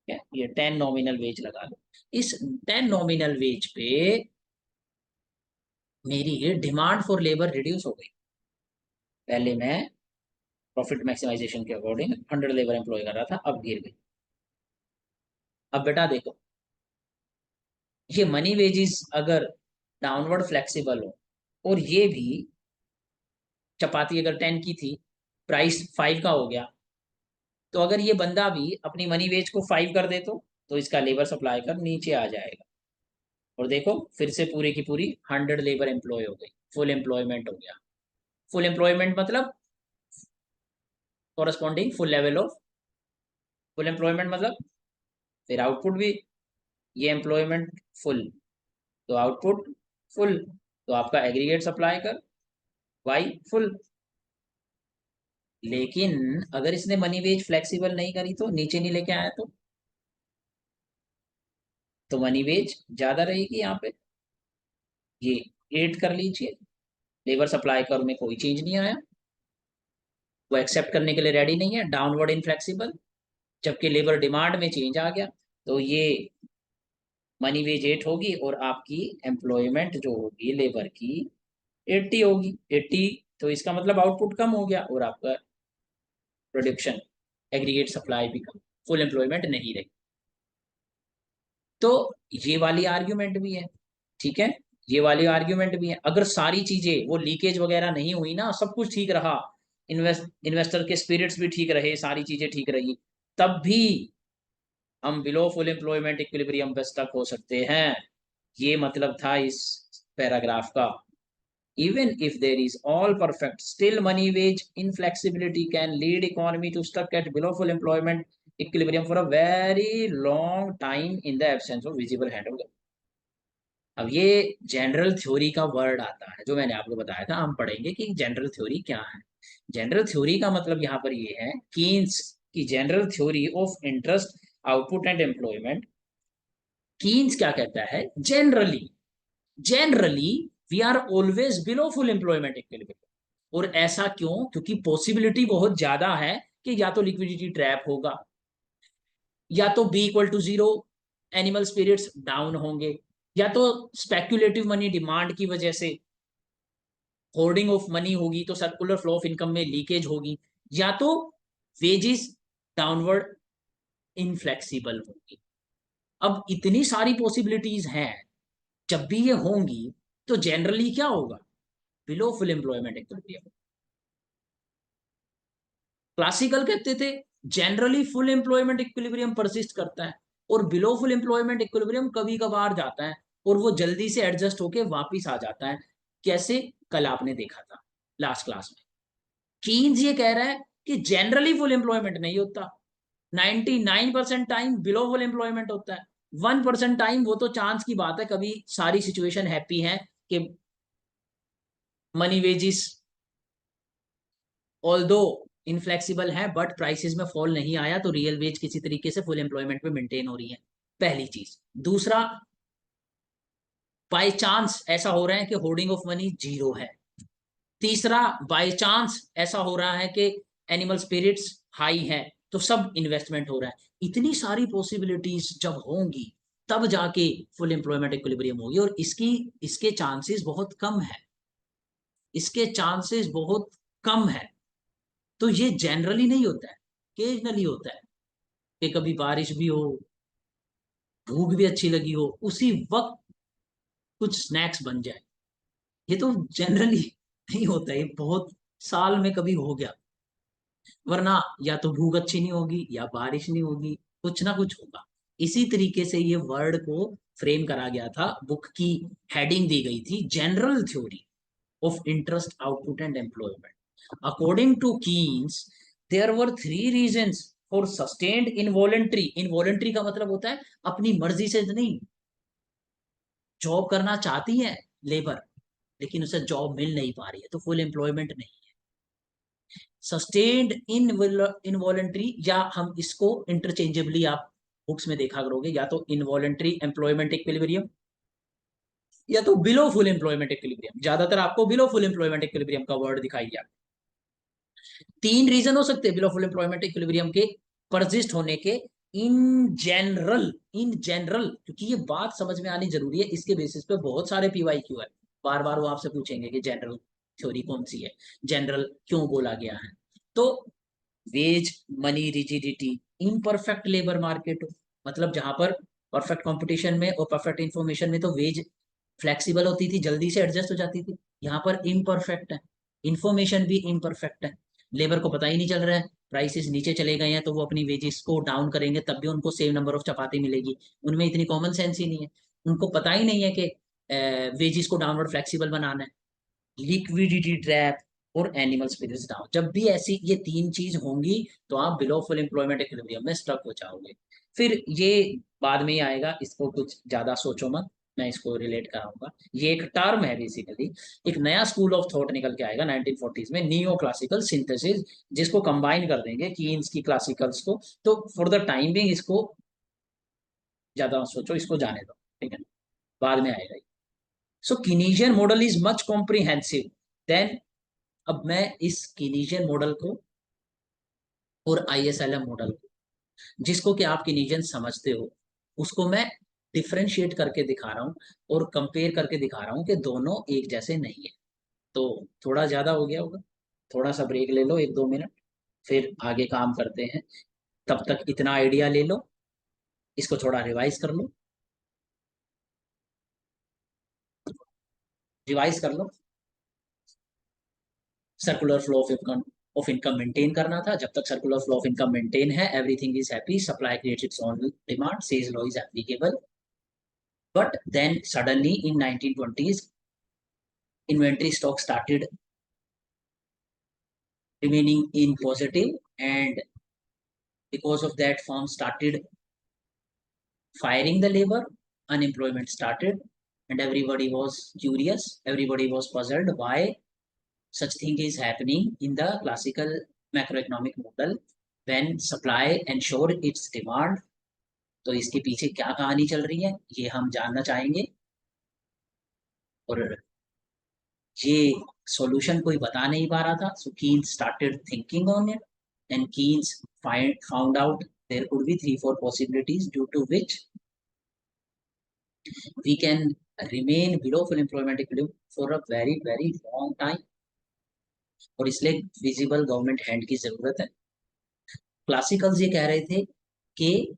A: क्या, ये 10 नॉमिनल वेज लगा लो, इस 10 नॉमिनल वेज पे मेरी ये डिमांड फॉर लेबर रिड्यूस हो गई। पहले मैं प्रॉफिट मैक्सिमाइजेशन के अकॉर्डिंग 100 लेबर एम्प्लॉय कर रहा था, अब गिर गई। अब बेटा देखो, ये मनी वेजेस अगर डाउनवर्ड फ्लेक्सिबल हो और ये भी चपाती अगर 10 की थी, प्राइस 5 का हो गया, तो अगर ये बंदा भी अपनी मनी वेज को 5 कर दे तो इसका लेबर सप्लाई कर नीचे आ जाएगा। और देखो फिर से पूरी की पूरी 100 लेबर एम्प्लॉय हो गई, फुल एम्प्लॉयमेंट हो गया। फुल एम्प्लॉयमेंट मतलब corresponding full level of full employment मतलब फिर आउटपुट भी, ये एम्प्लॉयमेंट फुल तो आउटपुट फुल, तो आपका एग्रीगेट सप्लाई कर वाई फुल। लेकिन अगर इसने मनी वेज फ्लेक्सिबल नहीं करी तो नीचे नहीं लेके आया तो मनी वेज ज्यादा रहेगी यहाँ पे। ये 8 कर लीजिए, लेबर सप्लाई कर में कोई चेंज नहीं आया, वो एक्सेप्ट करने के लिए रेडी नहीं है, डाउनवर्ड इनफ्लेक्सिबल। जबकि लेबर डिमांड में चेंज आ गया तो ये मनी वेज 8 होगी और आपकी एम्प्लॉयमेंट जो होगी लेबर की 80 होगी। 80 तो इसका मतलब आउटपुट कम हो गया और आपका प्रोडक्शन एग्रीगेट सप्लाई भी कम, फुल एम्प्लॉयमेंट नहीं रही। तो ये वाली आर्ग्यूमेंट भी है, ठीक है, ये वाली आर्ग्यूमेंट भी है। अगर सारी चीजें वो लीकेज वगैरह नहीं हुई ना, सब कुछ ठीक रहा, इन्वेस्टर के स्पिरिट्स भी ठीक रहे, सारी चीजें ठीक रही, तब भी हम बिलो फुल एम्प्लॉयमेंट इक्विलिब्रियम पे स्टक हो सकते हैं। ये मतलब था इस पैराग्राफ का। Even if there is all perfect, still money wage inflexibility can lead economy to stuck at below full employment equilibrium for a very long time in the absence of visible hand of. अब ये general theory का word आता है, जो मैंने आपको बताया था, हम पढ़ेंगे कि जनरल थ्योरी क्या है। जनरल थ्योरी का मतलब यहाँ पर ये है, कीन्स की general theory of interest output and employment. Keynes क्या कहता है, generally generally we are always below full employment equilibrium. और ऐसा क्यों? क्योंकि पॉसिबिलिटी बहुत ज्यादा है कि या तो लिक्विडिटी ट्रैप होगा, या तो B equal to zero, animal spirits down होंगे, या तो स्पेक्युलेटिव मनी डिमांड की वजह से होर्डिंग ऑफ मनी होगी तो सर्कुलर फ्लो ऑफ इनकम में लीकेज होगी, या तो वेजेस डाउनवर्ड इनफ्लेक्सिबल होगी। अब इतनी सारी पॉसिबिलिटीज हैं, जब भी ये होंगी तो जनरली क्या होगा, below full employment equilibrium. Classical कहते थे generally full employment equilibrium persist करता है, और बिलो फुल एम्प्लॉयमेंट इक्विलिब्रियम कभी कभार जाता है, और वो जल्दी से एडजस्ट होके वापिस आ जाता है। कैसे? कल आपने देखा था लास्ट क्लास में। कीन्स ये कह रहा है कि जनरली फुल एम्प्लॉयमेंट नहीं होता, 99% टाइम बिलो फुल एम्प्लॉयमेंट होता है। 1% टाइम वो तो चांस की बात है, कभी सारी सिचुएशन हैप्पी है कि मनी वेजिस ऑल्दो इनफ्लेक्सिबल है बट प्राइसेस में फॉल नहीं आया, तो रियल वेज किसी तरीके से फुल एम्प्लॉयमेंट में मेंटेन हो रही है। पहली चीज। दूसरा, बाय चांस ऐसा हो रहा है कि होर्डिंग ऑफ मनी जीरो है। तीसरा, बाय चांस ऐसा हो रहा है कि एनिमल स्पिरिट्स हाई है, तो सब इन्वेस्टमेंट हो रहा है। इतनी सारी पॉसिबिलिटीज जब होंगी तब जाके फुल एम्प्लॉयमेंट इक्विलिब्रियम होगी, और इसके चांसेस बहुत कम है, इसके चांसेस बहुत कम है। तो ये जनरली नहीं होता है, ओकेजनली होता है कि कभी बारिश भी हो, भूख भी अच्छी लगी हो, उसी वक्त कुछ स्नैक्स बन जाए। ये तो जनरली नहीं होता, ये बहुत साल में कभी हो गया, वरना या तो भूख अच्छी नहीं होगी या बारिश नहीं होगी, कुछ ना कुछ होगा। इसी तरीके से ये वर्ड को फ्रेम करा गया था, बुक की हेडिंग दी गई थी general theory of interest output and employment. According to Keynes, there were three reasons for sustained involuntary. Involuntary का मतलब होता है अपनी मर्जी से नहीं, जॉब करना चाहती है लेबर लेकिन उसे जॉब मिल नहीं पा रही है, तो फुल एम्प्लॉयमेंट नहीं। सस्टेन्ड इन इनवॉलेंट्री, या हम इसको इंटरचेंजेबली आप बुक्स में देखा करोगे, या तो इनवॉलेंट्री एम्प्लॉयमेंट इक्विलिब्रियम, या तो बिलो फुल एम्प्लॉयमेंट इक्विलिब्रियम। ज्यादातर आपको बिलो फुल एम्प्लॉयमेंट इक्विलिब्रियम का वर्ड दिखाई दिया। तीन रीजन हो सकते हैं बिलो फुल एम्प्लॉयमेंट इक्विलिब्रियम के परसिस्ट होने के। इन जनरल क्योंकि ये बात समझ में आनी जरूरी है, इसके बेसिस पे बहुत सारे पीवाई क्यू है। बार बार वो आपसे पूछेंगे कि जनरल थ्योरी कौन सी है, जनरल क्यों बोला गया है। तो wage money rigidity, imperfect labour market, मतलब जहां पर परफेक्ट कंपटीशन में और परफेक्ट इंफॉर्मेशन में तो वेज फ्लेक्सिबल होती थी, जल्दी से एडजस्ट हो जाती थी। यहाँ पर इम्परफेक्ट है, इंफॉर्मेशन भी इम्परफेक्ट है, लेबर को पता ही नहीं चल रहा है, प्राइसेस नीचे चले गए हैं तो वो अपनी वेजेस को डाउन करेंगे तब भी उनको सेम नंबर ऑफ चपाती मिलेगी। उनमें इतनी कॉमन सेंस ही नहीं है, उनको पता ही नहीं है कि वेजेस को डाउनवर्ड फ्लेक्सिबल बनाना है। लिक्विडिटी ट्रैप और एनिमल स्पिरिट्स डाउन, जब भी ऐसी ये तीन चीज होंगी तो आप बिलो फुल एम्प्लॉयमेंट इक्विलिब्रियम में स्टक हो जाओगे। फिर ये बाद में ही आएगा, इसको कुछ ज्यादा सोचो मत, मैं इसको रिलेट कराऊंगा। ये एक टर्म है बेसिकली, एक नया स्कूल ऑफ थॉट निकल के आएगा 1940s में, नियो क्लासिकल सिंथेसिस, जिसको कंबाइन कर देंगे कीन्स की क्लासिकल्स को। तो फॉर द टाइम बिंग इसको ज्यादा सोचो, इसको जाने दो, ठीक है, बाद में आएगा। So Keynesian model is much comprehensive then. अब मैं इस किनीजियन मॉडल को और आईएसएलएम मॉडल को, जिसको कि आप किनीजियन समझते हो, उसको मैं डिफ्रेंशिएट करके दिखा रहा हूँ और कंपेयर करके दिखा रहा हूँ कि दोनों एक जैसे नहीं है। तो थोड़ा ज्यादा हो गया होगा, थोड़ा सा ब्रेक ले लो 1-2 मिनट, फिर आगे काम करते हैं। तब तक इतना आइडिया ले लो, इसको थोड़ा रिवाइज कर लो, रिवाइज कर लो। Circular flow of income maintain करना था, जब तक circular flow of income maintain है everything is happy, supply creates its own demand, Say's law is applicable. But then suddenly in 1920s inventory stock started remaining in positive, and Because of that, firms started firing the labor, unemployment started, and everybody was curious, everybody was puzzled why such thing is happening in the classical macroeconomic model when supply ensure its demand. तो इसके पीछे क्या कहानी चल रही है ये हम जानना चाहेंगे, और ये सॉल्यूशन कोई बता नहीं पा रहा था. So Keynes started thinking on it, and Keynes found out there could be 3-4 possibilities due to which we can remain below full employment equilibrium for a very very long time, और इसलिए visible government hand की जरूरत है. Classicals ये कह रहे थे कि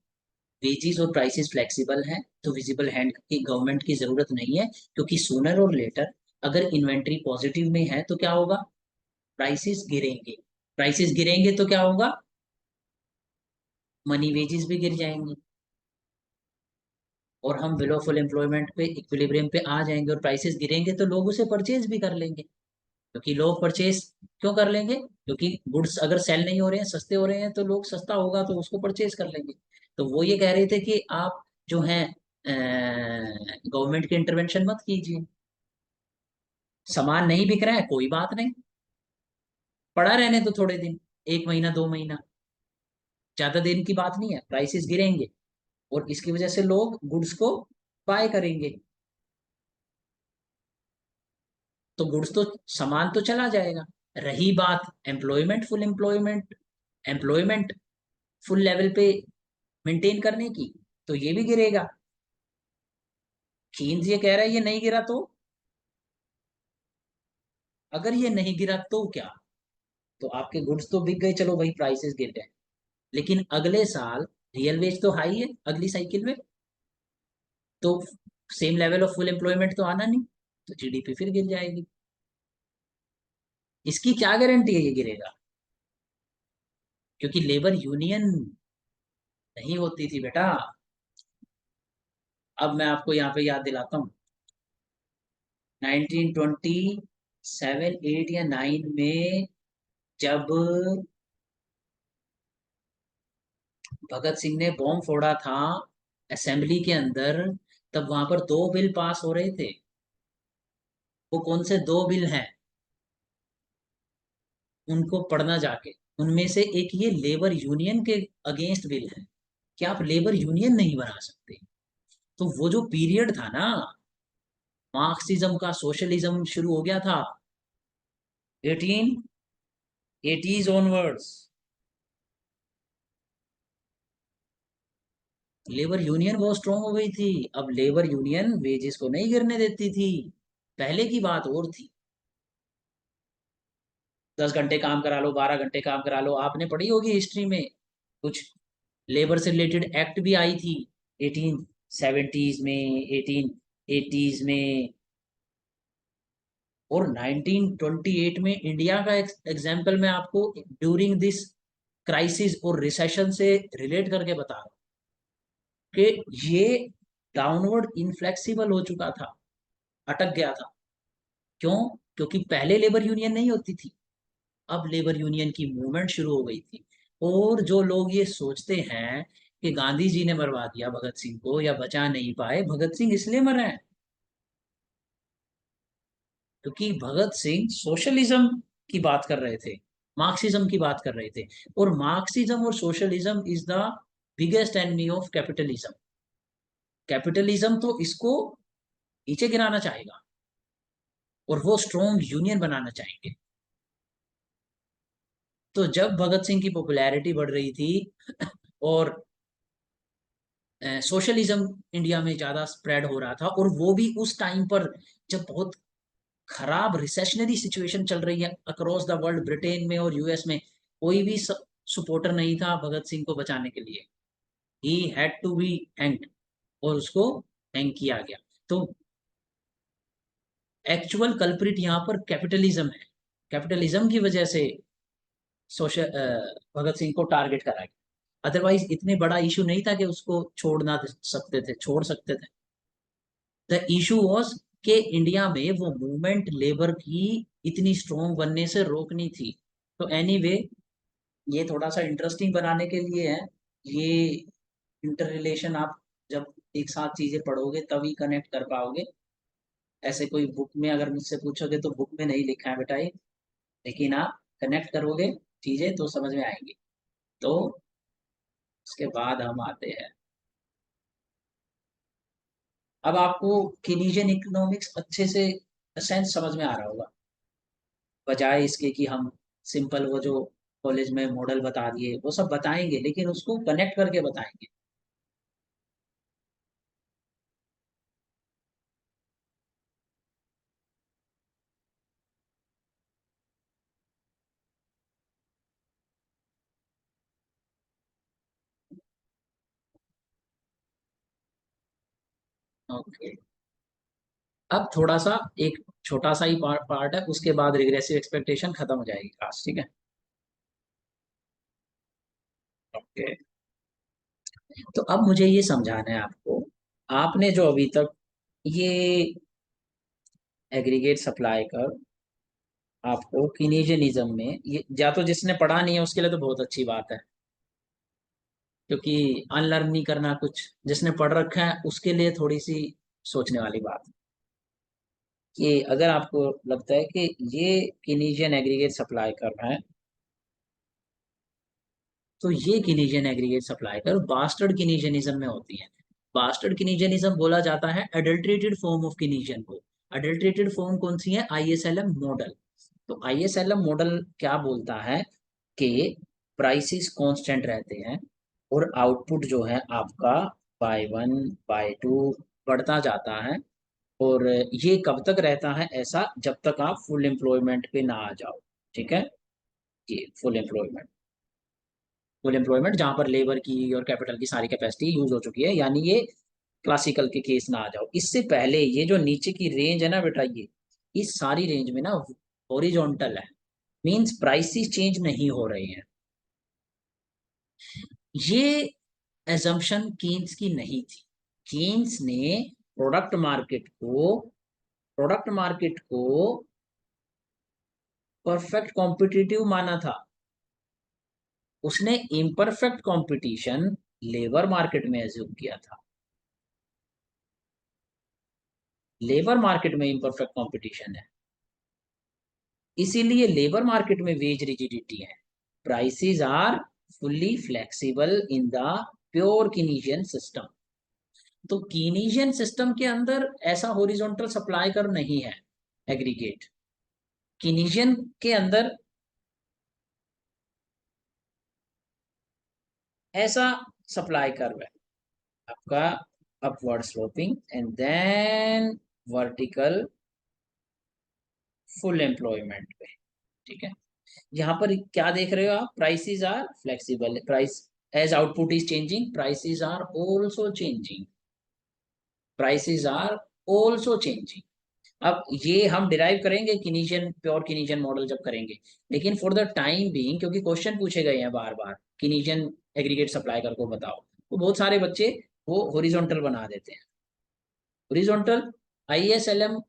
A: वेजेस और प्राइसेस फ्लेक्सिबल हैं, तो विजिबल हैंड की गवर्नमेंट की जरूरत नहीं है, क्योंकि सूनर और लेटर अगर इन्वेंट्री पॉजिटिव में है तो क्या होगा, प्राइसेस गिरेंगे. प्राइसेस गिरेंगे तो क्या होगा, मनी वेजेस भी गिर जाएंगे, और हम बिलो फुल एम्प्लॉयमेंट पे इक्विलिब्रियम पे आ जाएंगे, और प्राइसेस गिरेंगे तो लोग उसे परचेज भी कर लेंगे. क्योंकि लोग परचेज क्यों कर लेंगे, क्योंकि गुड्स अगर सेल नहीं हो रहे हैं, सस्ते हो रहे हैं, तो लोग सस्ता होगा तो उसको परचेज कर लेंगे. तो वो ये कह रहे थे कि आप जो है गवर्नमेंट के इंटरवेंशन मत कीजिए. सामान नहीं बिक रहा है कोई बात नहीं, पड़ा रहने तो थोड़े दिन, 1 महीना 2 महीना, ज्यादा दिन की बात नहीं है, प्राइसेस गिरेंगे और इसकी वजह से लोग गुड्स को बाय करेंगे, तो गुड्स तो सामान तो चला जाएगा. रही बात employment, full employment, employment full level पे मेंटेन करने की, तो ये भी गिरेगा. कीन्स ये कह रहा है ये नहीं गिरा तो, अगर ये नहीं गिरा तो क्या, तो आपके गुड्स तो बिक गए, चलो भाई प्राइसेस गिर गए, लेकिन अगले साल रियल वेज तो हाई है अगली साइकिल में, तो same level of full employment तो आना नहीं, तो जीडीपी फिर गिर जाएगी. इसकी क्या गारंटी है ये गिरेगा, क्योंकि लेबर यूनियन नहीं होती थी बेटा. अब मैं आपको यहाँ पे याद दिलाता हूँ, 1927 8 या 9 में जब भगत सिंह ने बॉम्ब फोड़ा था असेंबली के अंदर, तब वहां पर 2 बिल पास हो रहे थे. वो कौन से 2 बिल हैं, उनको पढ़ना जाके. उनमें से एक ये लेबर यूनियन के अगेंस्ट बिल है कि आप लेबर यूनियन नहीं बना सकते. तो वो जो पीरियड था ना, मार्क्सिज्म का सोशलिज्म शुरू हो गया था 1880s ऑनवर्ड्स. लेबर यूनियन बहुत स्ट्रांग हो गई थी. अब लेबर यूनियन वेजेस को नहीं गिरने देती थी, पहले की बात और थी. 10 घंटे काम करा लो, 12 घंटे काम करा लो, आपने पढ़ी होगी हिस्ट्री में, कुछ लेबर से रिलेटेड एक्ट भी आई थी 1870s में, 1880s में. और 1928 में इंडिया का एग्जाम्पल मैं आपको ड्यूरिंग दिस क्राइसिस और रिसेशन से रिलेट करके बता रहा हूँ कि ये डाउनवर्ड इनफ्लेक्सिबल हो चुका था, अटक गया था. क्यों, क्योंकि पहले लेबर यूनियन नहीं होती थी, अब लेबर यूनियन की मूवमेंट शुरू हो गई थी. और जो लोग ये सोचते हैं कि गांधी जी ने मरवा दिया भगत सिंह को या बचा नहीं पाए, भगत सिंह इसलिए मरे हैं क्योंकि भगत सिंह सोशलिज्म की बात कर रहे थे, मार्क्सिज्म की बात कर रहे थे. और मार्क्सिज्म और socialism is the biggest enemy of capitalism. Capitalism तो इसको नीचे गिराना चाहेगा, और वो स्ट्रॉन्ग यूनियन बनाना चाहेंगे. तो जब भगत सिंह की पॉपुलैरिटी बढ़ रही थी और सोशलिज्म इंडिया में ज्यादा स्प्रेड हो रहा था, और वो भी उस टाइम पर जब बहुत खराब रिसेशनरी सिचुएशन चल रही है अक्रॉस द वर्ल्ड, ब्रिटेन में और यूएस में, कोई भी सपोर्टर नहीं था भगत सिंह को बचाने के लिए. He had to be hanged, और उसको हैंग किया गया. तो एक्चुअल कल्प्रिट यहाँ पर कैपिटलिज्म है. कैपिटलिज्म की वजह से सोशल भगत सिंह को टारगेट करा गया, अदरवाइज इतने बड़ा इशू नहीं था कि उसको छोड़ ना सकते थे, छोड़ सकते थे. द इशू वॉज कि इंडिया में वो मूवमेंट लेबर की इतनी स्ट्रॉन्ग बनने से रोकनी थी. तो एनीवे, ये थोड़ा सा इंटरेस्टिंग बनाने के लिए है। ये इंटर रिलेशन आप जब एक साथ चीजें पढ़ोगे तभी कनेक्ट कर पाओगे। ऐसे कोई बुक में अगर मुझसे पूछोगे तो बुक में नहीं लिखा है बेटा ये, लेकिन आप कनेक्ट करोगे चीजें तो समझ में आएंगी। तो उसके बाद हम आते हैं, अब आपको केनीजियन इकोनॉमिक्स अच्छे से सेंस समझ में आ रहा होगा, बजाय इसके कि हम सिंपल वो जो कॉलेज में मॉडल बता दिए वो सब बताएंगे, लेकिन उसको कनेक्ट करके बताएंगे। ओके, अब थोड़ा सा एक छोटा सा ही पार्ट है, उसके बाद रिग्रेसिव एक्सपेक्टेशन खत्म हो जाएगी क्लास, ठीक है। ओके, तो अब मुझे ये समझाना है आपको, आपने जो अभी तक ये एग्रीगेट सप्लाई कर, आपको किनेजियनिज्म में ये, या तो जिसने पढ़ा नहीं है उसके लिए तो बहुत अच्छी बात है, क्योंकि अनलर्न नहीं करना कुछ, जिसने पढ़ रखा है उसके लिए थोड़ी सी सोचने वाली बात है कि अगर आपको लगता है कि ये किनेजियन एग्रीगेट सप्लाई कर रहा है, तो ये किनेजियन एग्रीगेट सप्लाई कर बास्टर्ड किनेजियनिज्म में होती है। बास्टर्ड किनेजियनिज्म बोला जाता है अडल्ट्रेटेड फॉर्म ऑफ किनेजियन को। अडल्ट्रेटेड फॉर्म कौन सी है? IS-LM model. तो आईएसएलएम मॉडल क्या बोलता है कि प्राइसेस कांस्टेंट रहते हैं और आउटपुट जो है आपका बाय वन बाय टू बढ़ता जाता है, और ये कब तक रहता है ऐसा? जब तक आप फुल एम्प्लॉयमेंट पे ना आ जाओ, ठीक है। ये फुल एम्प्लॉयमेंट जहां पर लेबर की और कैपिटल की सारी कैपेसिटी यूज हो चुकी है, यानी ये क्लासिकल के केस ना आ जाओ। इससे पहले ये जो नीचे की रेंज है ना बेटा, ये इस सारी रेंज में ना हॉरिजॉन्टल है, मींस प्राइसेस चेंज नहीं हो रहे हैं। ये एजम्पशन कीन्स की नहीं थी। कीन्स ने प्रोडक्ट मार्केट को प्रोडक्ट मार्केट को परफेक्ट कॉम्पिटिटिव माना था। उसने इम्परफेक्ट कंपटीशन लेबर मार्केट में एज्यूम किया था। लेबर मार्केट में इम्परफेक्ट कंपटीशन है, इसीलिए लेबर मार्केट में वेज रिजिडिटी है। Prices are fully flexible in the pure Keynesian system. तो कीनीशियन सिस्टम के अंदर ऐसा हॉरिजॉन्टल सप्लाई कर नहीं है एग्रीगेट। कीनीशियन के अंदर ऐसा सप्लाई कर्व है आपका, upward sloping and then vertical full employment पे, ठीक है। यहाँ पर क्या देख रहे हो आप? Prices are flexible, price as output is changing prices are also changing, prices are also changing. अब ये हम डिराइव करेंगे किनीशियन, प्योर किनीशियन मॉडल जब करेंगे, लेकिन फॉर द टाइम बीइंग, क्योंकि क्वेश्चन पूछे गए हैं बार बार किनीशियन एग्रीगेट सप्लाई कर को बताओ, तो बहुत सारे बच्चे वो हॉरिजॉन्टल बना देते हैं। हॉरिजॉन्टल आईएसएलएम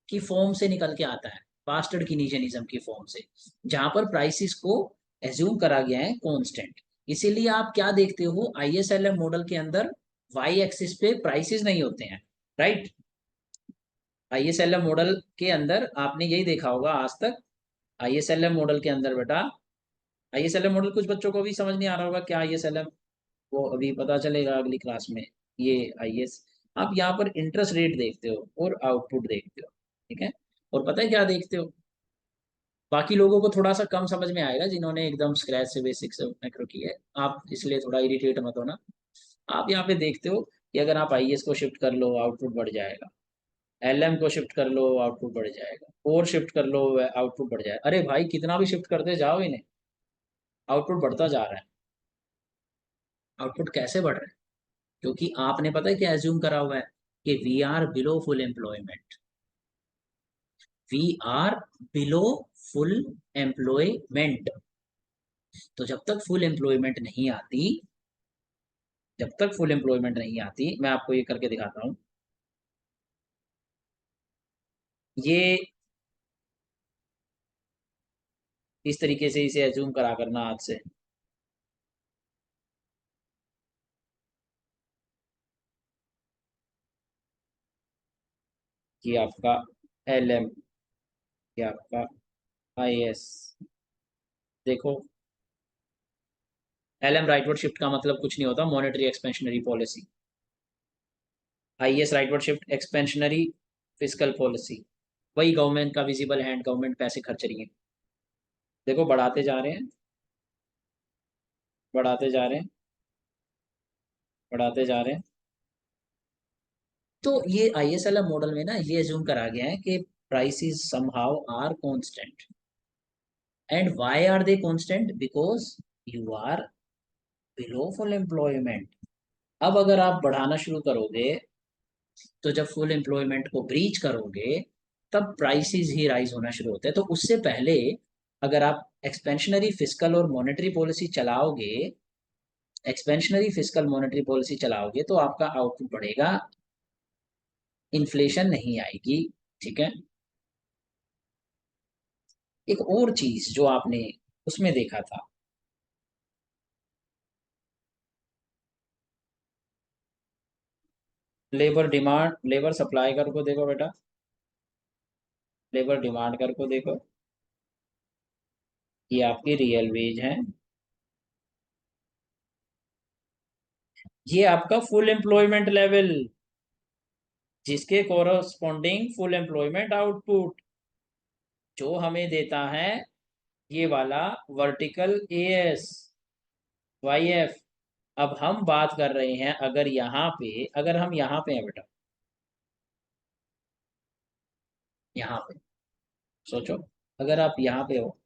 A: की फॉर्म से निकल के आता है, बास्टर्ड किनीशियनिज्म की फॉर्म से, जहां पर प्राइसेस को एज्यूम करा गया है कांस्टेंट। इसीलिए आप क्या देखते हो आईएसएलएम मॉडल के अंदर, वाई एक्सिस पे प्राइसेस नहीं होते हैं, राइट। आईएसएलएम मॉडल के अंदर आपने यही देखा होगा आज तक। आईएसएलएम मॉडल के अंदर बेटा, आईएसएलएम मॉडल कुछ बच्चों को भी समझ नहीं आ रहा होगा क्या आईएसएलएम, वो अभी पता चलेगा अगली क्लास में। ये आईएस, आप यहाँ पर इंटरेस्ट रेट देखते हो और आउटपुट देखते हो, ठीक है। और पता है क्या देखते हो? बाकी लोगों को थोड़ा सा कम समझ में आएगा जिन्होंने एकदम स्क्रैच से बेसिक से मैक्रो की है, आप इसलिए थोड़ा इरिटेट मत होना। आप यहाँ पे देखते हो कि अगर आप आईएस को शिफ्ट कर लो आउटपुट बढ़ जाएगा, एलएम को शिफ्ट कर लो आउटपुट बढ़ जाएगा, और शिफ्ट कर लो आउटपुट बढ़ जाएगा। अरे भाई कितना भी शिफ्ट करते जाओ इन्हें, आउटपुट बढ़ता जा रहा है। आउटपुट कैसे बढ़ रहा है? क्योंकि आपने पता है क्या एज्यूम करा हुआ है कि we are below full employment, we are below full employment. तो जब तक फुल एम्प्लॉयमेंट नहीं आती, मैं आपको ये करके दिखाता हूँ। ये इस तरीके से इसे एज्यूम करा करना आज से कि आपका LM, कि आपका IS। देखो, LM राइटवर्ड शिफ्ट का मतलब कुछ नहीं होता, monetary expansionary policy. IS rightward shift expansionary fiscal policy. वही गवर्नमेंट का विजिबल हैंड, गवर्नमेंट पैसे खर्च रही है। देखो बढ़ाते जा रहे हैं, बढ़ाते जा रहे हैं, बढ़ाते जा रहे हैं। तो ये ISLM मॉडल में ना ये एज्यूम करा गया है कि prices somehow are constant. And why are they constant? Because you are below full employment. अब अगर आप बढ़ाना शुरू करोगे, तो जब फुल एम्प्लॉयमेंट को ब्रीच करोगे, तब प्राइसेस ही राइज होना शुरू होते हैं। तो उससे पहले अगर आप एक्सपेंशनरी फिस्कल और मॉनेटरी पॉलिसी चलाओगे, एक्सपेंशनरी फिस्कल मॉनेटरी पॉलिसी चलाओगे, तो आपका आउटपुट बढ़ेगा, इन्फ्लेशन नहीं आएगी। ठीक है। एक और चीज जो आपने उसमें देखा था, लेबर डिमांड, लेबर सप्लाई कर को देखो बेटा, लेबर डिमांड कर को देखो, ये आपकी रियल वेज है, ये आपका फुल एम्प्लॉयमेंट लेवल, जिसके कोरस्पॉन्डिंग फुल एम्प्लॉयमेंट आउटपुट जो हमें देता है ये वाला वर्टिकल AS YF। अब हम बात कर रहे हैं, अगर यहाँ पे, अगर हम यहाँ पे हैं बेटा, यहाँ पे सोचो, अगर आप यहाँ पे हो,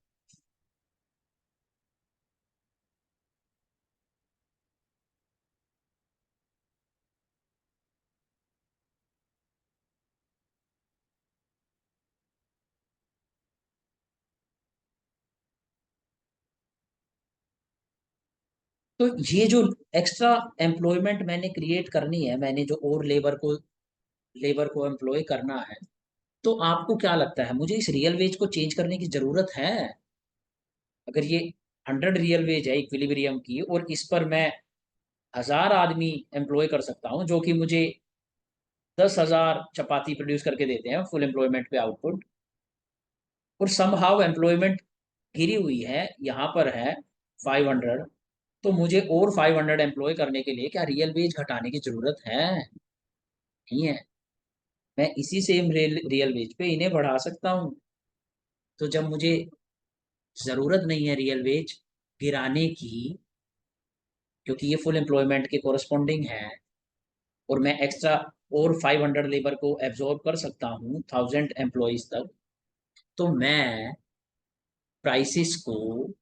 A: तो ये जो एक्स्ट्रा एम्प्लॉयमेंट मैंने क्रिएट करनी है, मैंने जो और लेबर को एम्प्लॉय करना है, तो आपको क्या लगता है मुझे इस रियल वेज को चेंज करने की जरूरत है? अगर ये 100 रियल वेज है इक्विलिब्रियम की, और इस पर मैं 1000 आदमी एम्प्लॉय कर सकता हूँ, जो कि मुझे 10,000 चपाती प्रोड्यूस करके देते हैं फुल एम्प्लॉयमेंट पे आउटपुट, और समहाउ एम्प्लॉयमेंट गिरी हुई है, यहाँ पर है 500, तो मुझे और 500 एम्प्लॉय करने के लिए क्या रियल वेज घटाने की जरूरत है? नहीं है। मैं इसी सेम रियल वेज पे इन्हें बढ़ा सकता हूँ। तो जब मुझे जरूरत नहीं है रियल वेज गिराने की, क्योंकि ये फुल एम्प्लॉयमेंट के कोरस्पॉन्डिंग है, और मैं एक्स्ट्रा और 500 लेबर को एब्जॉर्ब कर सकता हूँ 1000 एम्प्लॉयज तक, तो मैं प्राइसेस को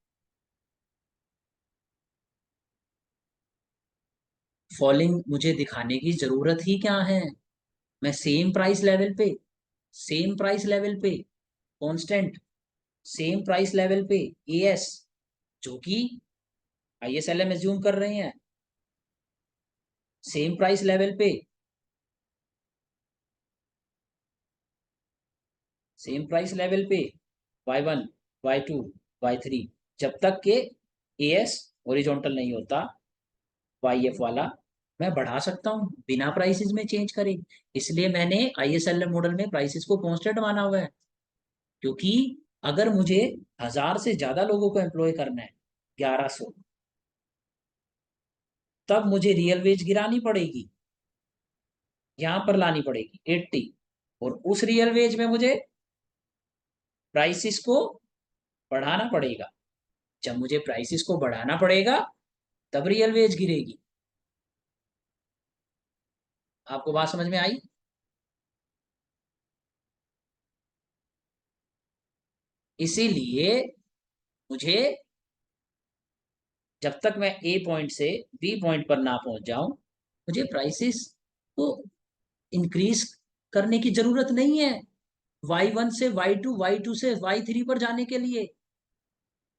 A: फॉलिंग मुझे दिखाने की जरूरत ही क्या है? मैं सेम प्राइस लेवल पे, सेम प्राइस लेवल पे कांस्टेंट, सेम प्राइस लेवल पे AS, जो कि ISLM एज्यूम कर रहे हैं, सेम प्राइस लेवल पे, सेम प्राइस लेवल पे Y1 Y2 Y3, जब तक के AS हॉरिजॉन्टल नहीं होता, YF वाला मैं बढ़ा सकता हूँ बिना प्राइसेस में चेंज करे। इसलिए मैंने ISLM मॉडल में प्राइसेस को कांस्टेंट माना हुआ है, क्योंकि अगर मुझे 1000 से ज्यादा लोगों को एम्प्लॉय करना है, 1100, तब मुझे रियल वेज गिरानी पड़ेगी, यहां पर लानी पड़ेगी 80, और उस रियल वेज में मुझे प्राइसेस को बढ़ाना पड़ेगा। जब मुझे प्राइसेस को बढ़ाना पड़ेगा, तब रियल वेज गिरेगी। आपको बात समझ में आई? इसीलिए मुझे, जब तक मैं A पॉइंट से B पॉइंट पर ना पहुंच जाऊं, मुझे प्राइसेस को इंक्रीज करने की जरूरत नहीं है। Y1 से Y2, Y2 से Y3 पर जाने के लिए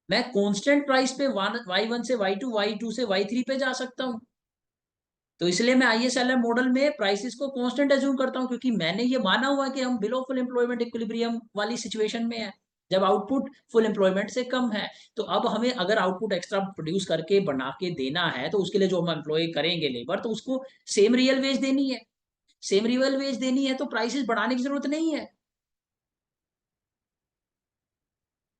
A: मैं कांस्टेंट प्राइस पे Y1 से Y2, Y2 से Y3 पे जा सकता हूं। तो इसलिए मैं ISLM मॉडल में प्राइसेस को कांस्टेंट एज्यूम करता हूं, क्योंकि मैंने ये माना हुआ है कि हम बिलो फुल एम्प्लॉयमेंट इक्विलिब्रियम वाली सिचुएशन में है, जब आउटपुट फुल एम्प्लॉयमेंट से कम है। तो अब हमें अगर आउटपुट एक्स्ट्रा प्रोड्यूस करके बना के देना है, तो उसके लिए जो हम एम्प्लॉय करेंगे लेबर, तो उसको सेम रियल वेज देनी है। सेम रियल वेज देनी है तो प्राइसेस बढ़ाने की जरूरत नहीं है,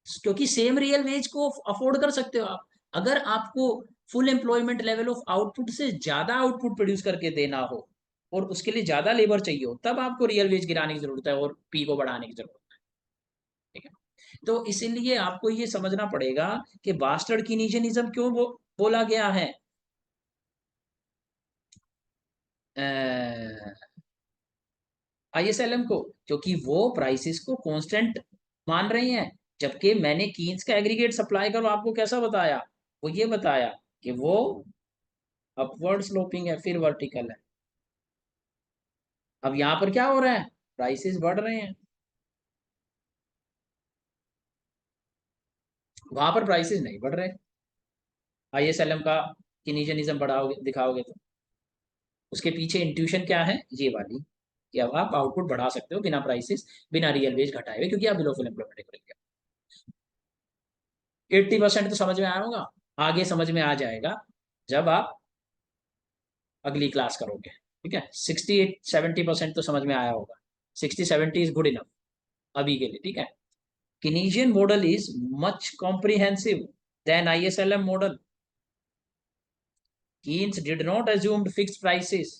A: क्योंकि सेम रियल वेज को अफोर्ड कर सकते हो आप। अगर आपको full employment level of output से ज्यादा आउटपुट प्रोड्यूस करके देना हो और उसके लिए ज्यादा लेबर चाहिए हो, तब आपको रियल वेज गिराने की जरूरत है और पी को बढ़ाने की जरूरत है। ठीक है। तो इसीलिए आपको ये समझना पड़ेगा कि बास्टर्ड कीनीशियनिज्म क्यों बोला गया है। आईएसएलएम को, क्योंकि वो प्राइसेस को कांस्टेंट मान रहे हैं। जबकि मैंने कीन्स का एग्रीगेट सप्लाई करो आपको कैसा बताया, वो ये बताया कि वो अपवर्ड स्लोपिंग है फिर वर्टिकल है। अब यहाँ पर क्या हो रहा है, प्राइसेस बढ़ रहे हैं, वहां पर प्राइसेस नहीं बढ़ रहे। आईएसएलएम का कीनीशियनिज्म बढ़ाओगे दिखाओगे तो उसके पीछे इंट्यूशन क्या है, ये वाली, कि अब आप आउटपुट बढ़ा सकते हो बिना प्राइसेस, बिना रियल वेज घटाए हुए, क्योंकि आप बिलो फुल एम्प्लॉयमेंट करेंगे। 80% तो समझ में आया होगा, आगे समझ में आ जाएगा जब आप अगली क्लास करोगे। ठीक है, 68-70% तो समझ में आया होगा, 60-70 इज गुड इनफ अभी के लिए। ठीक है। Keynesian model is much comprehensive than ISLM model. Keynes did not assume fixed prices.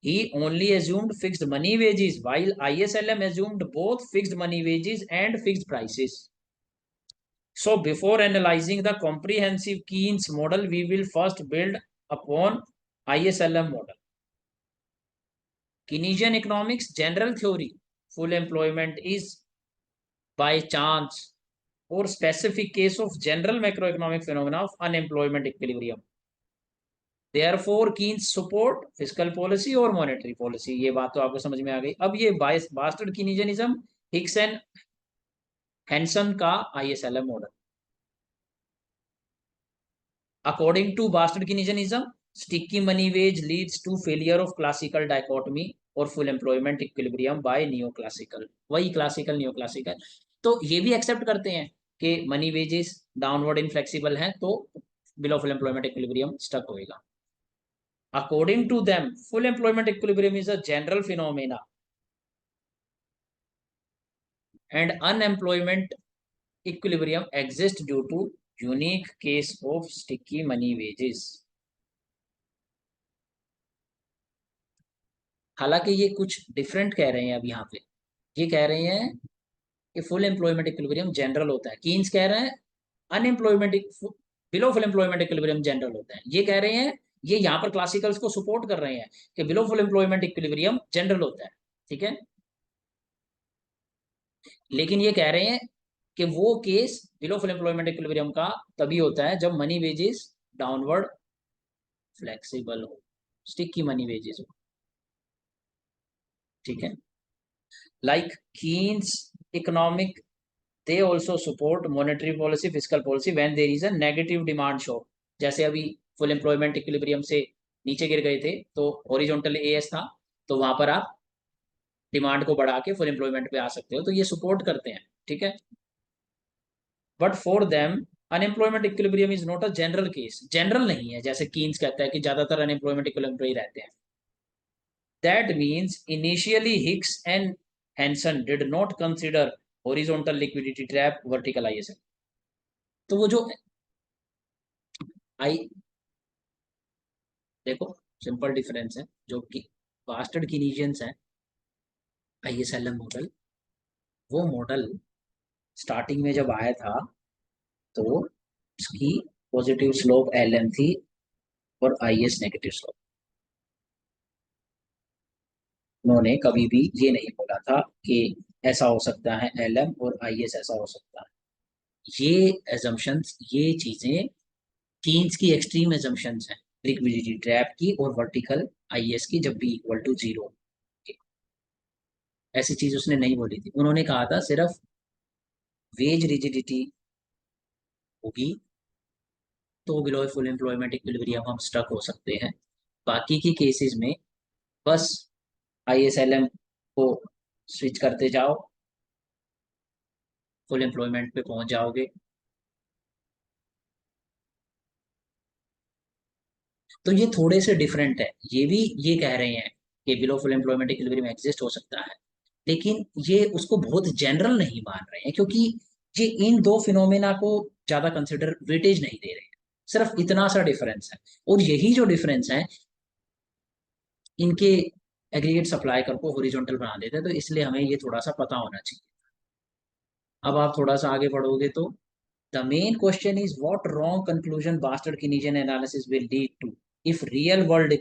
A: He only assumed fixed money wages, while ISLM assumed both fixed money wages and fixed prices. So before analyzing the comprehensive Keynes model, we will first build upon ISLM model. Keynesian economics general theory, full employment is by chance or specific case of general macroeconomic phenomena of unemployment equilibrium. Therefore Keynes support fiscal policy और monetary policy। ये बात तो आपको समझ में आ गई। अब ये बास्टर्ड कीनीशियनिज्म, हिक्स एंड हैंसन का IS-LM model. According to Bastard Keynesianism, sticky money wage leads to failure of classical dichotomy और full employment equilibrium by neoclassical। वही क्लासिकल नियोक्लासिकल। तो ये भी एक्सेप्ट करते हैं कि मनी वेजेस डाउनवर्ड इनफ्लेक्सिबल हैं, तो below full employment equilibrium stuck होएगा। According to them, full employment equilibrium is a general phenomena and unemployment equilibrium exists due to unique case of sticky money wages। हालांकि ये कुछ different कह रहे हैं अब यहाँ पे। ये कह रहे हैं कि फुल एम्प्लॉयमेंट इक्विलिब्रियम जनरल होता है, कीन्स कह रहे हैं unemployment below full employment equilibrium general होता है। ये कह रहे हैं, ये यहाँ पर क्लासिकल्स को सपोर्ट कर रहे हैं कि below full employment equilibrium general होता है। ठीक है। लेकिन ये कह रहे हैं कि वो case below full employment equilibrium का तभी होता है जब मनी वेजेस डाउनवर्ड फ्लेक्सिबल हो, स्टिकी मनी वेजेस हो। ठीक है। Like Keynes economic, they also support monetary policy fiscal policy when there is a negative demand shock। जैसे अभी फुल एम्प्लॉयमेंट इक्विलिब्रियम से नीचे गिर गए थे तो हॉरिजॉन्टल एएस था, तो वहां पर आप डिमांड को बढ़ा के फुल एम्प्लॉयमेंट पे आ सकते हो, तो ये सपोर्ट करते हैं। ठीक है। But for them unemployment equilibrium is not a general case, general नहीं है जैसे कीन्स कहता है कि ज्यादातर अनएम्प्लॉयमेंट इक्विलिब्रियम पे ही रहते हैं। That means initially Hicks and Hansen did not consider horizontal liquidity trap, vertical ISM। तो वो जो आई, देखो सिंपल डिफरेंस है, जो कि बास्टर्ड कीनीशियंस है आईएसएलएम मॉडल, वो मॉडल स्टार्टिंग में जब आया था तो उसकी पॉजिटिव स्लोप एलएम थी और आईएस नेगेटिव स्लोप। उन्होंने कभी भी ये नहीं बोला था कि ऐसा हो सकता है एलएम और आईएस ऐसा हो सकता है। ये एजम्पशंस, ये चीजें कीन्स की एक्सट्रीम एजम्पशंस हैं, लिक्विडिटी ट्रैप की और वर्टिकल आईएस की, जब बी इक्वल टू जीरो। ऐसी चीज उसने नहीं बोली थी। उन्होंने कहा था सिर्फ वेज रिजिडिटी होगी तो बिलो फुल एम्प्लॉयमेंट इक्विलिब्रियम हम स्टक हो सकते हैं। बाकी की केसेस में बस आईएसएलएम को स्विच करते जाओ फुल एम्प्लॉयमेंट पे पहुंच जाओगे। तो ये थोड़े से डिफरेंट है। ये भी ये कह रहे हैं कि below full employment equilibrium exist हो सकता है, लेकिन ये उसको बहुत जनरल नहीं मान रहे हैं, क्योंकि ये इन दो फिनोमेना को ज्यादा कंसिडर वेटेज नहीं दे रहे हैं। सिर्फ इतना सा डिफरेंस है, और यही जो डिफरेंस है इनके एग्रीगेट सप्लाई कर को हॉरिजॉन्टल बना देते हैं। तो इसलिए हमें ये थोड़ा सा पता होना चाहिए। अब आप थोड़ा सा आगे बढ़ोगे तो the main question is what wrong conclusion bastard Keynesian analysis will lead to if real world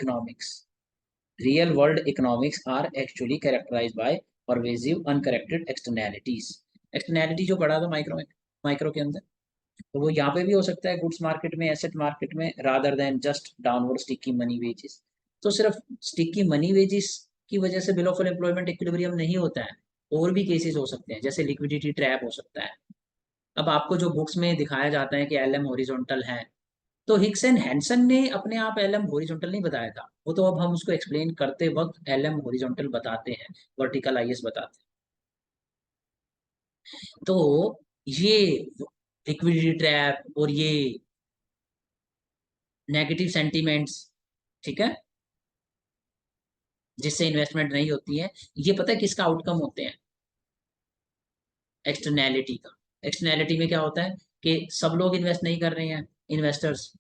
A: economics are actually characterized by pervasive uncorrected externalities। Externality जो पढ़ा था माइक्रो में, माइक्रो के अंदर, तो वो यहाँ पे भी हो सकता है गुड्स मार्केट में, एसेट मार्केट में, rather than just downward sticky money wages. तो सिर्फ स्टिकी मनी वेजेस की वजह से बिल ऑफ एम्प्लॉयमेंट इक्विलिब्रियम नहीं होता है, और भी केसेस हो सकते हैं, जैसे लिक्विडिटी ट्रैप हो सकता है। अब आपको जो बुक्स में दिखाया जाता है कि एलएम हॉरिजॉन्टल है, तो हिक्स एंड हैंसन ने अपने आप एलएम हॉरिजॉन्टल नहीं बताया था, वो तो अब हम उसको एक्सप्लेन करते वक्त एलएम हॉरिजॉन्टल बताते हैं, वर्टिकल आईएस बताते हैं। तो ये लिक्विडिटी ट्रैप और ये नेगेटिव सेंटीमेंट्स, ठीक है, जिससे इन्वेस्टमेंट नहीं होती है, ये पता है किसका आउटकम होते हैं? एक्सटर्नैलिटी का। एक्सटर्नैलिटी में क्या होता है कि सब लोग इन्वेस्ट नहीं कर रहे हैं, इन्वेस्टर्स,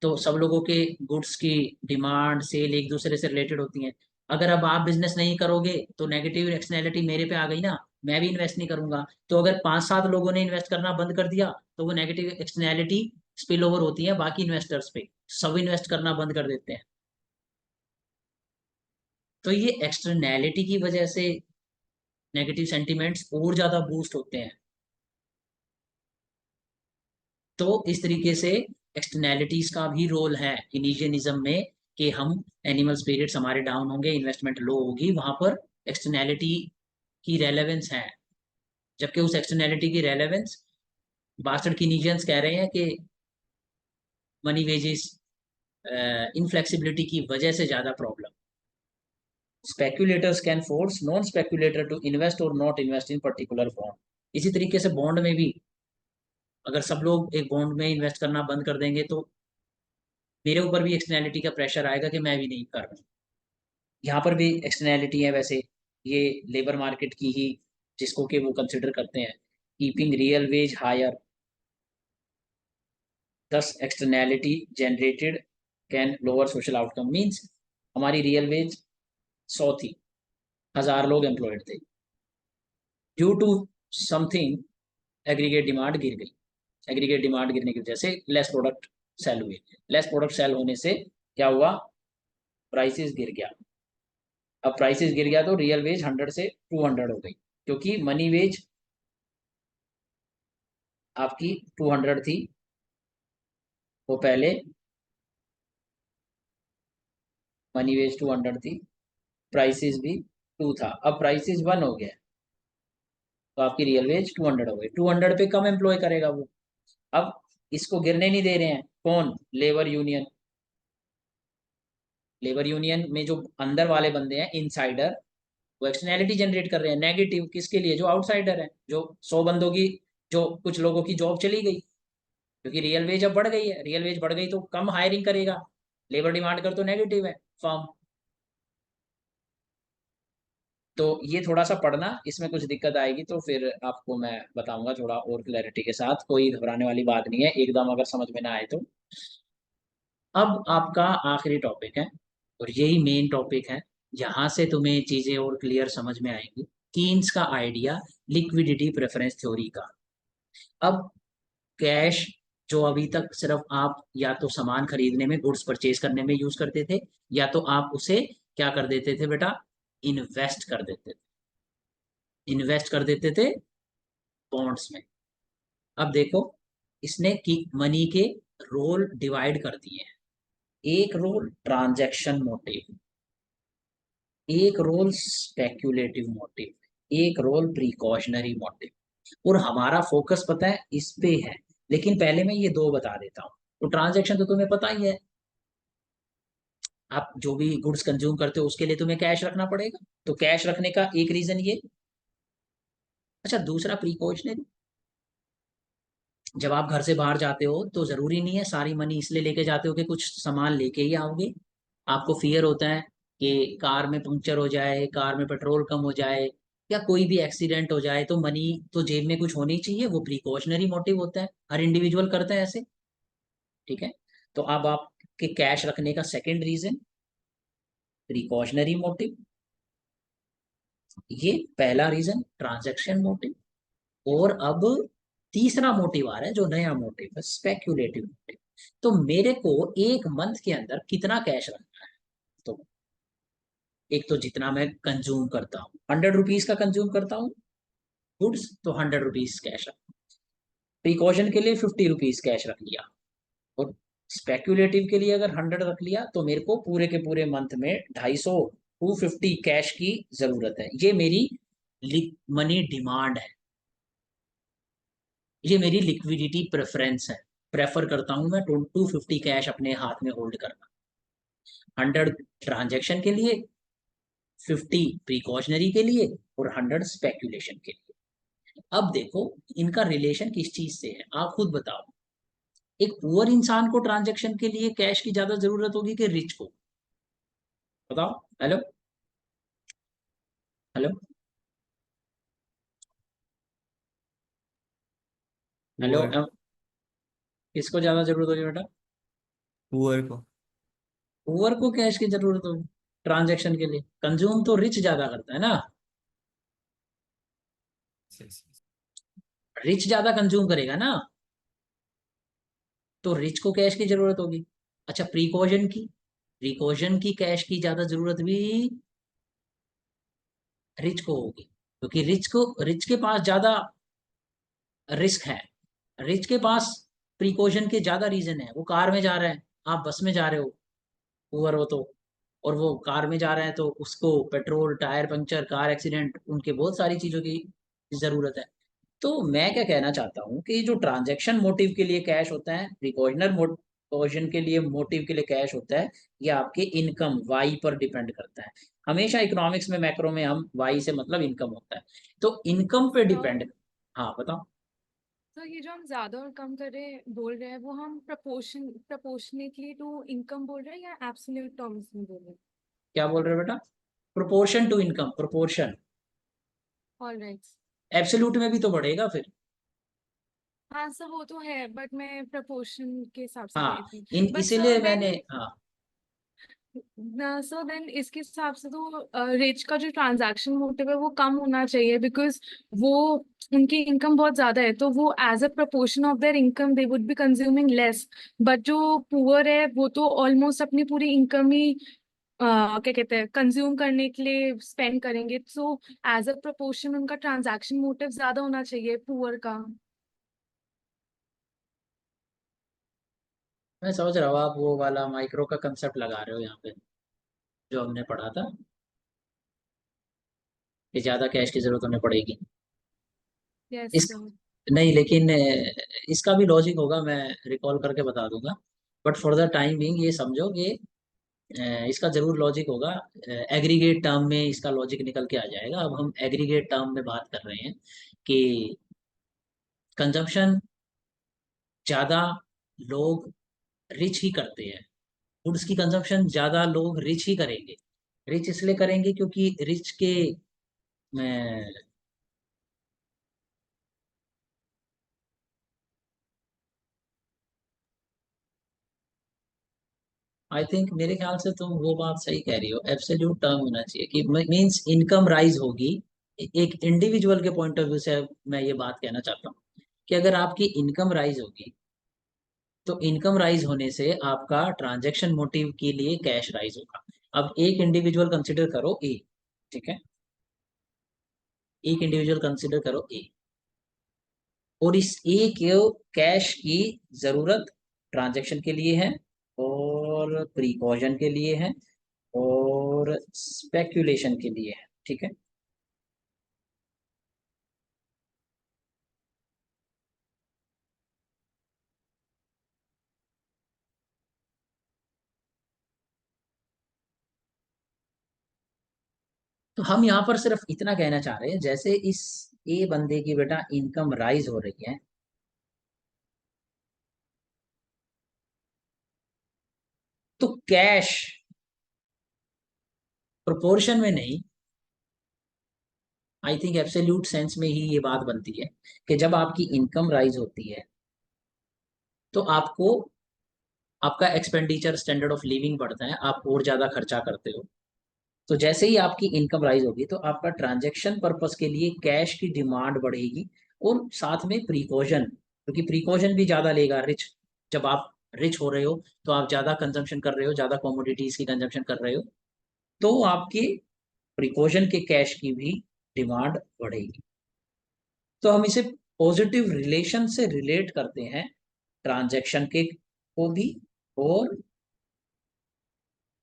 A: तो सब लोगों के गुड्स की डिमांड सेल एक दूसरे से रिलेटेड होती हैं। अगर अब आप बिजनेस नहीं करोगे तो नेगेटिव एक्सटर्नैलिटी मेरे पे आ गई ना, मैं भी इन्वेस्ट नहीं करूंगा। तो अगर 5-7 लोगों ने इन्वेस्ट करना बंद कर दिया, तो वो नेगेटिव एक्सटर्नैलिटी स्पिल ओवर होती है बाकी इन्वेस्टर्स पे, सब इन्वेस्ट करना बंद कर देते हैं। तो ये एक्सटर्नैलिटी की वजह से नेगेटिव सेंटिमेंट्स और ज्यादा बूस्ट होते हैं। तो इस तरीके से एक्सटर्नैलिटीज का भी रोल है इनिशियनिज्म में, कि हम एनिमल स्पिरिट्स हमारे डाउन होंगे, इन्वेस्टमेंट लो होगी, वहां पर एक्सटर्नैलिटी की रेलेवेंस है। जबकि उस एक्सटर्नैलिटी की रेलेवेंस बास्टर्ड कीनीजियंस कह रहे हैं कि मनी वेजेस इनफ्लेक्सिबिलिटी की वजह से ज्यादा problem. Speculators can force non speculator to invest और not invest in particular bond. इसी तरीके से बॉन्ड में भी अगर सब लोग एक बॉन्ड में इन्वेस्ट करना बंद कर देंगे, तो मेरे ऊपर भी एक्सटर्नैलिटी का प्रेशर आएगा कि मैं भी नहीं कर रहा। यहाँ पर भी एक्सटर्नैलिटी है वैसे, ये लेबर मार्केट की ही, जिसको कि वो कंसिडर करते हैं keeping real wage higher, thus externality generated can lower social outcome. Means हमारी रियल वेज 100 थी, 1000 लोग एम्प्लॉयड थे, due to something aggregate demand गिर गई। एग्रीगेट डिमांड गिरने की वजह से लेस प्रोडक्ट सेल हुए। लेस प्रोडक्ट सेल होने से क्या हुआ? प्राइसेस गिर गया। अब प्राइसेस गिर गया तो रियल वेज 100 से 200 हो गई, क्योंकि मनी वेज आपकी 200 थी, वो पहले मनी वेज 200 थी, प्राइसेस भी 2 था, अब प्राइसेस 1 हो गया, तो आपकी रियल वेज 200 हो गई। 200 पे कम एम्प्लॉय करेगा वो। अब इसको गिरने नहीं दे रहे हैं कौन? Labour union. लेबर यूनियन में जो अंदर वाले बंदे हैं, इनसाइडर, वो एक्सटर्नैलिटी जनरेट कर रहे हैं नेगेटिव, किसके लिए? जो आउटसाइडर है, जो 100 बंदों की, जो कुछ लोगों की जॉब चली गई, क्योंकि रियल वेज अब बढ़ गई है। रियल वेज बढ़ गई तो कम हायरिंग करेगा, लेबर डिमांड कर तो नेगेटिव है फर्म। तो ये थोड़ा सा पढ़ना, इसमें कुछ दिक्कत आएगी तो फिर आपको मैं बताऊंगा थोड़ा और क्लैरिटी के साथ, कोई घबराने वाली बात नहीं है एकदम अगर समझ में ना आए तो। अब आपका आखिरी टॉपिक है, और यही मेन टॉपिक है, यहाँ से तुम्हें चीजें और क्लियर समझ में आएंगी। कीन्स का आइडिया लिक्विडिटी प्रेफरेंस थ्योरी का। अब कैश जो अभी तक सिर्फ आप या तो सामान खरीदने में, गुड्स परचेज करने में यूज करते थे, या तो आप उसे क्या कर देते थे बेटा? इन्वेस्ट कर देते थे। इन्वेस्ट कर देते थे बॉन्ड्स में। अब देखो, इसने की मनी के रोल डिवाइड कर दिए हैं। एक रोल ट्रांजैक्शन मोटिव, एक रोल स्पेक्यूलेटिव मोटिव, एक रोल प्रिकॉशनरी मोटिव, और हमारा फोकस पता है इस पे है। लेकिन पहले मैं ये दो बता देता हूँ। तो ट्रांजैक्शन तो तुम्हें पता ही है, आप जो भी गुड्स कंज्यूम करते हो उसके लिए तुम्हें कैश रखना पड़ेगा, तो कैश रखने का एक रीजन ये। अच्छा, दूसरा प्रिकॉशनरी। जब आप घर से बाहर जाते हो तो जरूरी नहीं है सारी मनी इसलिए लेके जाते हो कि कुछ सामान लेके ही आओगे। आपको फियर होता है कि कार में पंक्चर हो जाए, कार में पेट्रोल कम हो जाए, या कोई भी एक्सीडेंट हो जाए, तो मनी तो जेब में कुछ होनी चाहिए। वो प्रिकॉशनरी मोटिव होता है, हर इंडिविजुअल करता है ऐसे। ठीक है। तो अब आपके कैश रखने का सेकंड रीजन प्रिकॉशनरी मोटिव। ये पहला रीजन ट्रांजैक्शन मोटिव। और अब तीसरा मोटिव आ रहा है जो नया मोटिव है, स्पेक्यूलेटिव मोटिव। तो मेरे को एक मंथ के अंदर कितना कैश रखना है? तो एक तो जितना मैं कंज्यूम करता हूँ, 100 रुपीज का कंज्यूम करता हूँ गुड्स, तो 100 रुपीज कैश रख। प्रिकॉशन के लिए 50 रुपीज कैश रख लिया। और स्पेक्यूलेटिव के लिए अगर 100 रख लिया तो मेरे को पूरे के पूरे मंथ में 250 कैश की जरूरत है। ये मेरी मनी डिमांड है, ये मेरी लिक्विडिटी प्रेफरेंस है। प्रेफर करता हूं मैं 250 कैश अपने हाथ में होल्ड करना। 100 ट्रांजेक्शन के लिए, 50 प्रिकॉशनरी के लिए, और 100 स्पेक्यूलेशन के लिए। अब देखो इनका रिलेशन किस चीज से है, आप खुद बताओ। एक पुअर इंसान को ट्रांजेक्शन के लिए कैश की ज्यादा जरूरत होगी कि रिच को? बताओ। हेलो। हेलो। हेलो।
B: पुअर।
A: किसको ज्यादा जरूरत होगी बेटा?
B: पुअर को।
A: पुअर को कैश की जरूरत होगी ट्रांजेक्शन के लिए। कंज्यूम तो रिच ज्यादा करता है ना।
B: Yes, yes.
A: रिच ज्यादा कंज्यूम करेगा ना, तो रिच को कैश की जरूरत होगी। अच्छा, प्रीकॉशन की, प्रीकॉशन की कैश की ज्यादा जरूरत भी रिच को होगी, क्योंकि रिच के पास ज्यादा रिस्क है। रिच के पास प्रीकॉशन के ज्यादा रीजन है। वो कार में जा रहा है, आप बस में जा रहे हो, पुअर हो तो। और वो कार में जा रहा है तो उसको petrol, tyre puncture, car accident, उनके बहुत सारी चीजों की जरूरत है। तो मैं क्या कहना चाहता हूँ कि जो ट्रांजैक्शन मोटिव के लिए कैश होता है, प्रिकॉशनर मोटिव के लिए, मोटिव के लिए कैश होता है, ये आपके इनकम वाई पर डिपेंड करता है। हमेशा इकोनॉमिक्स में, मैक्रो में, हम वाई से मतलब इनकम होता है। तो इनकम पे
B: तो
A: डिपेंड। हाँ बताओ।
B: तो ये जो हम ज्यादा और कम करे बोल रहे हैं वो हम प्रपोर्शनेटली टू इनकम बोल रहे हैं या एब्सोल्यूट टर्म्स में बोल रहे हैं?
A: क्या बोल रहे हो बेटा? Proportion to income, proportion.
B: Alright.
A: Absolute में भी तो बढ़ेगा फिर।
B: हाँ सर वो तो है बट मैं प्रपोर्शन के हिसाब से कह
A: हाँ,
B: रही थी।
A: इन
B: बट सर
A: इसीलिए मैंने,
B: देन
A: हाँ।
B: सो देन इसके हिसाब से तो रिच का जो ट्रांजैक्शन मोटिव है वो कम होना चाहिए बिकॉज वो उनकी इनकम बहुत ज्यादा है तो वो as a proportion of their income they would be consuming less. But जो पुअर है वो तो ऑलमोस्ट अपनी पूरी इनकम ही क्या कहते हैं कंज्यूम करने के लिए स्पेंड करेंगे। सो एज अ प्रपोर्शन उनका ट्रांजैक्शन मोटिव ज्यादा होना चाहिए पुअर का।
A: मैं समझ रहा हूँ, आप वो वाला माइक्रो का कंसेप्ट लगा रहे हो यहाँ पे, जो हमने पढ़ा था कि ज्यादा कैश की जरूरत हमें पड़ेगी।
B: यस
A: इस,
B: सर।
A: नहीं लेकिन इसका भी लॉजिक होगा, मैं रिकॉल करके बता दूंगा। But for the time being ये समझो कि इसका जरूर लॉजिक होगा। एग्रीगेट टर्म में इसका लॉजिक निकल के आ जाएगा। अब हम एग्रीगेट टर्म में बात कर रहे हैं कि कंजम्पशन ज्यादा लोग रिच ही करते हैं। गुड्स की कंजम्पशन ज्यादा लोग रिच ही करेंगे। रिच इसलिए करेंगे क्योंकि रिच के, मैं आई थिंक, मेरे ख्याल से तुम वो बात सही कह रही हो। एब्सोल्यूट टर्म होना चाहिए कि मींस इनकम राइज होगी। एक इंडिविजुअल के पॉइंट ऑफ व्यू से मैं ये बात कहना चाहता हूँ कि अगर आपकी इनकम राइज होगी तो इनकम राइज होने से आपका ट्रांजैक्शन मोटिव के लिए कैश राइज होगा। अब एक इंडिविजुअल कंसिडर करो ए। ठीक है, एक इंडिविजुअल कंसिडर करो ए, और इस ए को कैश की जरूरत ट्रांजैक्शन के लिए है, और प्रिकॉशन के लिए है, और स्पेक्यूलेशन के लिए है। ठीक है। तो हम यहाँ पर सिर्फ इतना कहना चाह रहे हैं, जैसे इस ए बंदे की बेटा इनकम राइज हो रही है, तो कैश प्रोपोर्शन में नहीं, आई थिंक एब्सोल्यूट सेंस में ही ये बात बनती है कि जब आपकी इनकम राइज होती है तो आपको आपका एक्सपेंडिचर, स्टैंडर्ड ऑफ लिविंग बढ़ता है, आप और ज्यादा खर्चा करते हो। तो जैसे ही आपकी इनकम राइज होगी तो आपका ट्रांजैक्शन पर्पस के लिए कैश की डिमांड बढ़ेगी, और साथ में प्रिकॉशन, क्योंकि प्रिकॉशन भी ज्यादा लेगा रिच। जब आप रिच हो रहे हो तो आप ज्यादा कंजम्पशन कर रहे हो, ज्यादा कमोडिटीज की कंजम्पशन कर रहे हो, तो आपके प्रिकॉशन के कैश की भी डिमांड बढ़ेगी। तो हम इसे पॉजिटिव रिलेशन से रिलेट करते हैं, ट्रांजैक्शन के को भी और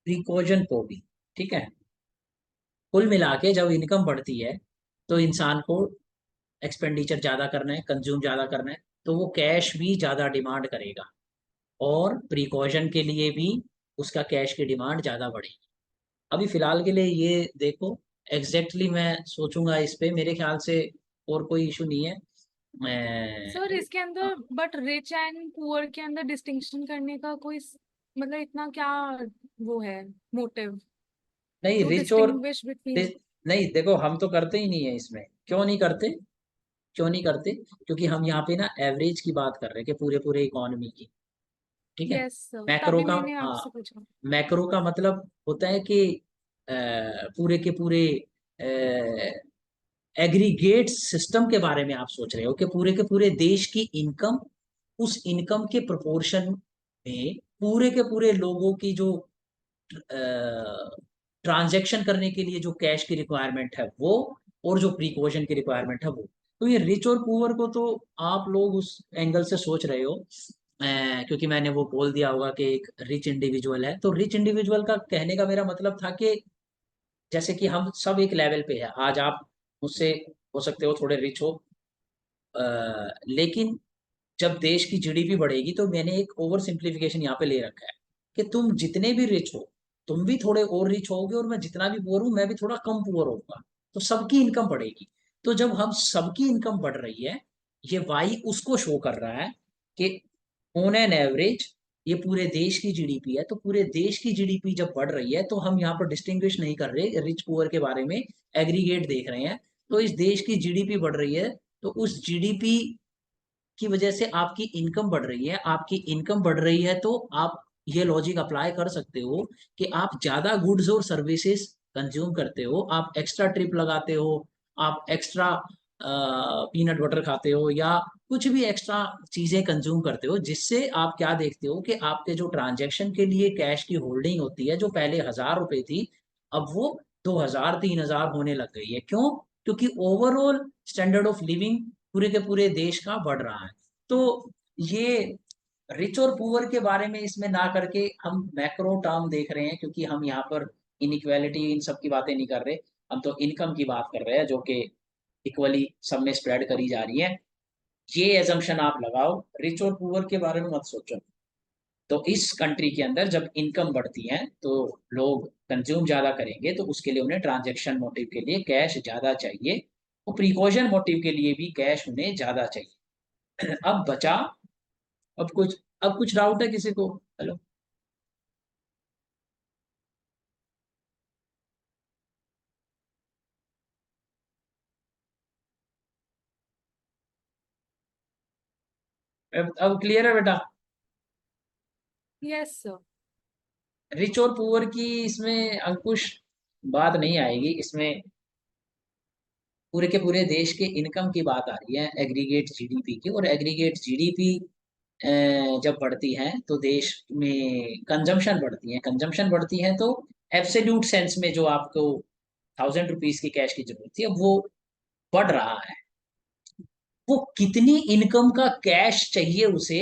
A: प्रिकॉशन को भी। ठीक है। कुल मिला के जब इनकम बढ़ती है तो इंसान को एक्सपेंडिचर ज्यादा करना है, कंज्यूम ज्यादा करना है, तो वो कैश भी ज्यादा डिमांड करेगा, और प्रिकॉशन के लिए भी उसका कैश की डिमांड ज्यादा बढ़ेगी। अभी फिलहाल के लिए ये देखो, एग्जैक्टली मैं सोचूंगा इस पे, मेरे ख्याल से और कोई इशू नहीं है।
B: सर
A: मैं
B: इसके अंदर बट रिच एंड पुअर के अंदर डिस्टिंक्शन करने का कोई मतलब इतना क्या वो है मोटिव
A: नहीं,
B: टू
A: रिच और
B: डिस्टिंग्विश बिटवीन?
A: नहीं, देखो हम तो करते ही नहीं है इसमें। क्यों नहीं करते? क्यों नहीं करते? क्योंकि हम यहाँ पे ना एवरेज की बात कर रहे हैं कि पूरे पूरे इकोनॉमी की। ठीक है।
B: यस सर,
A: मैक्रो
B: तभी
A: का,
B: मैंने
A: हाँ,
B: आपसे पूछा।
A: मैक्रो का मतलब होता है कि पूरे के पूरे एग्रीगेट सिस्टम के बारे में आप सोच रहे हो कि पूरे के पूरे देश की इनकम, उस इनकम के प्रोपोर्शन में पूरे के पूरे लोगों की जो ट्रांजैक्शन करने के लिए जो कैश की रिक्वायरमेंट है वो, और जो प्रिकॉशन की रिक्वायरमेंट है वो। तो ये रिच और पुअर को तो आप लोग उस एंगल से सोच रहे हो, क्योंकि मैंने वो बोल दिया होगा कि एक रिच इंडिविजुअल है। तो रिच इंडिविजुअल का कहने का मेरा मतलब था कि जैसे कि हम सब एक लेवल पे है। आज आप मुझसे हो सकते हो थोड़े रिच हो, लेकिन जब देश की जीडीपी बढ़ेगी तो मैंने एक ओवर सिंप्लीफिकेशन यहाँ पे ले रखा है कि तुम जितने भी रिच हो, तुम भी थोड़े और रिच होगे, और मैं जितना भी पुअर हूं मैं भी थोड़ा कम पुअर होऊंगा, तो सबकी इनकम बढ़ेगी। तो जब हम सबकी इनकम बढ़ रही है, ये वाई उसको शो कर रहा है कि ऑन एन एवरेज ये पूरे देश की जीडीपी है। तो पूरे देश की जीडीपी जब बढ़ रही है तो हम यहाँ पर डिस्टिंग्विश नहीं कर रहे रिच पुअर के बारे में, एग्रीगेट देख रहे हैं। तो इस देश की जीडीपी बढ़ रही है, तो उस जीडीपी की वजह से आपकी इनकम बढ़ रही है। आपकी इनकम बढ़ रही है तो आप ये लॉजिक अप्लाई कर सकते हो कि आप ज्यादा गुड्स और सर्विसेज कंज्यूम करते हो, आप एक्स्ट्रा ट्रिप लगाते हो, आप एक्स्ट्रा पीनट बटर खाते हो, या कुछ भी एक्स्ट्रा चीजें कंज्यूम करते हो, जिससे आप क्या देखते हो कि आपके जो ट्रांजैक्शन के लिए कैश की होल्डिंग होती है, जो पहले 1,000 रुपए थी, अब वो 2,000 3,000 होने लग गई है। क्यों? क्योंकि ओवरऑल स्टैंडर्ड ऑफ लिविंग पूरे के पूरे देश का बढ़ रहा है। तो ये रिच और पुअर के बारे में इसमें ना करके हम मैक्रो टर्म देख रहे हैं, क्योंकि हम यहाँ पर इनइक्वालिटी इन सब की बातें नहीं कर रहे। हम तो इनकम की बात कर रहे हैं जो कि इक्वली सब में स्प्रेड करी जा रही है। ये एजम्पशन आप लगाओ, रिच और पुअर के बारे में मत सोचो। तो इस कंट्री के अंदर जब इनकम बढ़ती है तो लोग कंज्यूम ज्यादा करेंगे, तो उसके लिए उन्हें ट्रांजैक्शन मोटिव के लिए कैश ज्यादा चाहिए, और प्रिकॉशन मोटिव के लिए भी कैश उन्हें ज्यादा चाहिए। अब बचा, अब कुछ डाउट है किसी को? हेलो? अब क्लियर है बेटा?
B: Yes sir.
A: रिच और पुअर की इसमें अंकुश बात नहीं आएगी इसमें। पूरे के पूरे देश के इनकम की बात आ रही है, एग्रीगेट जीडीपी की। और एग्रीगेट जीडीपी जब बढ़ती है तो देश में कंजम्पशन बढ़ती है, कंजम्पशन बढ़ती है तो एब्सोल्यूट सेंस में जो आपको 1,000 रुपीज की कैश की जरूरत थी, अब वो बढ़ रहा है। वो कितनी इनकम का कैश चाहिए उसे,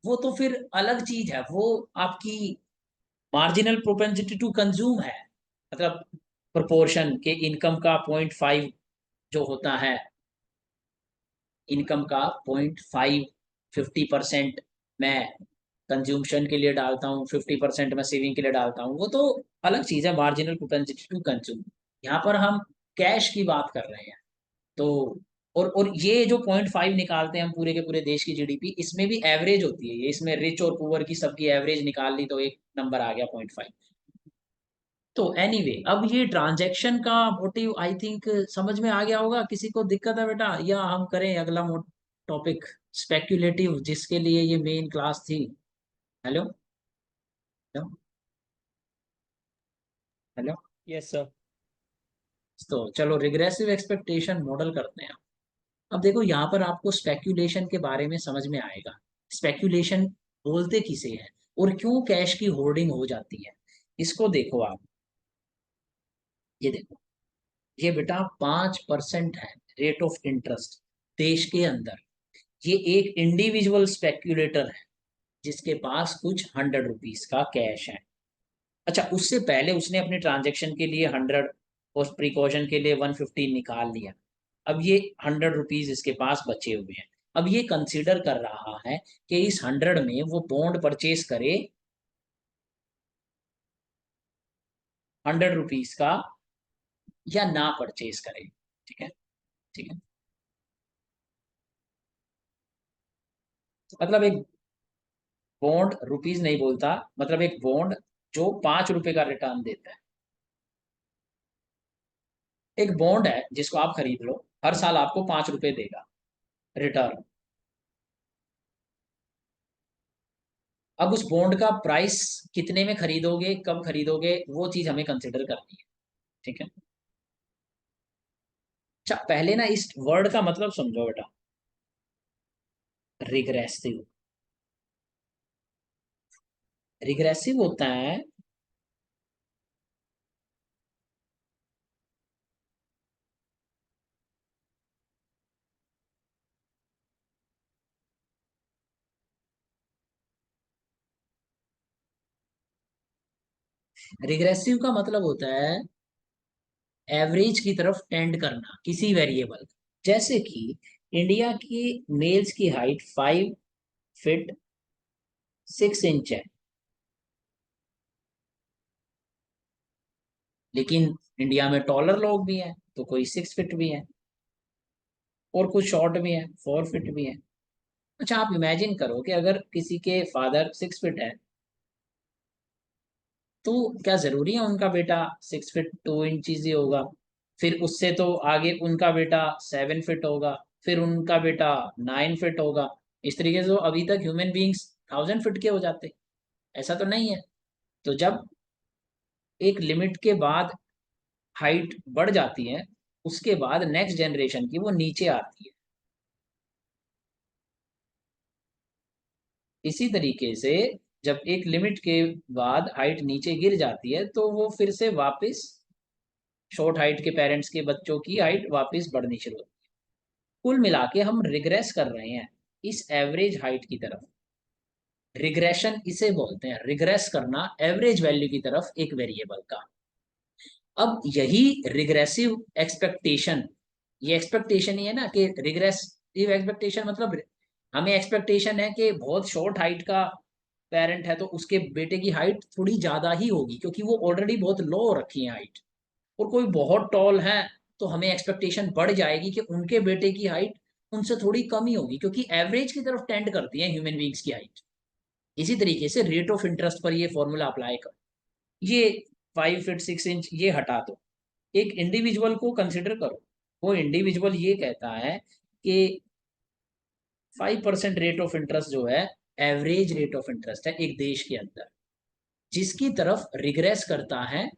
A: वो तो फिर अलग चीज है। वो आपकी मार्जिनल प्रोपेंसिटी टू कंज्यूम है, मतलब प्रोपोर्शन के इनकम का 0.5 जो होता है, इनकम का 0.5, 50% मैं कंज्यूमशन के लिए डालता हूँ, 50% मैं सेविंग के लिए डालता हूँ, वो तो अलग चीज है, मार्जिनल प्रोपेंसिटी टू कंज्यूम। यहाँ पर हम कैश की बात कर रहे हैं। तो और ये जो 0.5 निकालते हैं हम पूरे के पूरे देश की जीडीपी, इसमें भी एवरेज होती है ये, इसमें रिच और पुअर की सबकी एवरेज निकाल ली तो एक नंबर आ गया 0.5। तो एनीवे अब ये ट्रांजैक्शन का मोटिव आई थिंक समझ में आ गया होगा। किसी को दिक्कत है बेटा, या हम करें अगला टॉपिक स्पेक्यूलेटिव, जिसके लिए ये मेन क्लास थी। Hello hello hello.
C: Yes sir.
A: तो चलो रिग्रेसिव एक्सपेक्टेशन मॉडल करते हैं। अब देखो यहाँ पर आपको स्पेक्यूलेशन के बारे में समझ में आएगा। स्पेक्यूलेशन बोलते किसे हैं और क्यों कैश की होर्डिंग हो जाती है, इसको देखो आप। ये देखो, ये बेटा 5% है रेट ऑफ इंटरेस्ट देश के अंदर। ये एक इंडिविजुअल स्पेक्यूलेटर है जिसके पास कुछ 100 रुपीज का कैश है। अच्छा, उससे पहले उसने अपने ट्रांजेक्शन के लिए 100 और प्रिकॉशन के लिए 150 निकाल लिया। अब ये 100 रुपीज इसके पास बचे हुए हैं। अब ये कंसीडर कर रहा है कि इस 100 में वो बॉन्ड परचेज करे 100 रुपीज का, या ना परचेज करे। ठीक है, ठीक है। मतलब एक बॉन्ड रुपीज नहीं बोलता, मतलब एक बॉन्ड जो 5 रुपए का रिटर्न देता है। एक बॉन्ड है जिसको आप खरीद लो, हर साल आपको 5 रुपए देगा रिटर्न। अब उस बॉन्ड का प्राइस कितने में खरीदोगे, कब खरीदोगे, वो चीज हमें कंसिडर करनी है। ठीक है। अच्छा, पहले ना इस वर्ड का मतलब समझो बेटा। रिग्रेसिव, रिग्रेसिव होता है, रिग्रेसिव का मतलब होता है एवरेज की तरफ टेंड करना किसी वेरिएबल। जैसे कि इंडिया की मेल्स की हाइट 5 फीट 6 इंच है, लेकिन इंडिया में टॉलर लोग भी हैं तो कोई 6 फीट भी है, और कुछ शॉर्ट भी है, 4 फीट भी है। अच्छा, आप इमेजिन करो कि अगर किसी के फादर 6 फीट है, तो क्या जरूरी है उनका बेटा 6 फीट 2 इंच ही होगा? फिर उससे तो आगे उनका बेटा 7 फीट होगा, फिर उनका बेटा 9 फीट होगा। इस तरीके से तो अभी तक ह्यूमन बींग्स 1000 फीट के हो जाते। ऐसा तो नहीं है। तो जब एक लिमिट के बाद हाइट बढ़ जाती है, उसके बाद नेक्स्ट जनरेशन की वो नीचे आती है। इसी तरीके से जब एक लिमिट के बाद हाइट नीचे गिर जाती है, तो वो फिर से वापस शॉर्ट हाइट के पेरेंट्स के बच्चों की हाइट वापस बढ़नी शुरू होती है। कुल मिला के हम रिग्रेस कर रहे हैं इस एवरेज हाइट की तरफ। रिग्रेशन इसे बोलते हैं, रिग्रेस करना एवरेज वैल्यू की तरफ एक वेरिएबल का। अब यही रिग्रेसिव एक्सपेक्टेशन, ये एक्सपेक्टेशन ही है ना कि रिग्रेसिव एक्सपेक्टेशन मतलब हमें एक्सपेक्टेशन है कि बहुत शॉर्ट हाइट का पेरेंट है तो उसके बेटे की हाइट थोड़ी ज्यादा ही होगी, क्योंकि वो ऑलरेडी बहुत लो रखी है हाइट। और कोई बहुत टॉल है तो हमें एक्सपेक्टेशन बढ़ जाएगी कि उनके बेटे की हाइट उनसे थोड़ी कम ही होगी, क्योंकि एवरेज की तरफ टेंड करती है ह्यूमन बींग्स की हाइट। इसी तरीके से रेट ऑफ इंटरेस्ट पर ये फॉर्मूला अप्लाई कर। ये 5 फीट 6 इंच ये हटा दो, एक इंडिविजुअल को कंसिडर करो। वो इंडिविजुअल ये कहता है कि 5% रेट ऑफ इंटरेस्ट जो है एवरेज रेट ऑफ इंटरेस्ट है एक देश के अंदर, जिसकी तरफ रिग्रेस करता है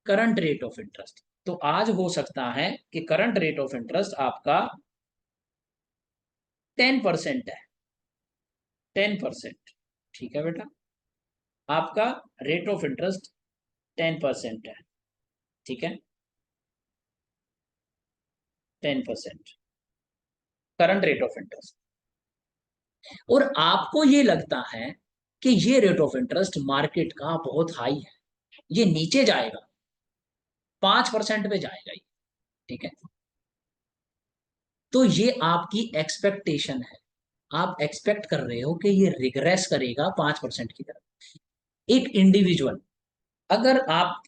A: करंट रेट ऑफ इंटरेस्ट। तो आज हो सकता है कि करंट रेट ऑफ इंटरेस्ट आपका 10% है, 10%। ठीक है बेटा, आपका रेट ऑफ इंटरेस्ट 10% है। ठीक है, 10% करंट रेट ऑफ इंटरेस्ट। और आपको ये लगता है कि ये रेट ऑफ इंटरेस्ट मार्केट का बहुत हाई है, ये नीचे जाएगा, 5% पे जाएगा ये। ठीक है, तो ये आपकी एक्सपेक्टेशन है। आप एक्सपेक्ट कर रहे हो कि ये रिग्रेस करेगा 5% की तरफ। एक इंडिविजुअल, अगर आप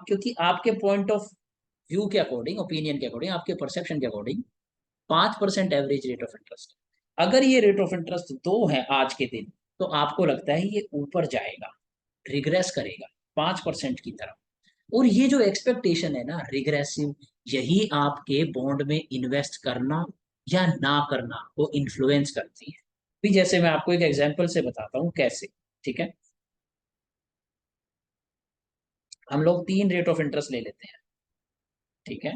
A: क्योंकि आपके पॉइंट ऑफ व्यू के अकॉर्डिंग, ओपिनियन के अकॉर्डिंग, आपके परसेप्शन के according 5% average rate of interest. अगर ये रेट ऑफ इंटरेस्ट 2 है आज के दिन, तो आपको लगता है ये ऊपर जाएगा, रिग्रेस करेगा 5% की तरफ। और ये जो एक्सपेक्टेशन है ना रिग्रेसिव, यही आपके बॉन्ड में इन्वेस्ट करना या ना करना को इन्फ्लुएंस करती है। भी जैसे मैं आपको एक एग्जांपल से बताता हूँ कैसे। ठीक है, हम लोग 3 रेट ऑफ इंटरेस्ट ले लेते हैं। ठीक है,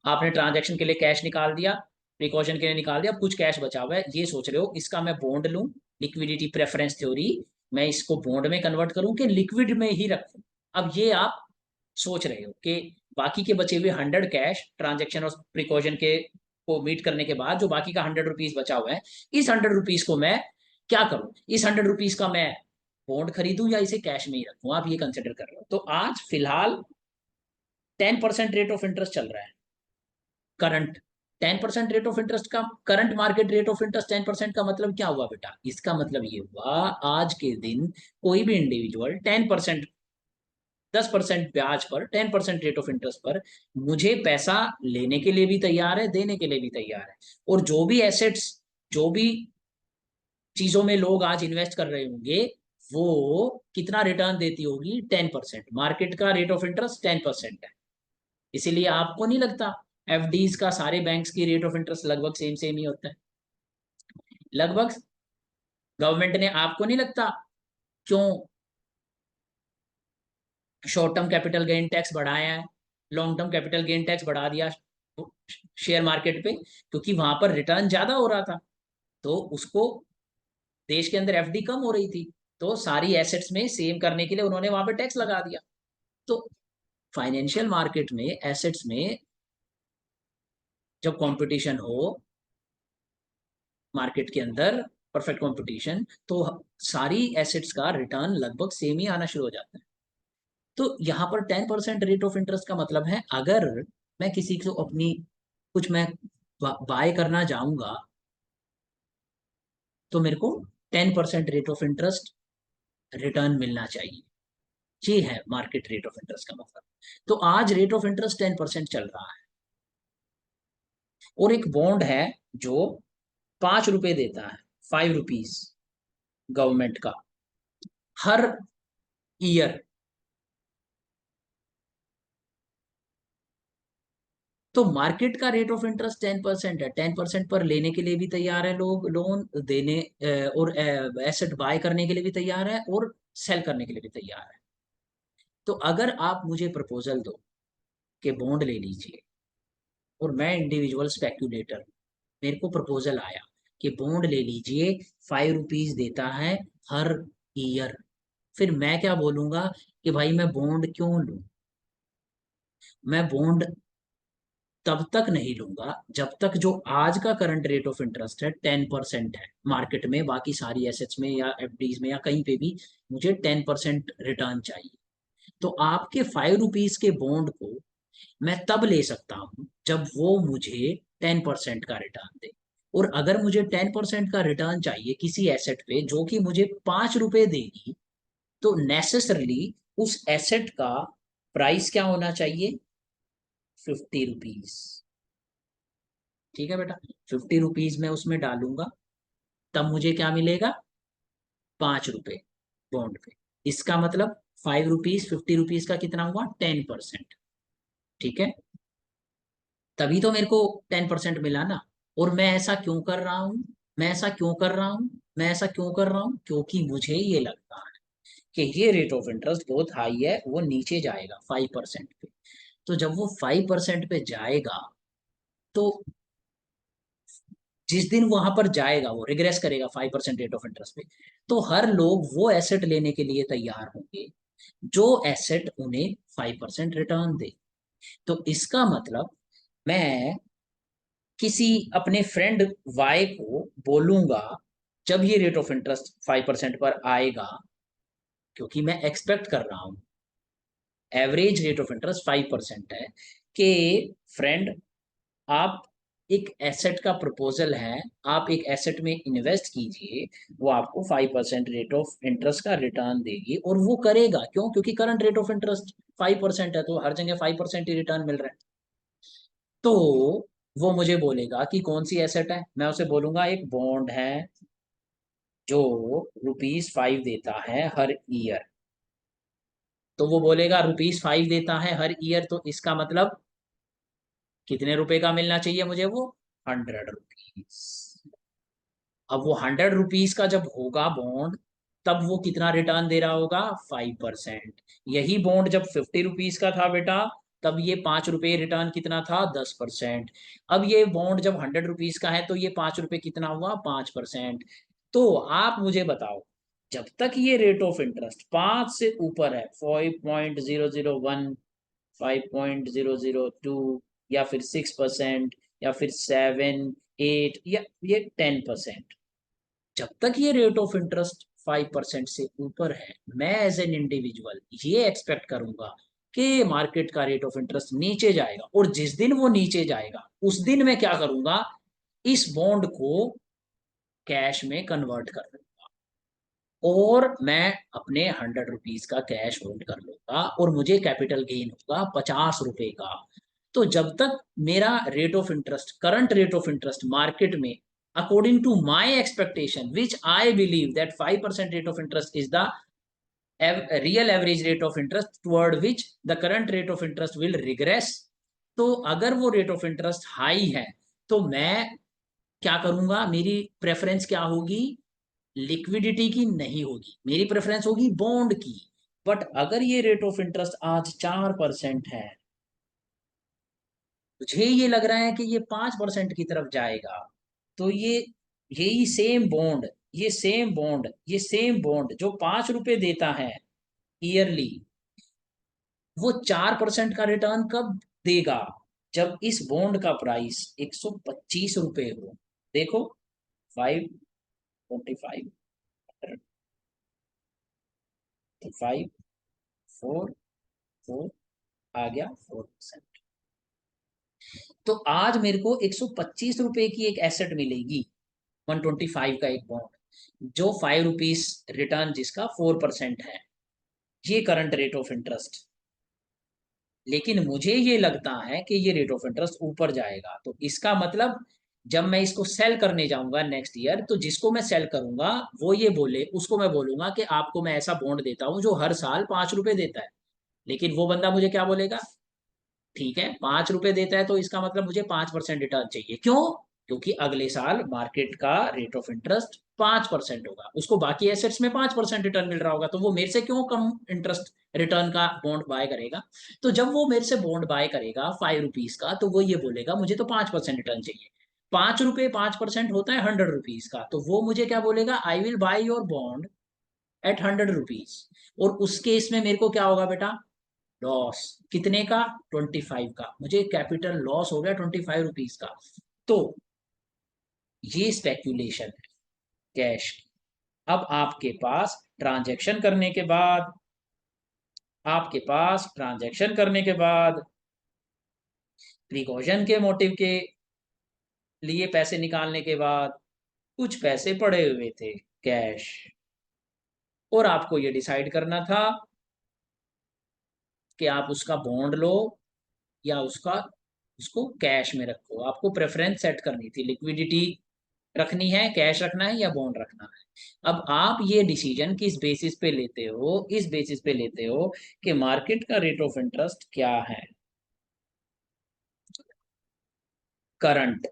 A: आपने ट्रांजैक्शन के लिए कैश निकाल दिया, प्रिकॉशन के लिए निकाल दिया, अब कुछ कैश बचा हुआ है, ये सोच रहे हो इसका मैं बॉन्ड लूं, लिक्विडिटी प्रेफरेंस थ्योरी, मैं इसको बॉन्ड में कन्वर्ट करूं कि लिक्विड में ही रखूं। अब ये आप सोच रहे हो कि बाकी के बचे हुए 100 कैश ट्रांजेक्शन और प्रिकॉशन के को मीट करने के बाद जो बाकी का 100 रुपीज बचा हुआ है, इस 100 रुपीज को मैं क्या करूं, इस 100 रुपीज का मैं बॉन्ड खरीदूं या इसे कैश में ही रखूं, आप ये कंसिडर कर रहे हो। तो आज फिलहाल 10% रेट ऑफ इंटरेस्ट चल रहा है करंट। 10% रेट ऑफ इंटरेस्ट का current market rate of interest 10% का मतलब क्या हुआ बेटा, इसका मतलब ये हुआ आज के दिन कोई भी इंडिविजुअल 10%, 10% ब्याज पर, 10% रेट ऑफ इंटरेस्ट पर मुझे पैसा लेने के लिए भी तैयार है, देने के लिए भी तैयार है। और जो भी एसेट्स, जो भी चीजों में लोग आज इन्वेस्ट कर रहे होंगे, वो कितना रिटर्न देती होगी, 10%। मार्केट का रेट ऑफ इंटरेस्ट 10% है। इसीलिए आपको नहीं लगता एफडीज का सारे बैंक्स की रेट ऑफ इंटरेस्ट लगभग सेम सेम ही होता है, लगभग। गवर्नमेंट ने, आपको नहीं लगता क्यों short term capital gain tax बढ़ाया है, long term capital gain tax बढ़ा दिया शेयर मार्केट पे, क्योंकि वहां पर रिटर्न ज्यादा हो रहा था, तो उसको देश के अंदर एफडी कम हो रही थी, तो सारी एसेट्स में सेम करने के लिए उन्होंने वहां पे टैक्स लगा दिया। तो फाइनेंशियल मार्केट में एसेट्स में जब कंपटीशन हो मार्केट के अंदर, परफेक्ट कंपटीशन, तो सारी एसेट्स का रिटर्न लगभग सेम ही आना शुरू हो जाता है। तो यहाँ पर 10% रेट ऑफ इंटरेस्ट का मतलब है अगर मैं किसी को अपनी कुछ मैं बाय करना चाहूंगा, तो मेरे को 10% रेट ऑफ इंटरेस्ट रिटर्न मिलना चाहिए। ये है मार्केट रेट ऑफ इंटरेस्ट का मतलब। तो आज रेट ऑफ इंटरेस्ट 10% चल रहा है। और एक बॉन्ड है जो 5 रुपए देता है, 5 रुपीज, गवर्नमेंट का, हर ईयर। तो मार्केट का रेट ऑफ इंटरेस्ट 10% है, 10% पर लेने के लिए भी तैयार है लोग, लोन देने और एसेट बाय करने के लिए भी तैयार है, और सेल करने के लिए भी तैयार है। तो अगर आप मुझे प्रपोजल दो कि बॉन्ड ले लीजिए, और मैं इंडिविजुअल स्पेक्यूलेटर, मेरे को प्रपोजल आया कि बॉन्ड ले लीजिए, 5 रुपीज देता है हर ईयर, फिर मैं क्या बोलूंगा कि भाई मैं बॉन्ड क्यों लूं। मैं बॉन्ड तब तक नहीं लूंगा जब तक जो आज का करंट रेट ऑफ इंटरेस्ट है 10% है मार्केट में, बाकी सारी एसेट्स में या एफडीज में या कहीं पे भी मुझे 10% रिटर्न चाहिए। तो आपके 5 रुपीज के बॉन्ड को मैं तब ले सकता हूं जब वो मुझे 10% का रिटर्न दे। और अगर मुझे 10% का रिटर्न चाहिए किसी एसेट पे जो कि मुझे 5 रुपए देगी, तो नेसेसरली उस एसेट का प्राइस क्या होना चाहिए, 50 रुपीज। ठीक है बेटा, 50 रुपीज में उसमें डालूंगा, तब मुझे क्या मिलेगा, 5 रुपए बॉन्ड पे। इसका मतलब 5 रुपीज, 50 रुपीज का कितना हुआ, 10%। ठीक है, तभी तो मेरे को 10% मिला ना। और मैं ऐसा क्यों कर रहा हूं, मैं ऐसा क्यों कर रहा हूं, मैं ऐसा क्यों कर रहा हूं, क्योंकि मुझे ये लगता है कि ये रेट ऑफ इंटरेस्ट बहुत हाई है, वो नीचे जाएगा 5% पे। तो जब वो 5% पे जाएगा, तो जिस दिन वहां पर जाएगा वो रिग्रेस करेगा 5% रेट ऑफ इंटरेस्ट पे, तो हर लोग वो एसेट लेने के लिए तैयार होंगे जो एसेट उन्हें 5% रिटर्न दे। तो इसका मतलब मैं किसी अपने फ्रेंड वाई को बोलूंगा जब ये रेट ऑफ इंटरेस्ट 5% पर आएगा, क्योंकि मैं एक्सपेक्ट कर रहा हूं एवरेज रेट ऑफ इंटरेस्ट 5% है, कि फ्रेंड आप एक एसेट का प्रपोजल है, आप एक एसेट में इन्वेस्ट कीजिए, वो आपको 5% रेट ऑफ इंटरेस्ट का रिटर्न देगी। और वो करेगा क्यों, क्योंकि करंट रेट ऑफ इंटरेस्ट 5% है, तो हर जगह 5% ही रिटर्न मिल रहा है। तो वो मुझे बोलेगा कि कौन सी एसेट है, मैं उसे बोलूंगा एक बॉन्ड है जो ₹5 देता है हर ईयर। तो वो बोलेगा ₹5 देता है हर ईयर, तो इसका मतलब कितने रुपए का मिलना चाहिए मुझे, वो ₹100। अब वो ₹100 का जब होगा बॉन्ड, तब वो कितना रिटर्न दे रहा होगा, 5%। यही बॉन्ड जब ₹50 का था बेटा, तब ये ₹5 रिटर्न कितना था, 10%। अब ये बॉन्ड जब ₹100 का है, तो ये ₹5 कितना हुआ, 5%। तो आप मुझे बताओ, जब तक ये रेट ऑफ इंटरेस्ट 5 से ऊपर है, 5.001, 5.002, या फिर 6%, या फिर 7, 8, या ये 10%, जब तक ये रेट ऑफ इंटरेस्ट 5% से ऊपर है, मैं एज एन इंडिविजुअल ये एक्सपेक्ट करूंगा कि मार्केट का रेट ऑफ इंटरेस्ट नीचे जाएगा। और जिस दिन वो नीचे जाएगा, उस दिन मैं क्या करूंगा, इस बॉन्ड को कैश में कन्वर्ट कर लूंगा, और मैं अपने ₹100 का कैश होल्ड कर लूंगा, और मुझे कैपिटल गेन होगा ₹50 का। तो जब तक मेरा rate of interest, current rate of interest market में, according to my expectation, which I believe that 5% rate of interest is the real average rate of interest toward which the current rate of interest will regress, तो अगर वो rate of interest high है, तो मैं क्या करूंगा, मेरी preference क्या होगी, लिक्विडिटी की नहीं होगी, मेरी प्रेफरेंस होगी बॉन्ड की। बट अगर ये रेट ऑफ इंटरेस्ट आज 4% है, मुझे ये लग रहा है कि ये 5% की तरफ जाएगा, तो ये यही सेम बॉन्ड, ये सेम बॉन्ड जो ₹5 देता है ईयरली, वो 4% का रिटर्न कब देगा, जब इस बॉन्ड का प्राइस ₹125 हो। देखो, 525, 5, 4, 4 आ गया 4%। तो आज मेरे को ₹125 की एक एसेट मिलेगी, 125 का एक बॉन्ड, जो ₹5 रिटर्न, जिसका 4% है, ये करंट रेट ऑफ इंटरेस्ट। लेकिन मुझे ये लगता है कि ये रेट ऑफ इंटरेस्ट ऊपर जाएगा, तो इसका मतलब जब मैं इसको सेल करने जाऊंगा नेक्स्ट ईयर, तो जिसको मैं सेल करूंगा, वो ये बोले, उसको मैं बोलूंगा कि आपको मैं ऐसा बॉन्ड देता हूं जो हर साल ₹5 देता है। लेकिन वो बंदा मुझे क्या बोलेगा, ठीक है, ₹5 देता है, तो इसका मतलब मुझे 5% रिटर्न चाहिए। क्यों? क्योंकि अगले साल मार्केट का रेट ऑफ इंटरेस्ट 5% होगा, उसको बाकी एसेट्स में 5% रिटर्न मिल रहा होगा, तो वो मेरे से क्यों कम इंटरेस्ट रिटर्न का बॉन्ड बाय करेगा। तो जब वो मेरे से बॉन्ड बाय करेगा ₹5 का, तो वो ये बोलेगा मुझे तो 5% रिटर्न चाहिए। ₹5, 5% होता है ₹100 का, तो वो मुझे क्या बोलेगा, I will buy your bond at ₹100। और उस केस में मेरे को क्या होगा बेटा, लॉस। कितने का, 25 का, मुझे कैपिटल लॉस हो गया ₹25 का। तो ये स्पेक्यूलेशन है कैश की। अब आपके पास ट्रांजैक्शन करने के बाद प्रिकॉशन के मोटिव के लिए पैसे निकालने के बाद, कुछ पैसे पड़े हुए थे कैश, और आपको ये डिसाइड करना था कि आप उसका बॉन्ड लो, या उसको कैश में रखो। आपको प्रेफरेंस सेट करनी थी, लिक्विडिटी रखनी है, कैश रखना है, या बॉन्ड रखना है। अब आप ये डिसीजन किस बेसिस पे लेते हो, इस बेसिस पे लेते हो कि मार्केट का रेट ऑफ इंटरेस्ट क्या है, करंट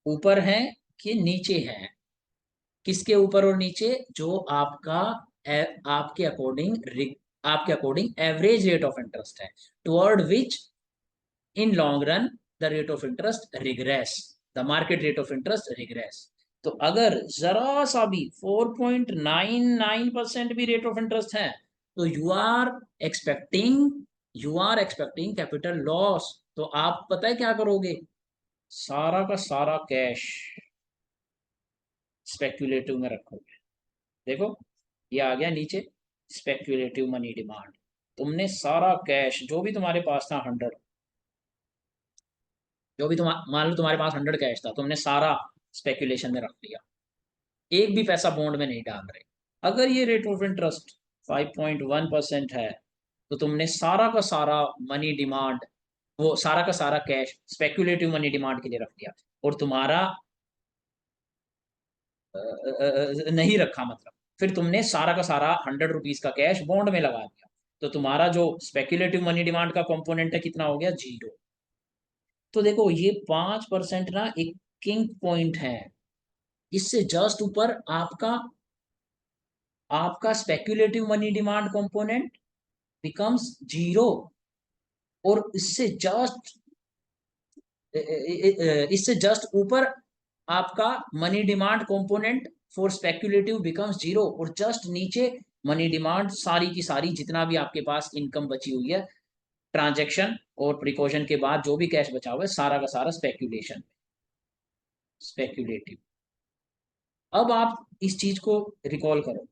A: ऊपर है कि नीचे है। किसके ऊपर और नीचे, जो आपके according average rate of interest है, toward which in long run the rate of interest regress, the market rate of interest regress. तो अगर जरा सा भी 4.99% भी रेट ऑफ इंटरेस्ट है, तो expecting you are expecting capital loss. तो आप पता है क्या करोगे, सारा का सारा कैश स्पेक्यूलेटिव में रखोगे। देखो, ये आ गया नीचे, स्पेक्यूलेटिव मनी डिमांड। तुमने सारा कैश जो भी तुम्हारे पास था, 100, जो भी तुम मान लो तुम्हारे पास 100 कैश था, तुमने सारा स्पेकुलेशन में रख लिया, एक भी पैसा बॉन्ड में नहीं डाल रहे। अगर ये रेट ऑफ इंटरेस्ट 5.1% है, तो तुमने सारा का सारा मनी डिमांड वो सारा का सारा कैश स्पेक्यूलेटिव मनी डिमांड के लिए रख दिया, और तुम्हारा नहीं रखा, मतलब फिर तुमने सारा का सारा 100 रुपीज का कैश बॉन्ड में लगा दिया, तो तुम्हारा जो स्पेक्यूलेटिव मनी डिमांड का कंपोनेंट है कितना हो गया, 0। तो देखो ये 5% ना एक किंग पॉइंट है, इससे जस्ट ऊपर आपका आपका speculative money demand component becomes 0, और इससे जस्ट ऊपर आपका money demand component for speculative becomes 0, और जस्ट नीचे मनी डिमांड सारी की सारी जितना भी आपके पास इनकम बची हुई है ट्रांजैक्शन और प्रिकॉशन के बाद जो भी कैश बचा हुआ है सारा का सारा स्पेक्यूलेशन, स्पेक्यूलेटिव। अब आप इस चीज को रिकॉल करो,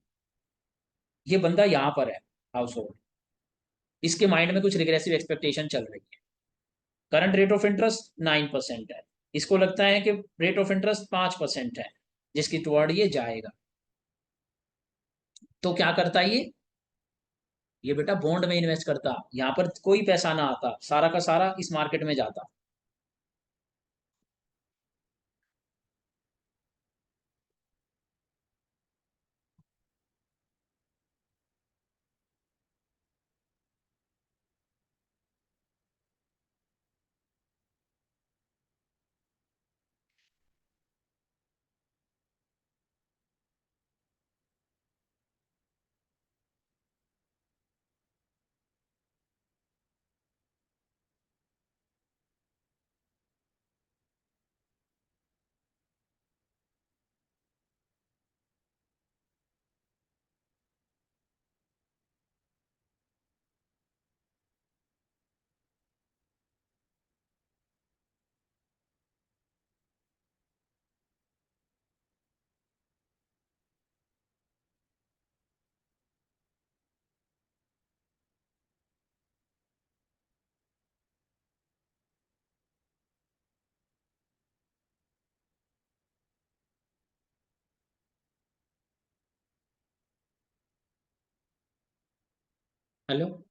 A: ये बंदा यहाँ पर है, हाउस होल्ड, इसके माइंड में कुछ रिग्रेसिव एक्सपेक्टेशन चल रही है, करंट रेट ऑफ इंटरेस्ट 9% है, इसको लगता है कि रेट ऑफ इंटरेस्ट 5% है जिसकी टुवर्ड ये जाएगा। तो क्या करता है ये बेटा बॉन्ड में इन्वेस्ट करता, यहाँ पर कोई पैसा ना आता, सारा का सारा इस मार्केट में जाता। हेलो।